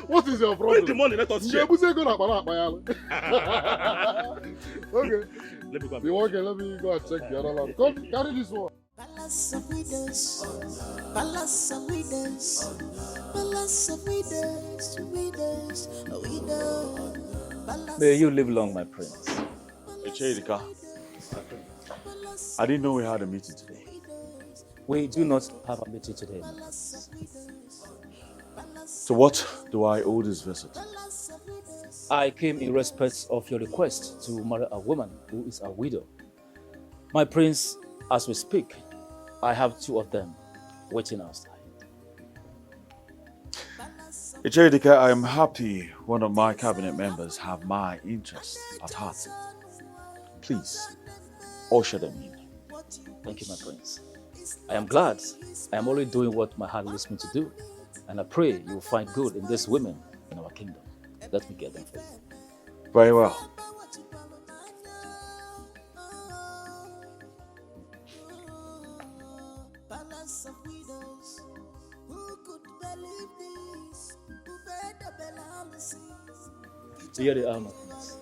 What is your problem? Bring the money, let us share. Okay. Let me go. Let me go and check the other lamp. Come, carry this one. Palace of widows, palace of widows, palace of widows, widows. May you live long, my prince. Echedika, I didn't know we had a meeting today. We do not have a meeting today, my prince. So what do I owe this visit? I came in respect of your request to marry a woman who is a widow. My prince, as we speak, I have 2 of them waiting outside. Echedika, I am happy one of my cabinet members have my interests at heart. Please, usher them in. Thank you, my prince. I am glad. I am only doing what my heart leads me to do. And I pray you will find good in these women in our kingdom. Let me get them for you. Very well. Here they are, my prince.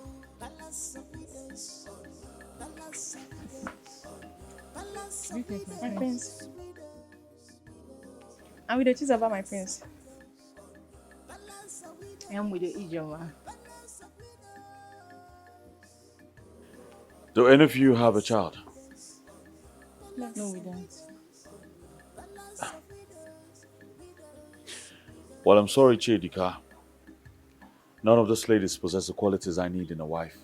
My prince. And with the choose about my prince. I am with the Ijoma. Do any of you have a child? No, we don't. Well, I'm sorry, Chidika. None of these ladies possess the qualities I need in a wife.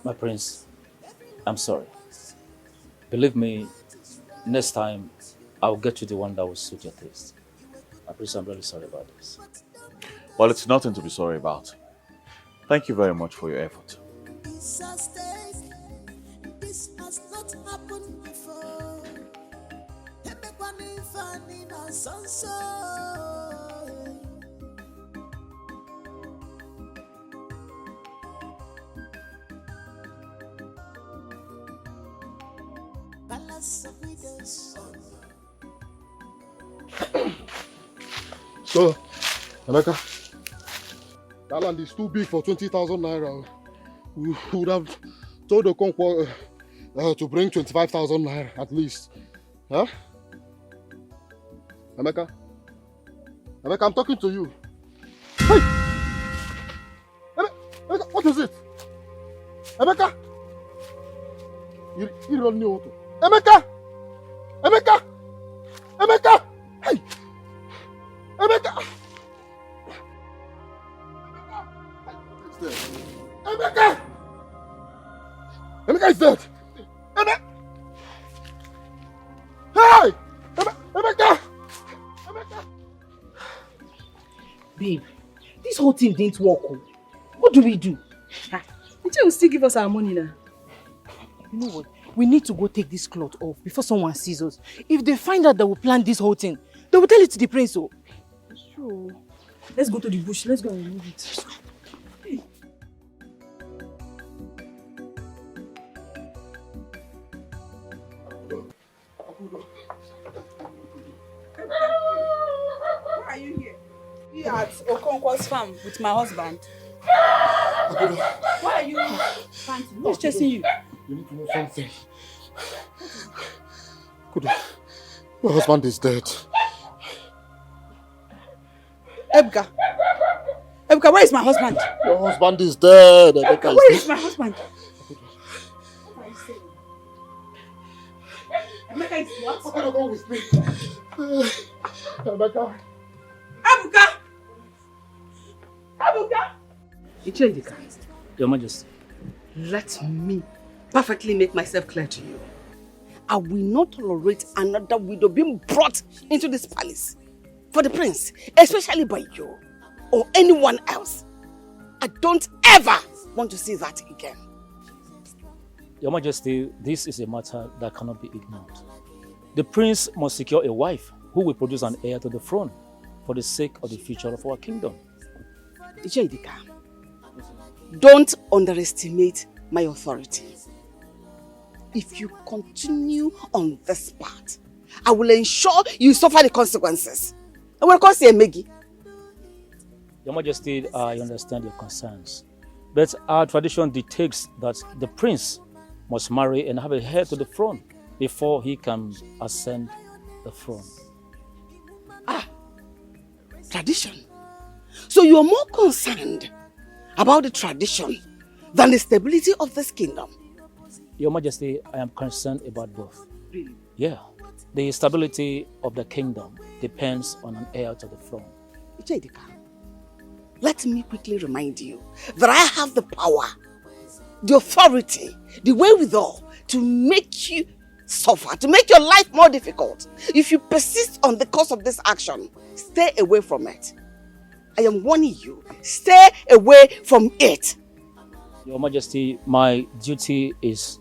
My prince, I'm sorry. Believe me, next time I'll get you the one that will suit your taste. My prince, I'm really sorry about this. Well, it's nothing to be sorry about. Thank you very much for your effort. This has not happened before. Everybody finding a sunshine. Palace of widows. So, Emeka, that land is too big for 20,000 naira. We would have told the Okonkwo to bring 25,000 naira at least. Huh? Emeka, I'm talking to you. Hey! Emeka, what is it? Emeka! You don't know what to. Emeka! Hey! Emeka! Emeka is dead! Hey! Emeka! Babe, this whole thing didn't work. What do we do? Did you still give us our money now? You know what? We need to go take this cloth off before someone sees us. If they find out that we planned this whole thing, they will tell it to the prince. Oh. Sure. Let's go to the bush. Let's go and remove it. Why are you here? You at Okonkwo's farm with my husband. Why are you fancy? Who's chasing you? You need to know something. Kudo, your husband is dead. Ebga, where is my husband? Your husband is dead. Ebga, where is my husband? What are you saying? Emeka is what? Kudo, go with me. Emeka. Abuka! Ichedika, Your Majesty. let me perfectly make myself clear to you. I will not tolerate another widow being brought into this palace for the prince, especially by you or anyone else. I don't ever want to see that again. Your Majesty, this is a matter that cannot be ignored. The prince must secure a wife who will produce an heir to the throne for the sake of the future of our kingdom. Ichedika, don't underestimate my authority. If you continue on this path, I will ensure you suffer the consequences. I will cause you a Meggy. Your Majesty, I understand your concerns, but our tradition dictates that the prince must marry and have a heir to the throne before he can ascend the throne. Tradition? So you are more concerned about the tradition than the stability of this kingdom? Your Majesty, I am concerned about both. Really? Yeah. The stability of the kingdom depends on an heir to the throne. Ichedika, let me quickly remind you that I have the power, the authority, the wherewithal to make you suffer, to make your life more difficult. If you persist on the course of this action, stay away from it. I am warning you, stay away from it. Your Majesty, my duty is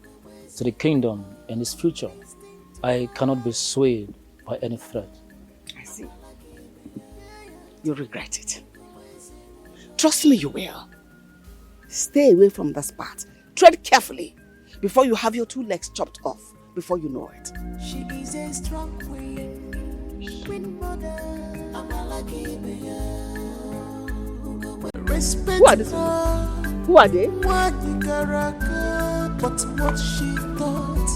to the kingdom and its future. I cannot be swayed by any threat. I see. You'll regret it. Trust me, you will. Stay away from this path. Tread carefully before you have your 2 legs chopped off, before you know it. She is a strong queen, queen mother. Who are these people? Who are they? But what she thought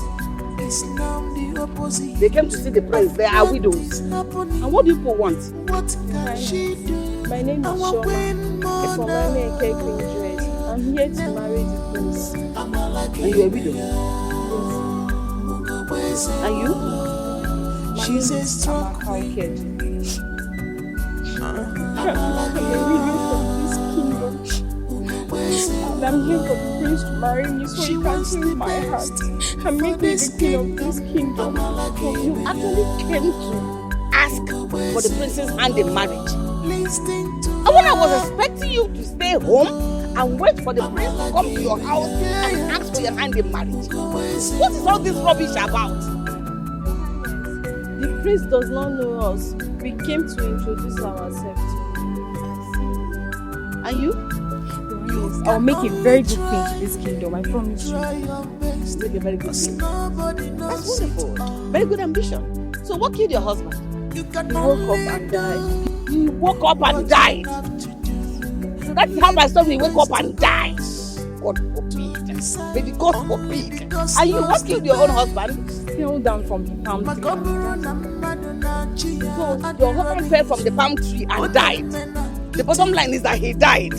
is now the opposite. They came to see the prince. They are widows. And what do you people want? What can she do? My name is Shoma. It's for Mommy and Cake Queen Dress. I'm here to marry the prince. And you're a widow? Yes. And you? She's a strong kid. And I'm here for the prince to marry me so he can change my heart and make me the king of this kingdom. You actually came to ask for the prince's hand in marriage. And when I was expecting you to stay home and wait for the prince to come to your house and ask for your hand in marriage. What is all this rubbish about? The prince does not know us. We came to introduce ourselves to him. And you? I'll make a very good queen to this kingdom, I promise you. Make a very good queen. That's wonderful. Very good ambition. So what killed your husband? He woke up and died. He woke up and died. So that's how my son will wake up and die. God forbid. May the God forbid. And you, what killed your own husband? Fell down from the palm tree. So your husband fell from the palm tree and died. The bottom line is that he died.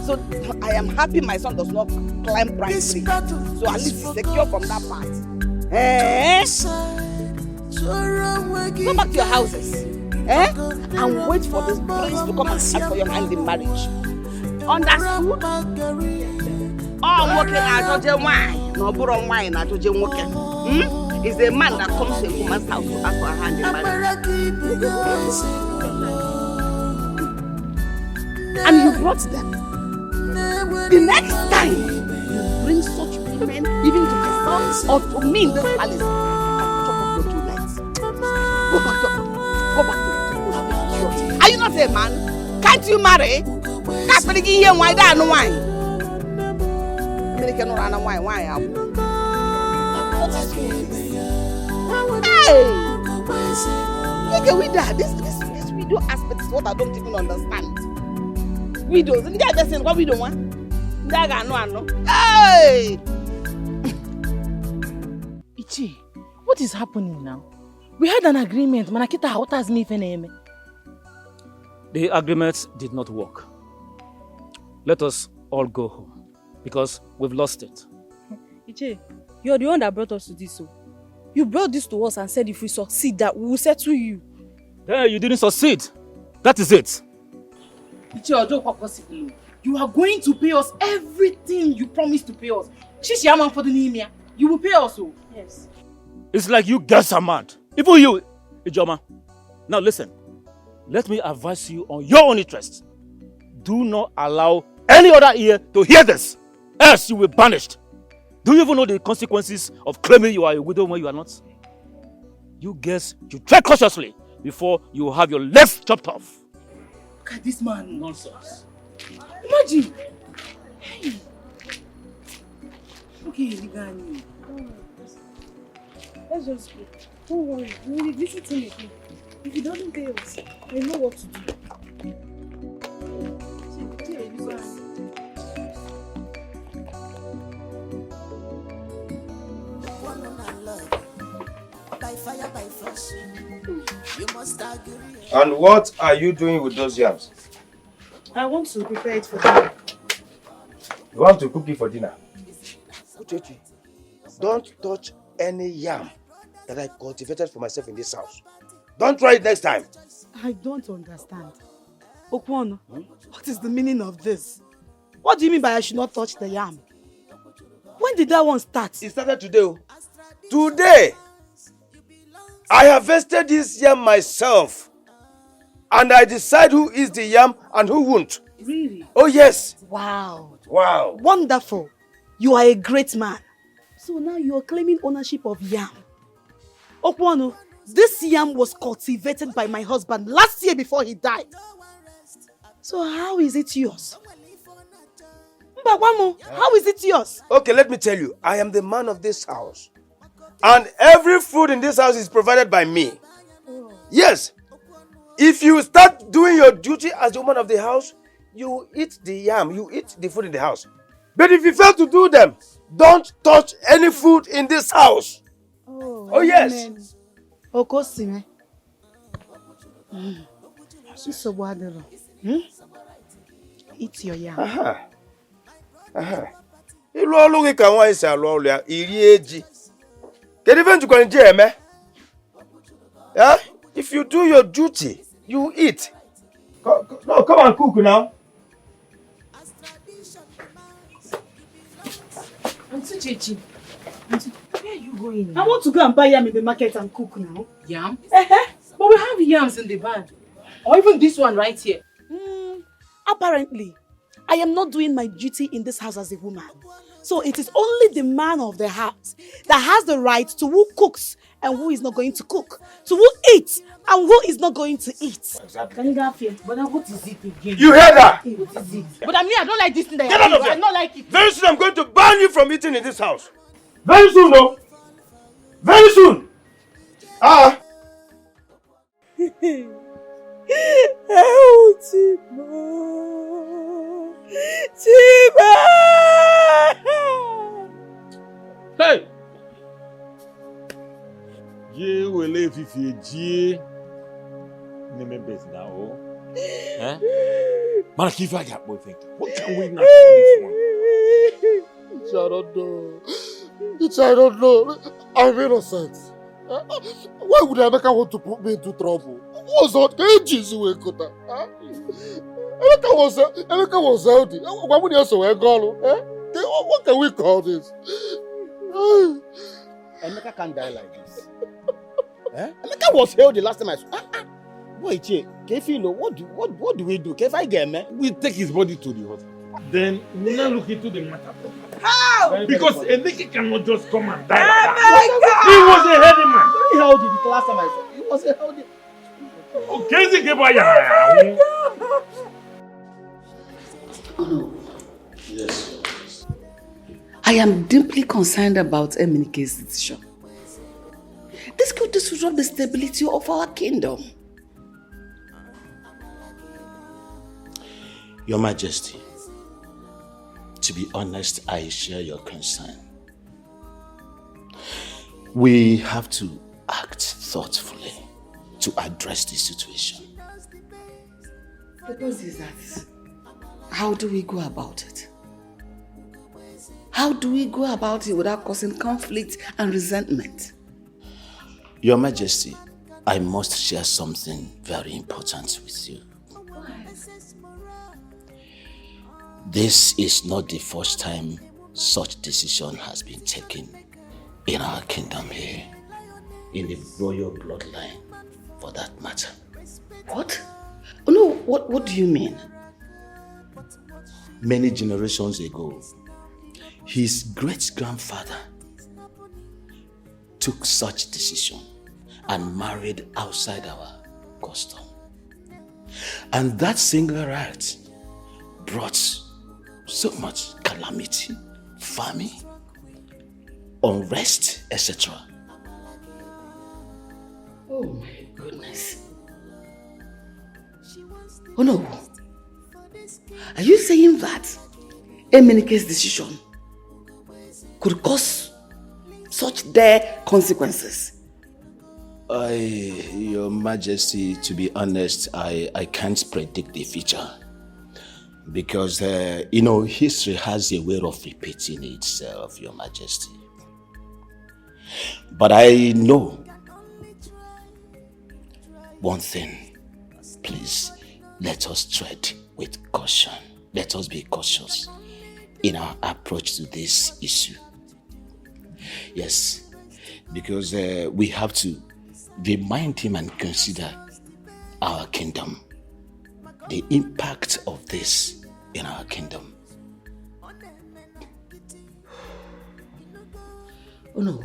So I am happy my son does not climb branch tree. So at least he's secure from that part. Go back to your houses. And wait for this prince to come and ask for your hand in marriage. Understood? Oh, working at Georgia wine. No, borrow wine at Georgia working. Is a man that comes to a woman's house to ask for a hand in marriage. And you brought them. The next time you bring such women even to my son or to me in this palace, I'll chop up your 2 legs. Go back to Are you not a man? Can't you marry? That's when you hear why that no wine. American run wine. What is this? Hey! With that. This widow aspect is what I don't even understand. Widows, and they are just saying what we don't want. Hey! Ichi, what is happening now? We had an agreement. Manakita hautas me feneme. The agreement did not work. Let us all go home because we've lost it. Ichi, you're the one that brought us to this. So you brought this to us and said if we succeed that we will settle you. Hey, you didn't succeed. That is it. Ichi, you are going to pay us everything you promised to pay us. Shishiaman for the Nimia. You will pay us. Yes. It's like you guys are mad. Even you, Ijoma. Now listen. Let me advise you on your own interest. Do not allow any other ear to hear this. Else you will be banished. Do you even know the consequences of claiming you are a widow when you are not? You guys should tread cautiously before you have your legs chopped off. Look at this man. Nonsense. Imagine. Hey. Okay, Ligani. Let's just go. Don't worry. We will visit him again. If he doesn't pay us, I know what to do. And what are you doing with those yams? I want to prepare it for dinner. You want to cook it for dinner? Uchechi, don't touch any yam that I cultivated for myself in this house. Don't try it next time. I don't understand. Okwono, what is the meaning of this? What do you mean by I should not touch the yam? When did that one start? It started today. Today! I harvested this yam myself. And I decide who eats the yam and who won't. Really? Oh yes. Wow. Wow. Wonderful. You are a great man. So now you are claiming ownership of yam. Okwono, this yam was cultivated by my husband last year before he died. So how is it yours? Mbawamo, how is it yours? Okay, let me tell you. I am the man of this house. And every food in this house is provided by me. Yes. If you start doing your duty as the woman of the house, you eat the yam, you eat the food in the house. But if you fail to do them, don't touch any food in this house. Oh yes. Okosime. Eat your yam. Ilu olu gị ka nwaanyị si alụ ọrụ ya, iri eji. Kedu ife njikwa nje eme? Yeah? If you do your duty, you eat. No, come and cook now. Auntie Chichi, Auntie, where are you going? I want to go and buy yam in the market and cook now. Yam? But we have yams in the bag. Or even this one right here. Apparently, I am not doing my duty in this house as a woman. So it is only the man of the house that has the right to who cooks and who is not going to cook, to who eats and who is not going to eat. Can you get fear? But what is it again? You heard that? What is it? But I mean, I don't like this thing that Get out of here. I don't like it. Very soon I'm going to ban you from eating in this house. Very soon, no? Very soon. Hey! Je will if you G. Name best now. Eh? Man, if I got boy think. What can we not do this one? I don't know. I don't know. I'm innocent. Why would Emeka want to put me into trouble? What's that? Emeka was healthy. Why would you say what can we call this? Emeka can't die like this. Emeka was healthy last time I saw. Wait, Kefilo, what do we do? If I get me, we take his body to the hospital. Then we now look into the matter. How? Because Emeka cannot just come and die like that. He was a healthy man. Very healthy the last time I saw. He was a healthy. Okay, Oh no. Yes. I am deeply concerned about Emenike's decision. This could disrupt the stability of our kingdom. Your Majesty, to be honest, I share your concern. We have to act thoughtfully to address this situation. The point is that, how do we go about it? How do we go about it without causing conflict and resentment? Your Majesty, I must share something very important with you. This is not the first time such decision has been taken in our kingdom here, in the royal bloodline, for that matter. What? Oh no, what do you mean? Many generations ago, his great-grandfather took such decision and married outside our custom. And that single act brought so much calamity, famine, unrest, etc. Oh my goodness. Oh no. Are you saying that Emenike's decision could cause such dire consequences? Your Majesty, to be honest, I can't predict the future. Because, history has a way of repeating itself, Your Majesty. But I know one thing. Please, let us tread with caution. Let us be cautious in our approach to this issue. Yes, because we have to remind him and consider our kingdom. The impact of this in our kingdom. Oh no.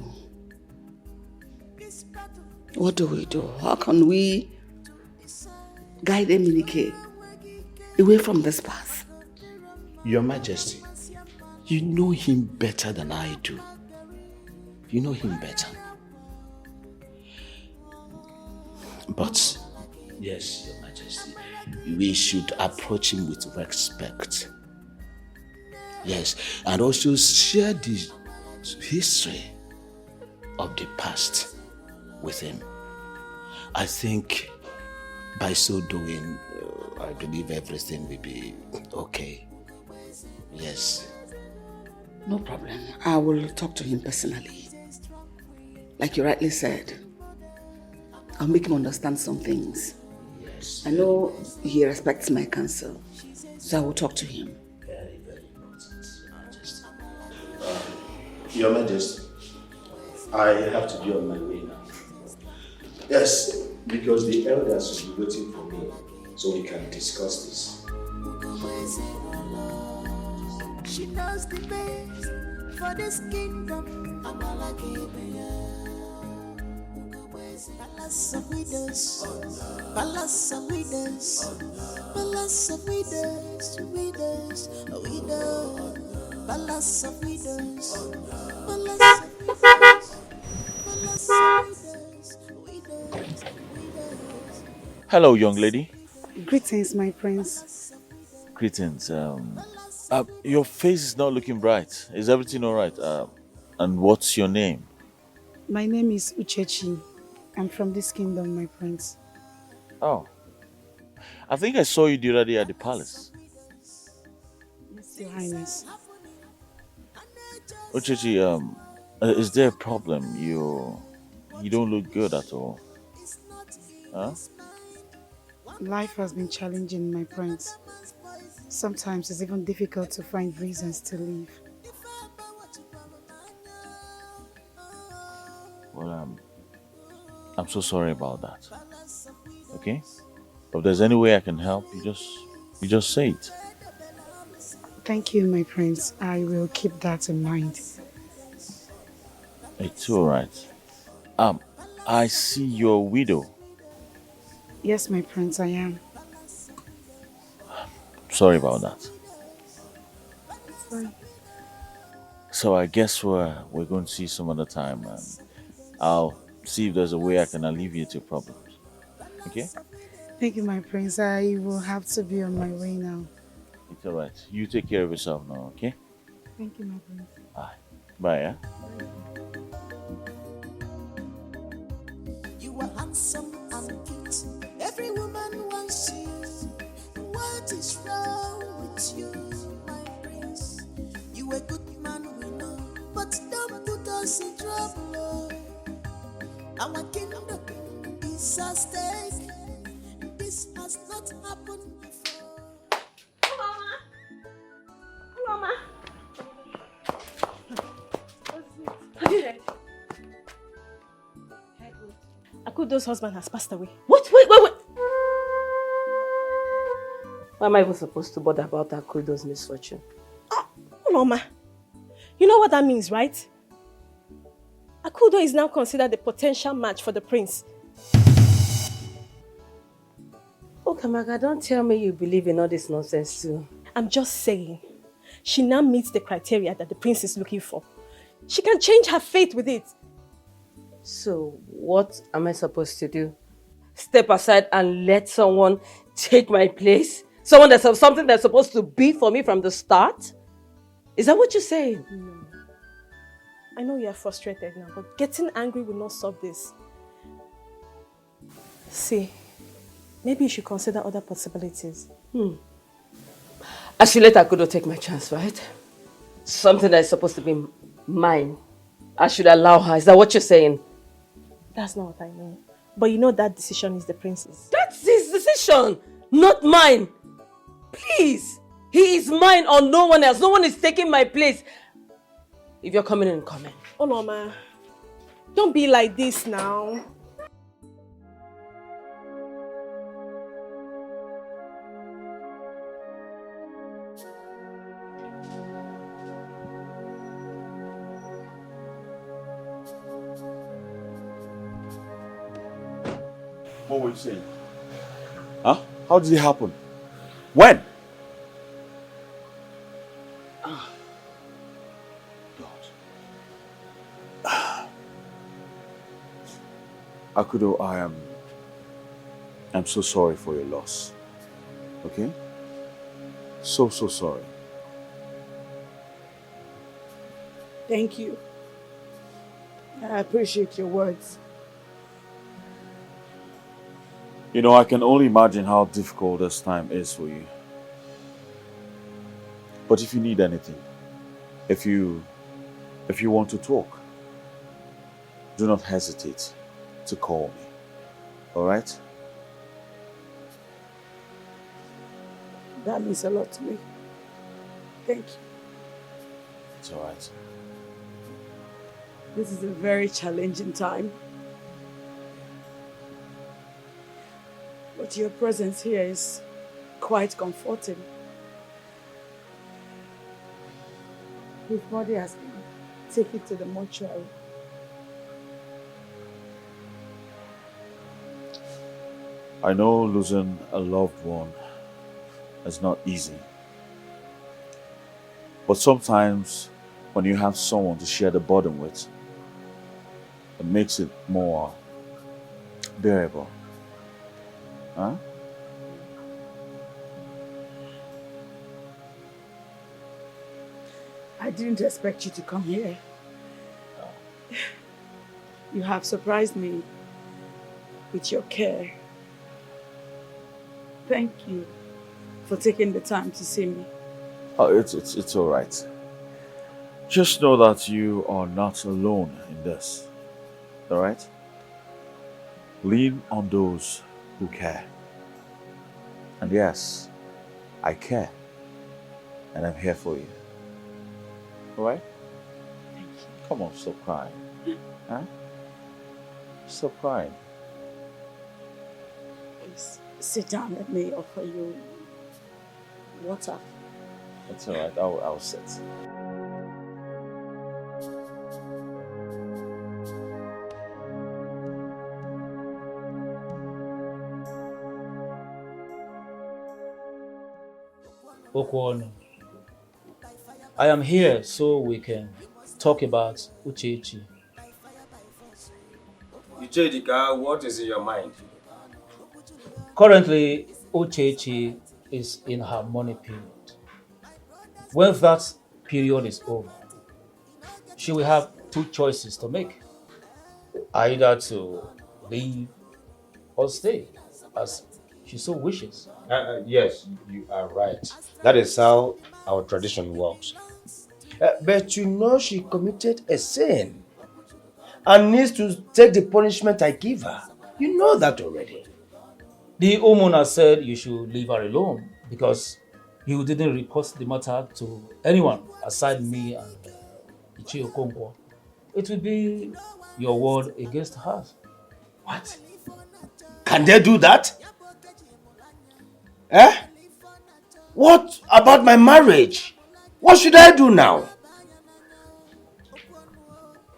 What do we do? How can we guide Emenike away from this path? Your Majesty, you know him better than I do. You know him better. But, yes, Your Majesty, we should approach him with respect Yes, and also share the history of the past with him. I think by so doing, I believe everything will be okay. Yes. No problem. I will talk to him personally. Like you rightly said, I'll make him understand some things. Yes. I know he respects my counsel, so I will talk to him. Very, very important, Majesty. Your Majesty, I have to be on my way now. Yes, because the elders will be waiting for me so we can discuss this. She knows the best for this kingdom. Palace of widows, palace of widows, palace of widows, widows, widows, palace of widows, palace of widows, palace of widows, widows. Hello, young lady. Greetings, my prince. Greetings. Your face is not looking bright. Is everything all right? And what's your name? My name is Uchechi. I'm from this kingdom, my prince. Oh. I think I saw you the other day at the palace. Yes, Your Highness. Uchechi, is there a problem? You don't look good at all. Huh? Life has been challenging, my prince. Sometimes it's even difficult to find reasons to live. Well, I'm so sorry about that. Okay? But if there's any way I can help, you just say it. Thank you, my prince. I will keep that in mind. It's all right. I see you're a widow. Yes, my prince, I am. Sorry about that. It's fine. So I guess we're going to see some other time, and I'll see if there's a way I can alleviate your problems. Okay? Thank you, my prince. I will have to be on my way now. It's all right. You take care of yourself now, okay? Thank you, my prince. Bye, yeah? You are handsome and cute. Every woman wants you. What is wrong with you, my prince? You a good man, we know, but don't put us in trouble. Our kingdom is at stake. This has not happened before. Mama. Have you heard? Akudo's husband has passed away. What? Wait. Why am I even supposed to bother about Akudo's misfortune? Oh, Mama. You know what that means, right? Akudo is now considered a potential match for the prince. Oh, Kamaka, don't tell me you believe in all this nonsense too. I'm just saying, she now meets the criteria that the prince is looking for. She can change her fate with it. So, what am I supposed to do? Step aside and let someone take my place? Someone that's something that's supposed to be for me from the start? Is that what you're saying? No. I know you're frustrated now, but getting angry will not solve this. See, maybe you should consider other possibilities. I should let Akudo take my chance, right? Something that is supposed to be mine. I should allow her. Is that what you're saying? That's not what I mean. But you know that decision is the prince's. That's his decision, not mine. Please. He is mine or no one else. No one is taking my place. If you're coming in, come in. Oh, no, ma. Don't be like this now. What were you saying? Huh? How did it happen? When? Akudo, I'm so sorry for your loss. Okay? So sorry. Thank you. I appreciate your words. You know, I can only imagine how difficult this time is for you. But if you need anything, if you want to talk, do not hesitate to call me. All right? That means a lot to me. Thank you. It's all right. This is a very challenging time. But your presence here is quite comforting. His body has been taken to the mortuary. I know losing a loved one is not easy. But sometimes when you have someone to share the burden with, it makes it more bearable. Huh? I didn't expect you to come here. You have surprised me with your care. Thank you for taking the time to see me. Oh, it's all right. Just know that you are not alone in this. All right? Lean on those who care. And yes, I care. And I'm here for you. All right? Thank you. Come on, stop crying. Huh? Stop crying. Please sit down. Let me offer you water. It's all right. I'll sit. Okwonu, I am here so we can talk about Uchechi. Uchedika, what is in your mind? Currently, Uchechi is in her money period. When that period is over, she will have two choices to make. Either to leave or stay, as she so wishes. Yes, you are right. That is how our tradition works. But you know she committed a sin and needs to take the punishment I give her. You know that already. The Omona said you should leave her alone because you didn't report the matter to anyone aside me and Ichi Okonkwo. It will be your word against hers. What? Can they do that? Eh? What about my marriage? What should I do now?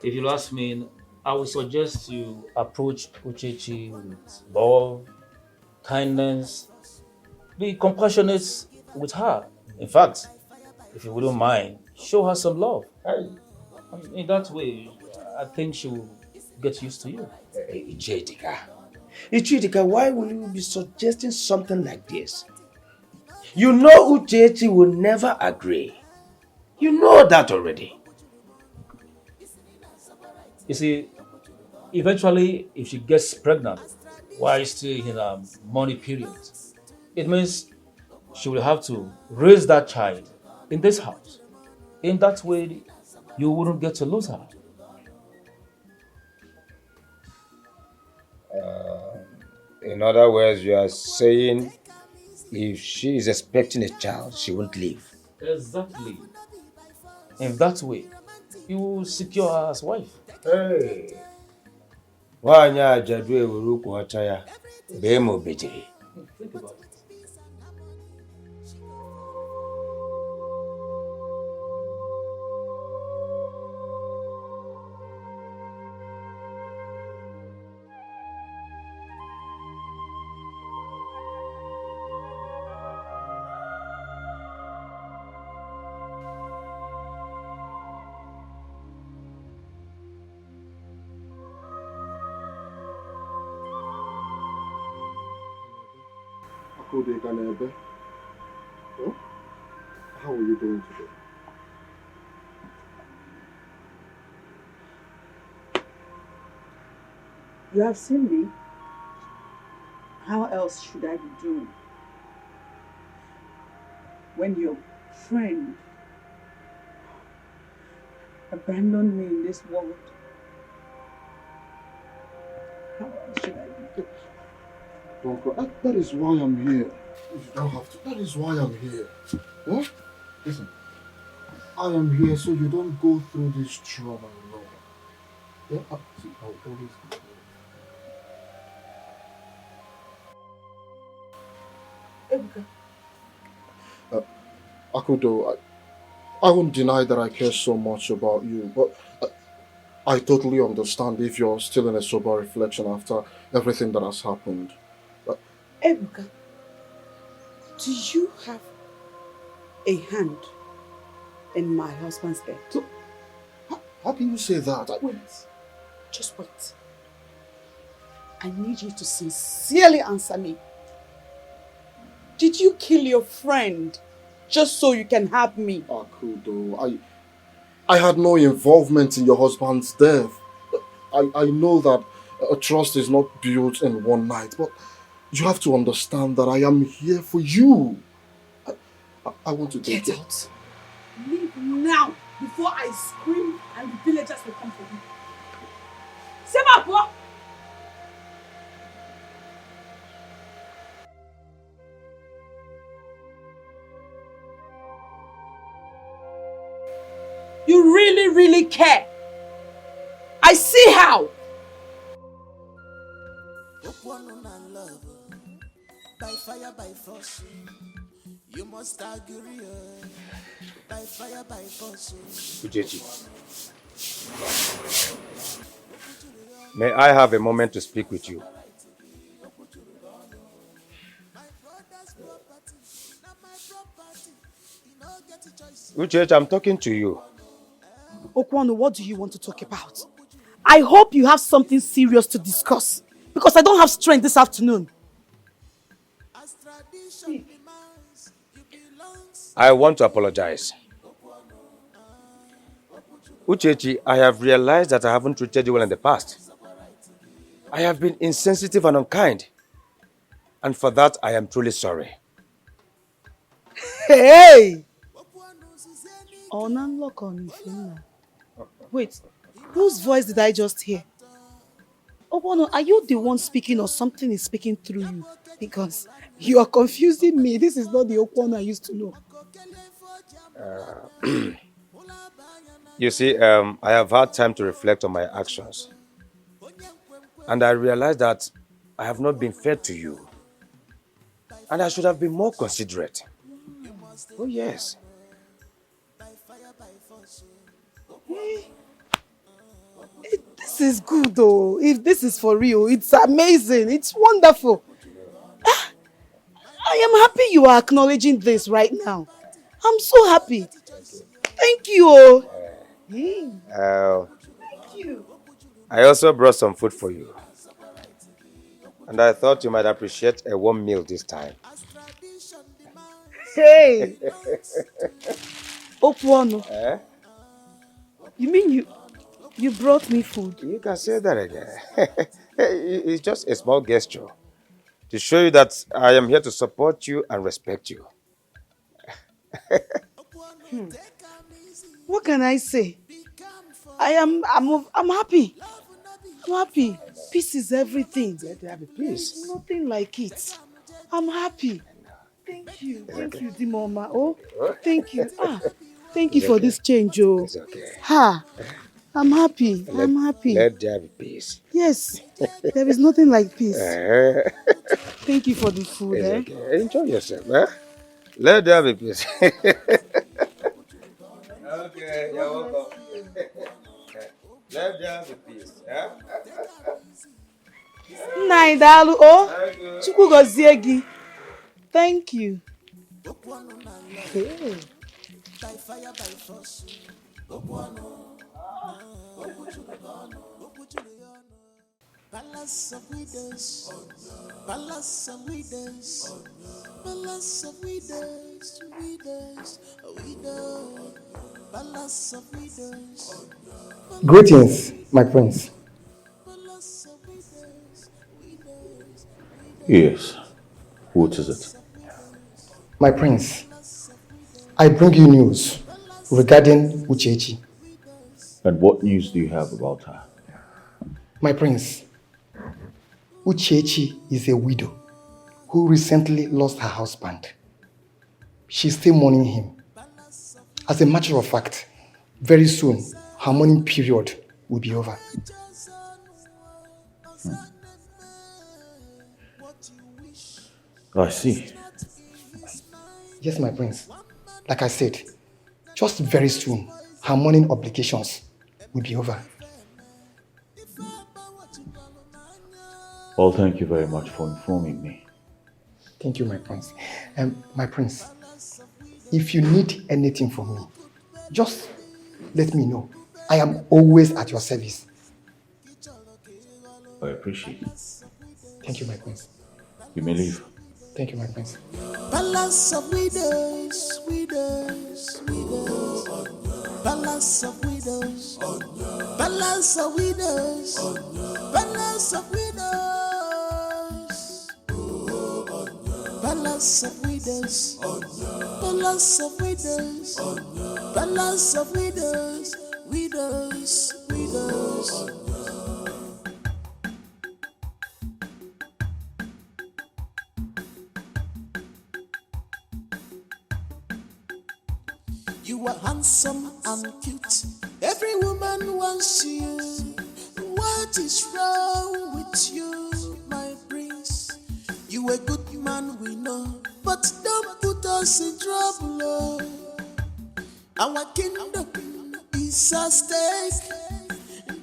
If you ask me, I would suggest you approach Uchechi with love, kindness, be compassionate with her. In fact, if you wouldn't mind, show her some love. In that way, I think she will get used to you. Ichidika, why will you be suggesting something like this? You know Uchechi will never agree. You know that already. You see, eventually, if she gets pregnant while still in her money period, it means she will have to raise that child in this house. In that way, you wouldn't get to lose her. In other words, you are saying if she is expecting a child, she won't leave. Exactly. In that way, you will secure her as wife. Hey. Wanya ajadu ewuru kwa ọcha ya, bee mo bejiri. Think about it. How are you doing today? You have seen me. How else should I be doing? When your friend abandoned me in this world, how else should I be doing? Don't cry. That is why I'm here. You don't have to. That is why I'm here. Huh? Listen, I am here so you don't go through this trauma alone. Yeah, see, I'll always be Ebuka. here. Akudo, I won't deny that I care so much about you, but I totally understand if you're still in a sober reflection after everything that has happened. Ebuka, do you have a hand in my husband's death? How can you say that? Wait. Just wait. I need you to sincerely answer me. Did you kill your friend just so you can have me? Akudo, I had no involvement in your husband's death. I know that a trust is not built in one night, but you have to understand that I am here for you. I want to Get out. Leave now before I scream and the villagers will come for you. Sema, you really care. I see how. By fire, by force, you must agree. By fire, by force. Uchechi, may I have a moment to speak with you? Uchechi, I'm talking to you. Okwano, what do you want to talk about? I hope you have something serious to discuss, because I don't have strength this afternoon. I want to apologize. Uchechi, I have realized that I haven't treated you well in the past. I have been insensitive and unkind. And for that, I am truly sorry. Hey! Wait, whose voice did I just hear? Okwano, are you the one speaking or something is speaking through you? Because you are confusing me. This is not the Okwano I used to know. You see, I have had time to reflect on my actions. And I realized that I have not been fair to you. And I should have been more considerate. Oh, yes. This is good though. If this is for real, it's amazing. It's wonderful. I am happy you are acknowledging this right now. I'm so happy. Thank you. Thank you. I also brought some food for you. And I thought you might appreciate a warm meal this time. Hey! Okwano. You mean you brought me food? You can say that again. It's just a small gesture to show you that I am here to support you and respect you. What can I say? I'm happy. I'm happy. Peace is everything. Peace. Nothing like it. I'm happy. Thank you. Thank you, Dimoma. Oh, thank you. Thank you for this change, oh. It's okay. Ha! I'm happy. I'm happy. Let there be peace. Yes. There is nothing like peace. Thank you for the food, It's okay. Enjoy yourself, eh? Let there be peace. Okay, you're welcome. Let there be peace, eh? Naidalu, oh. Chukwu gozie gi. Thank you. Hey. By fire, by force. Palace of widows, palace of widows, palace of widows, widows, widows, palace of widows. Greetings, my friends. Yes. What is it? My prince, I bring you news regarding Uchechi. And what news do you have about her? My prince, Uchechi is a widow who recently lost her husband. She's still mourning him. As a matter of fact, very soon, her mourning period will be over. I see. Yes, my prince. Like I said, just very soon, her mourning obligations will be over. Well, thank you very much for informing me. Thank you, my prince. My prince, if you need anything from me, just let me know. I am always at your service. I appreciate it. Thank you, my prince. You may leave. Thank you, my prince. Balance of widows, widows, widows. Balance of widows. Balance of widows. Balance of widows. Balance of widows. Balance of widows. Balance of widows. Widows, widows. You are handsome and cute. Every woman wants you. What is wrong with you, my prince? You a good man, we know, but don't put us in trouble. Oh. Our kingdom is at stake.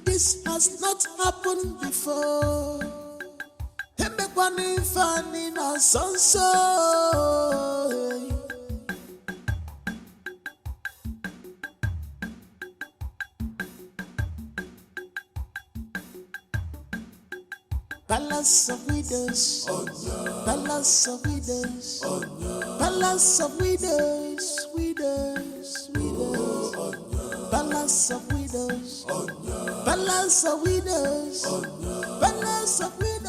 This has not happened before. Emekwani fani na sonso. Balance of widows, balance of widows, balance of widows, widows, widows, balance of widows, balance of widows, balance of widows.